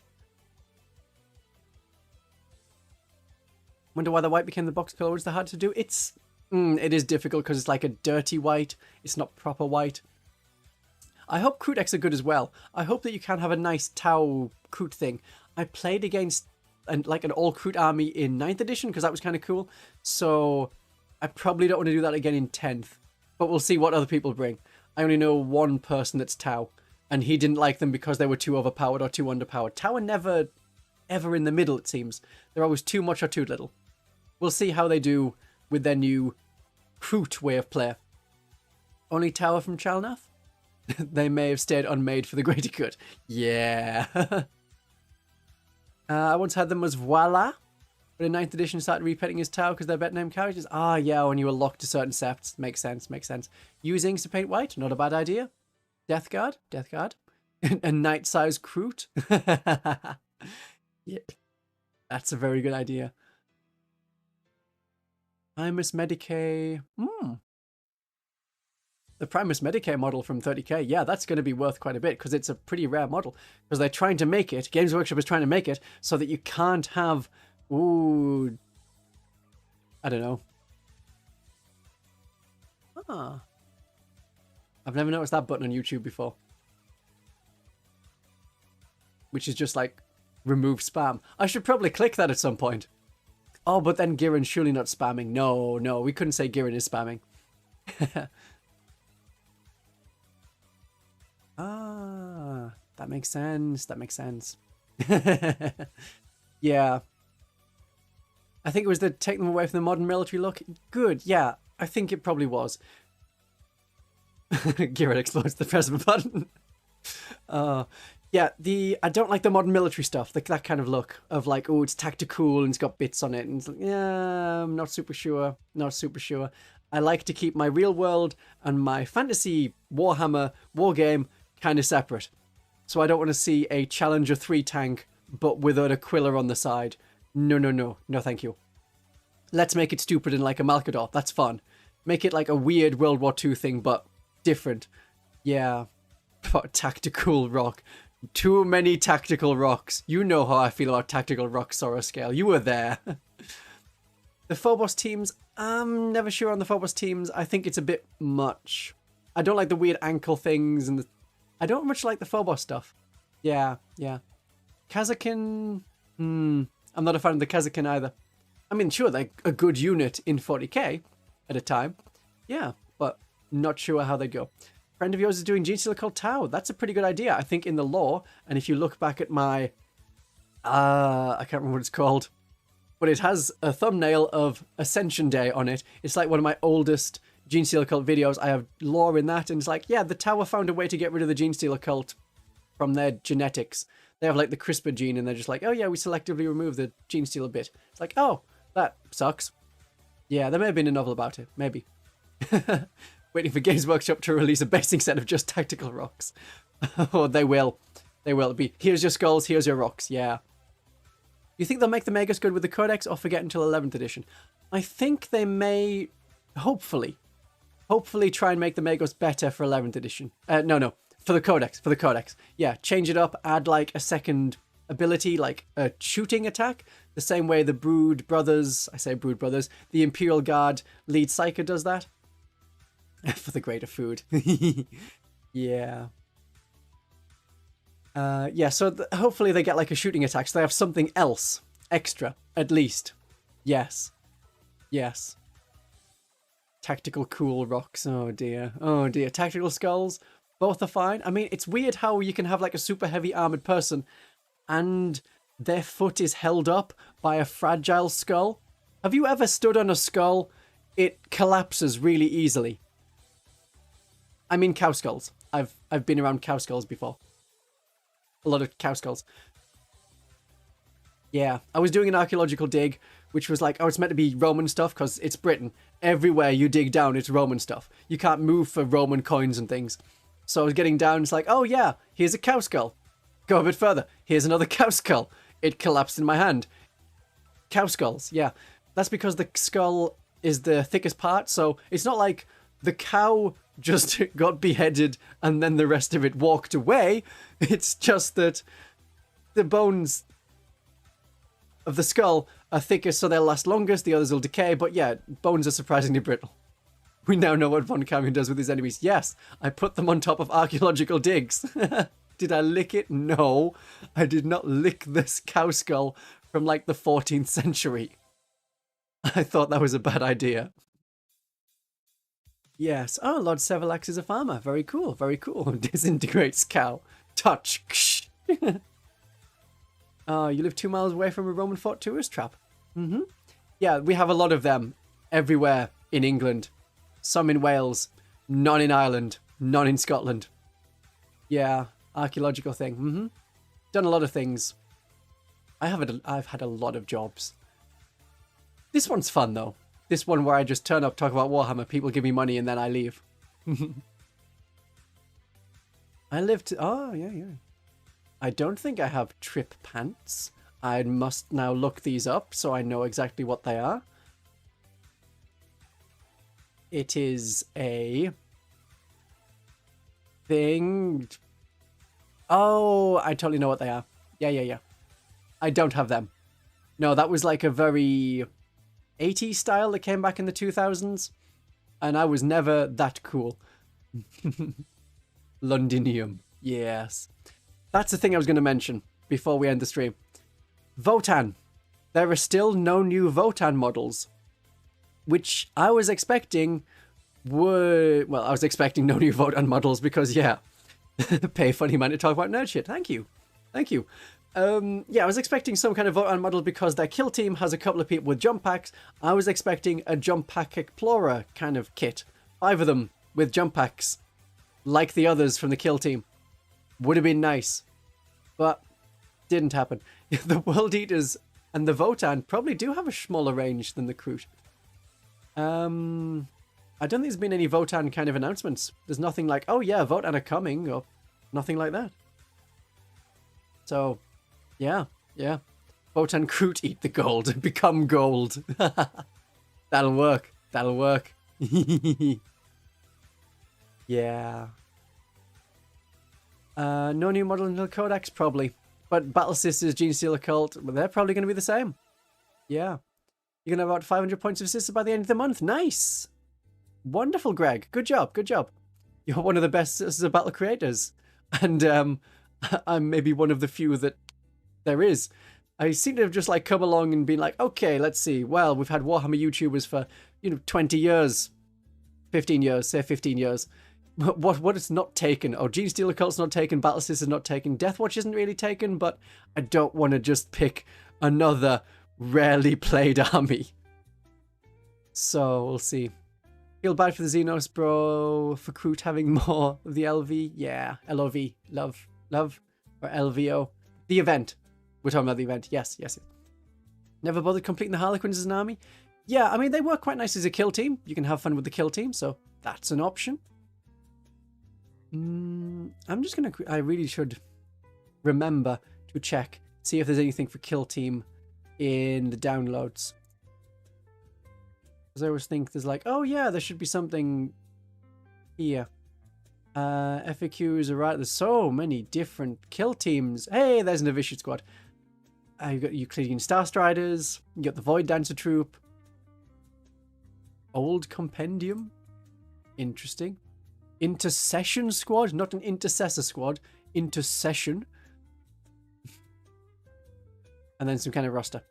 Wonder why the white became the box color. Was that hard to do? It is difficult because it's like a dirty white. It's not proper white. I hope Kroot decks are good as well. I hope that you can have a nice Tau Kroot thing. I played against like an all Kroot army in 9th edition because that was kind of cool. So I probably don't want to do that again in 10th. But we'll see what other people bring. I only know one person that's Tau. And he didn't like them because they were too overpowered or too underpowered. Tau are never, ever in the middle, it seems. They're always too much or too little. We'll see how they do with their new Kroot way of play. Only Tower from Chalnath? They may have stayed unmade for the greater good. Yeah. I once had them as Voila. But in 9th edition started repainting his Tau because they're better named characters. Ah, yeah, when you were locked to certain septs. Makes sense, makes sense. Using to paint white, not a bad idea. Deathguard. A night-sized Kroot. Yeah. That's a very good idea. Primus Medicae. The Primus Medicae model from 30k. Yeah, that's going to be worth quite a bit because it's a pretty rare model. Because they're trying to make it, Games Workshop is trying to make it so that you can't have, I don't know. I've never noticed that button on YouTube before. Which is just like, remove spam. I should probably click that at some point. Oh, but then Giran's surely not spamming. No, we couldn't say Giran is spamming. That makes sense. Yeah. I think it was to take them away from the modern military look. Good, yeah. I think it probably was. Giran explodes the present button. Yeah, I don't like the modern military stuff, that kind of look of like, oh, it's tactical and it's got bits on it. And it's like, yeah, I'm not super sure. I like to keep my real world and my fantasy Warhammer wargame kind of separate. So I don't want to see a Challenger 3 tank, but with an Aquila on the side. No, thank you. Let's make it stupid and like a Malkador. That's fun. Make it like a weird World War II thing, but different. Yeah. Tactical rock. Too many tactical rocks. You know how I feel about tactical rock Sorrow Scale. You were there. The Phobos teams, I'm never sure on the Phobos teams. I think it's a bit much. I don't like the weird ankle things and I don't much like the Phobos stuff. Yeah. Kazakin, I'm not a fan of the Kazakin either. I mean, sure, they're a good unit in 40k at a time. Yeah, but not sure how they go. Friend of yours is doing Gene Stealer called Tau. That's a pretty good idea, I think, in the lore. And if you look back at my, I can't remember what it's called, but it has a thumbnail of Ascension Day on it. It's like one of my oldest Gene Stealer cult videos. I have lore in that, and it's like, yeah, the Tower found a way to get rid of the Gene Stealer cult from their genetics. They have like the CRISPR gene, and they're just like, oh yeah, we selectively remove the Gene Stealer bit. It's like, oh, that sucks. Yeah, there may have been a novel about it, maybe. Waiting for Games Workshop to release a basic set of just tactical rocks. Oh, they will. They will be. Here's your skulls, here's your rocks. Yeah. You think they'll make the Megas good with the Codex or forget until 11th edition? I think they may, hopefully try and make the Megas better for 11th edition. No, for the Codex. Yeah, change it up, add like a second ability, like a shooting attack. The same way the Brood Brothers, the Imperial Guard lead Psyker does that. For the greater food. Yeah. Yeah, so hopefully they get like a shooting attack, so they have something else extra, at least. Yes. Yes. Tactical cool rocks. Oh dear. Oh dear. Tactical skulls. Both are fine. I mean, it's weird how you can have like a super heavy armored person and their foot is held up by a fragile skull. Have you ever stood on a skull? It collapses really easily. I mean cow skulls. I've been around cow skulls before. A lot of cow skulls. Yeah, I was doing an archaeological dig, which was like, oh, it's meant to be Roman stuff because it's Britain. Everywhere you dig down, it's Roman stuff. You can't move for Roman coins and things. So I was getting down, it's like, oh yeah, here's a cow skull. Go a bit further. Here's another cow skull. It collapsed in my hand. Cow skulls, yeah. That's because the skull is the thickest part, so it's not like the cow just got beheaded and then the rest of it walked away. It's just that the bones of the skull are thickest, so they'll last longest, the others will decay, but yeah, bones are surprisingly brittle. We now know what Von Carmian does with his enemies. Yes, I put them on top of archaeological digs. Did I lick it? No, I did not lick this cow skull from like the 14th century. I thought that was a bad idea. Yes. Oh, Lord Sevelax is a farmer. Very cool. Very cool. Disintegrates cow. Touch. Oh, you live 2 miles away from a Roman fort tourist trap. Mm-hmm. Yeah, we have a lot of them everywhere in England. Some in Wales. None in Ireland. None in Scotland. Yeah, archaeological thing. Mm-hmm. Done a lot of things. I've had a lot of jobs. This one's fun, though. This one where I just turn up, talk about Warhammer, people give me money, and then I leave. I lived... Oh, yeah. I don't think I have trip pants. I must now look these up so I know exactly what they are. It is a... thing... Oh, I totally know what they are. Yeah. I don't have them. No, that was like a very... 80s style that came back in the 2000s, and I was never that cool. Londinium, yes. That's the thing I was going to mention before we end the stream. Votann. There are still no new Votann models, which I was expecting were... Well, I was expecting no new Votann models because, yeah, pay funny man to talk about nerd shit. Thank you. Yeah, I was expecting some kind of Votann model because their kill team has a couple of people with jump packs. I was expecting a jump pack explorer kind of kit. 5 of them with jump packs, like the others from the kill team. Would have been nice, but didn't happen. The World Eaters and the Votann probably do have a smaller range than the Kroot. I don't think there's been any Votann kind of announcements. There's nothing like, oh yeah, Votann are coming, or nothing like that. So... Yeah. Votann Kroot eat the gold. Become gold. That'll work. Yeah. No new model until Codex, probably. But Battle Sisters, Gene Stealer Cult, they're probably going to be the same. Yeah. You're going to have about 500 points of sister by the end of the month. Nice. Wonderful, Greg. Good job. You're one of the best Sisters of Battle creators. And I'm maybe one of the few that there is. I seem to have just like come along and been like, okay, let's see. Well, we've had Warhammer YouTubers for, 20 years, 15 years, say 15 years. What is not taken? Oh, Gene Stealer Cult's not taken, Battle Sisters is not taken, Deathwatch isn't really taken, but I don't want to just pick another rarely played army. So, we'll see. Feel bad for the Xenos, bro, for Kroot having more of the LV. Yeah, LOV, love, or LVO. The event. We're talking about the event. Yes. Never bothered completing the Harlequins as an army? Yeah, I mean, they work quite nice as a kill team. You can have fun with the kill team, so that's an option. I'm just going to... I really should remember to check, see if there's anything for kill team in the downloads. Because I always think there's like, oh yeah, there should be something here. FAQs are right. There's so many different kill teams. Hey, there's an Novitiate squad. You got Euclidean Star Striders. You got the Void Dancer troop. Old Compendium. Interesting. Intercession squad, not an intercessor squad. Intercession. And then some kind of roster.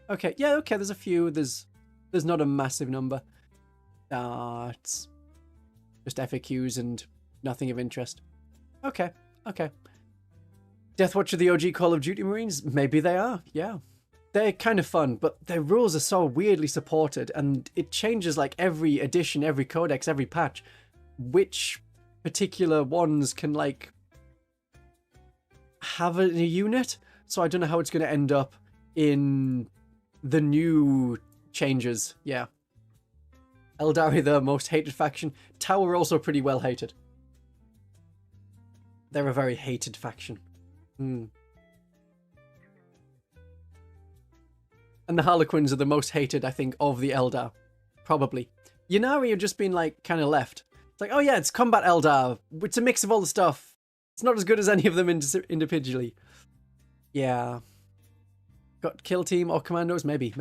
Okay, yeah, okay, there's a few. There's not a massive number. It's just FAQs and nothing of interest. Okay, okay. Deathwatch of the OG Call of Duty Marines? Maybe they are, yeah. They're kind of fun, but their rules are so weirdly supported, and it changes like every edition, every codex, every patch, which particular ones can like have a unit. So I don't know how it's going to end up in the new changes. Yeah. Eldari, the most hated faction. Tau are also pretty well hated. They're a very hated faction. And the Harlequins are the most hated, I think, of the Eldar. Probably. Ynnari have just been, like, kind of left. It's like, oh yeah, it's Combat Eldar. It's a mix of all the stuff. It's not as good as any of them individually. Yeah. Got kill team or commandos? Maybe.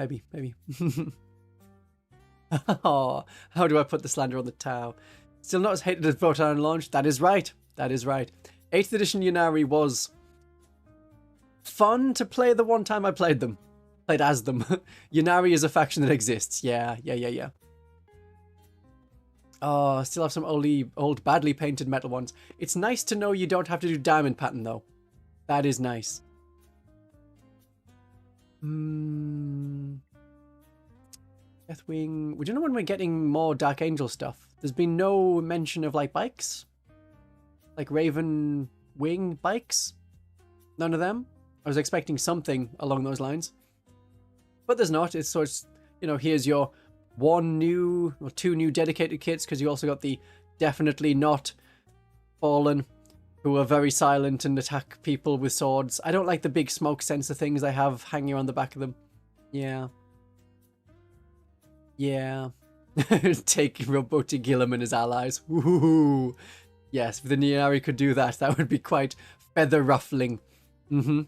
Oh, how do I put the slander on the Tau? Still not as hated as Votan launch? That is right. 8th edition Ynnari was fun to play the one time I played them. Played as them. Ynnari is a faction that exists. Yeah. Oh, still have some old badly painted metal ones. It's nice to know you don't have to do diamond pattern though. That is nice. Deathwing. We don't know when we're getting more Dark Angel stuff. There's been no mention of like bikes. Like Raven Wing bikes. None of them. I was expecting something along those lines. But there's not. It's you know, here's your 1 new or 2 new dedicated kits, because you also got the definitely not fallen, who are very silent and attack people with swords. I don't like the big smoke sensor things they have hanging around the back of them. Yeah. Take Roboti Gilliam and his allies. Woohoo! Yes, if the Ynnari could do that, that would be quite feather ruffling. The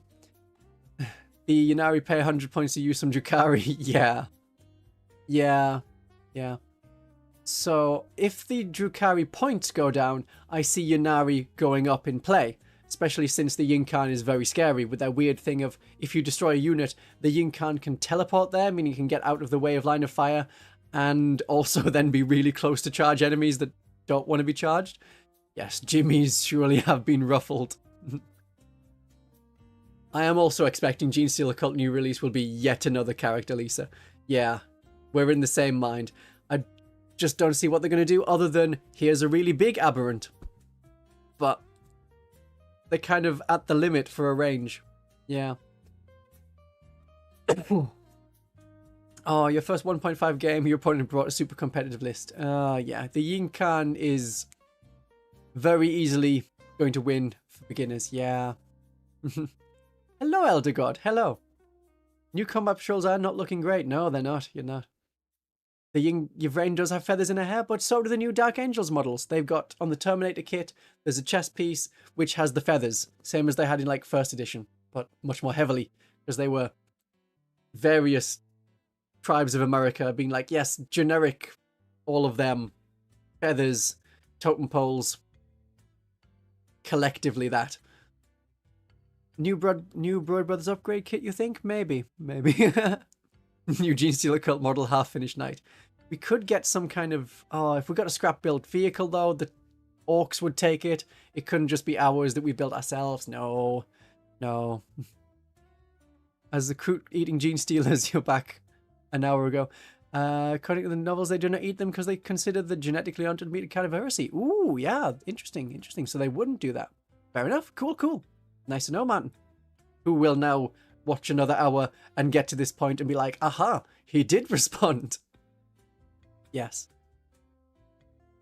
Ynnari pay 100 points to use some Drukhari. Yeah. So, if the Drukhari points go down, I see Ynnari going up in play. Especially since the Yinkan is very scary with that weird thing of, if you destroy a unit, the Yinkan can teleport there, meaning you can get out of the way of line of fire, and also then be really close to charge enemies that don't want to be charged. Yes, Jimmys surely have been ruffled. I am also expecting Genestealer Cult new release will be yet another character, Lisa. Yeah, we're in the same mind. I just don't see what they're going to do other than, here's a really big aberrant. But they're kind of at the limit for a range. Yeah. Oh, your first 1.5 game, your opponent brought a super competitive list. Yeah, the Yinkan is very easily going to win for beginners. Yeah. Hello, Elder God. Hello. New combat patrols are not looking great. No, they're not. You're not. The Yvrain does have feathers in her hair, but so do the new Dark Angels models. They've got, on the Terminator kit, there's a chest piece which has the feathers, same as they had in like 1st edition, but much more heavily, because they were various tribes of America being like, yes, generic, all of them, feathers, totem poles, collectively that. New Broad Brothers upgrade kit, you think? Maybe. New Genestealer Cult model half-finished knight. We could get some kind of... Oh, if we got a scrap-built vehicle, though, the orcs would take it. It couldn't just be ours that we built ourselves. No. As the Kroot eating Genestealers, you're back an hour ago. According to the novels, they do not eat them because they consider the genetically altered meat a kind of heresy. Ooh, yeah, interesting. So they wouldn't do that. Fair enough. Cool. Nice to know, Martin. Who will now watch another hour and get to this point and be like, aha, he did respond. Yes.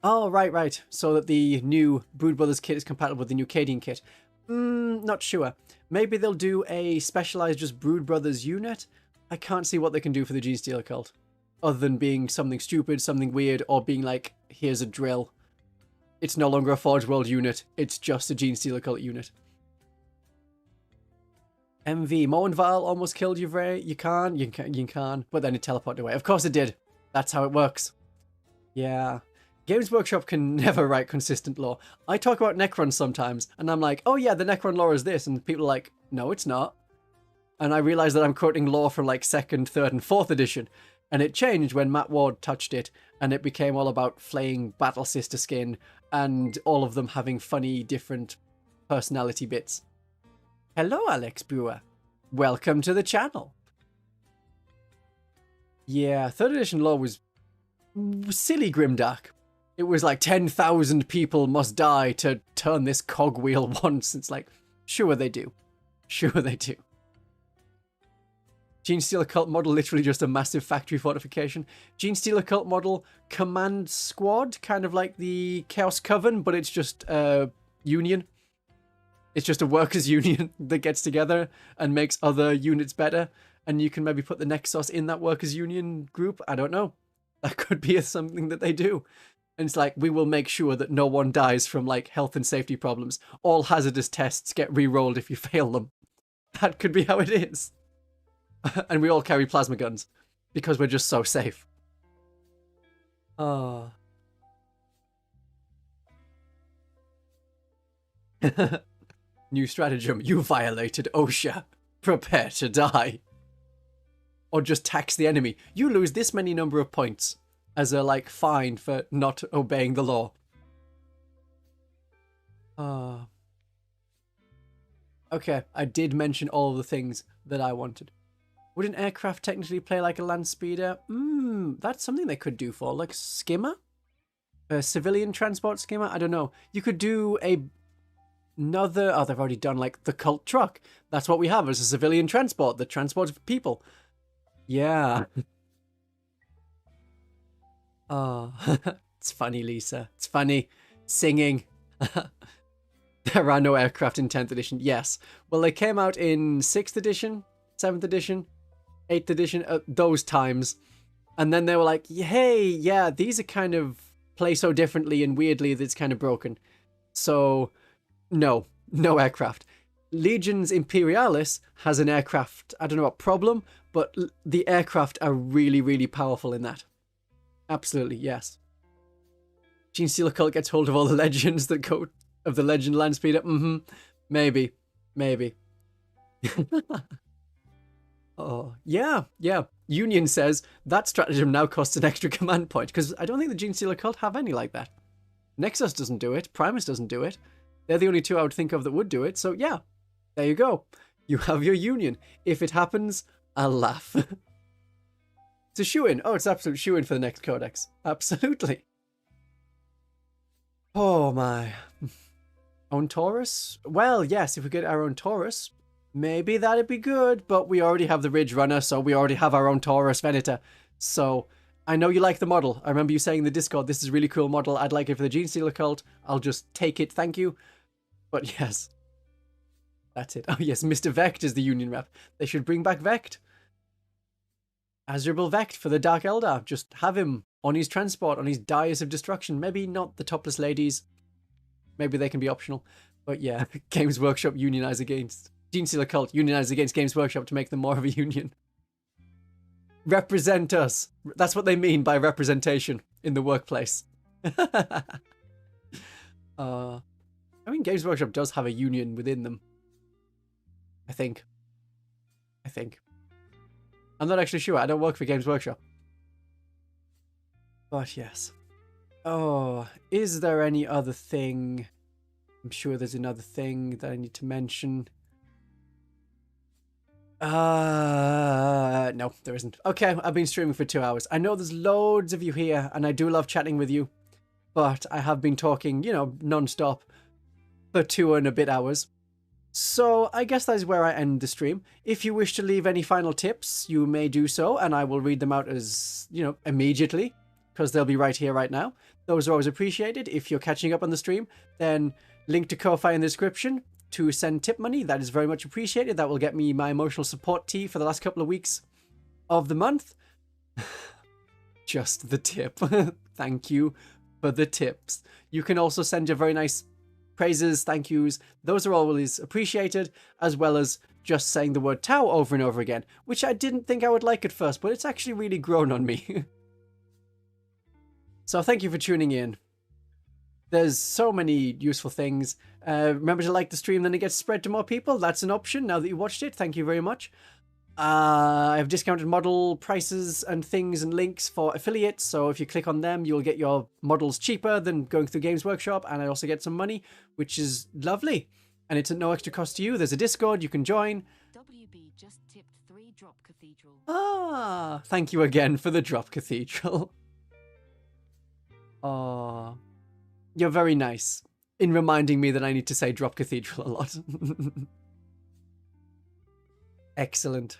Oh, right. So that the new Brood Brothers kit is compatible with the new Cadian kit. Not sure. Maybe they'll do a specialized just Brood Brothers unit. I can't see what they can do for the Genestealer Cult. Other than being something stupid, something weird, or being like, here's a drill. It's no longer a Forge World unit. It's just a Genestealer Cult unit. MV, Moenval almost killed you, Vray. You can, but then it teleported away. Of course it did. That's how it works. Yeah. Games Workshop can never write consistent lore. I talk about Necrons sometimes, and I'm like, oh yeah, the Necron lore is this, and people are like, no, it's not. And I realize that I'm quoting lore from like 2nd, 3rd, and 4th edition, and it changed when Matt Ward touched it, and it became all about flaying Battle Sister skin, and all of them having funny, different personality bits. Hello, Alex Brewer. Welcome to the channel. Yeah, 3rd edition lore was silly grimdark. It was like 10,000 people must die to turn this cogwheel once. It's like, sure they do. Sure they do. Genestealer cult model, literally just a massive factory fortification. Genestealer cult model, command squad, kind of like the Chaos Coven, but it's just a union. It's just a workers' union that gets together and makes other units better. And you can maybe put the Nexus in that workers' union group. I don't know. That could be something that they do. And it's like, we will make sure that no one dies from like health and safety problems. All hazardous tests get re-rolled if you fail them. That could be how it is. And we all carry plasma guns because we're just so safe. Oh. New stratagem. You violated OSHA. Prepare to die. Or just tax the enemy. You lose this many number of points as a like fine for not obeying the law. Okay, I did mention all of the things that I wanted. Would an aircraft technically play like a land speeder? That's something they could do for like skimmer? A civilian transport skimmer? I don't know. You could do another... Oh, they've already done like the cult truck. That's what we have as a civilian transport that transports people. Yeah. Oh, it's funny, Lisa. It's funny. Singing. There are no aircraft in 10th edition. Yes. Well, they came out in 6th edition, 7th edition, 8th edition, those times. And then they were like, hey, yeah, these are kind of play so differently and weirdly that it's kind of broken. So, no aircraft. Legions Imperialis has an aircraft, I don't know what problem, but the aircraft are really, really powerful in that. Absolutely, yes. Genestealer cult gets hold of all the legends that go of the legend land speeder. Maybe. Oh, yeah. Union says that stratagem now costs an extra command point because I don't think the Genestealer cult have any like that. Nexus doesn't do it. Primus doesn't do it. They're the only two I would think of that would do it. So yeah, there you go. You have your union. If it happens, I'll laugh. It's a shoo-in. Oh, it's absolute shoo-in for the next codex. Absolutely. Oh my. Own Taurus? Well, yes, if we get our own Taurus, maybe that'd be good, but we already have the Ridge Runner, so we already have our own Taurus Venator. So, I know you like the model. I remember you saying in the Discord, this is a really cool model. I'd like it for the Genestealer cult. I'll just take it, thank you. But yes. That's it. Oh yes, Mr. Vecht is the Union rep. They should bring back Vecht. Azurable Vecht for the Dark Eldar. Just have him on his transport, on his dais of destruction. Maybe not the topless ladies. Maybe they can be optional. But yeah, Games Workshop unionize against... Genestealer cult unionize against Games Workshop to make them more of a union. Represent us. That's what they mean by representation in the workplace. I mean, Games Workshop does have a union within them. I think. I'm not actually sure. I don't work for Games Workshop. But yes. Oh, is there any other thing? I'm sure there's another thing that I need to mention. No, there isn't. Okay, I've been streaming for 2 hours. I know there's loads of you here, and I do love chatting with you. But I have been talking, you know, non-stop for 2 and a bit hours. So I guess that is where I end the stream. If you wish to leave any final tips, you may do so, and I will read them out as, you know, immediately, because they'll be right here, right now. Those are always appreciated. If you're catching up on the stream, then link to Ko-Fi in the description to send tip money. That is very much appreciated. That will get me my emotional support tea for the last couple of weeks of the month. Just the tip. Thank you for the tips. You can also send your very nice praises, thank yous. Those are always appreciated, as well as just saying the word Tau over and over again, which I didn't think I would like at first, but it's actually really grown on me. So thank you for tuning in. There's so many useful things. Remember to like the stream, then it gets spread to more people. That's an option now that you watched it. Thank you very much. I have discounted model prices and things and links for affiliates. So if you click on them, you'll get your models cheaper than going through Games Workshop. And I also get some money, which is lovely. And it's at no extra cost to you. There's a Discord you can join. WB just tipped 3 drop cathedral. Ah, thank you again for the drop cathedral. Oh, you're very nice in reminding me that I need to say drop cathedral a lot. Excellent.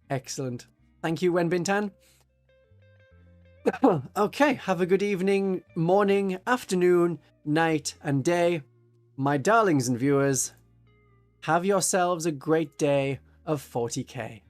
Excellent. Thank you, Wenbintan. Okay, have a good evening, morning, afternoon, night, and day. My darlings and viewers, have yourselves a great day of 40k.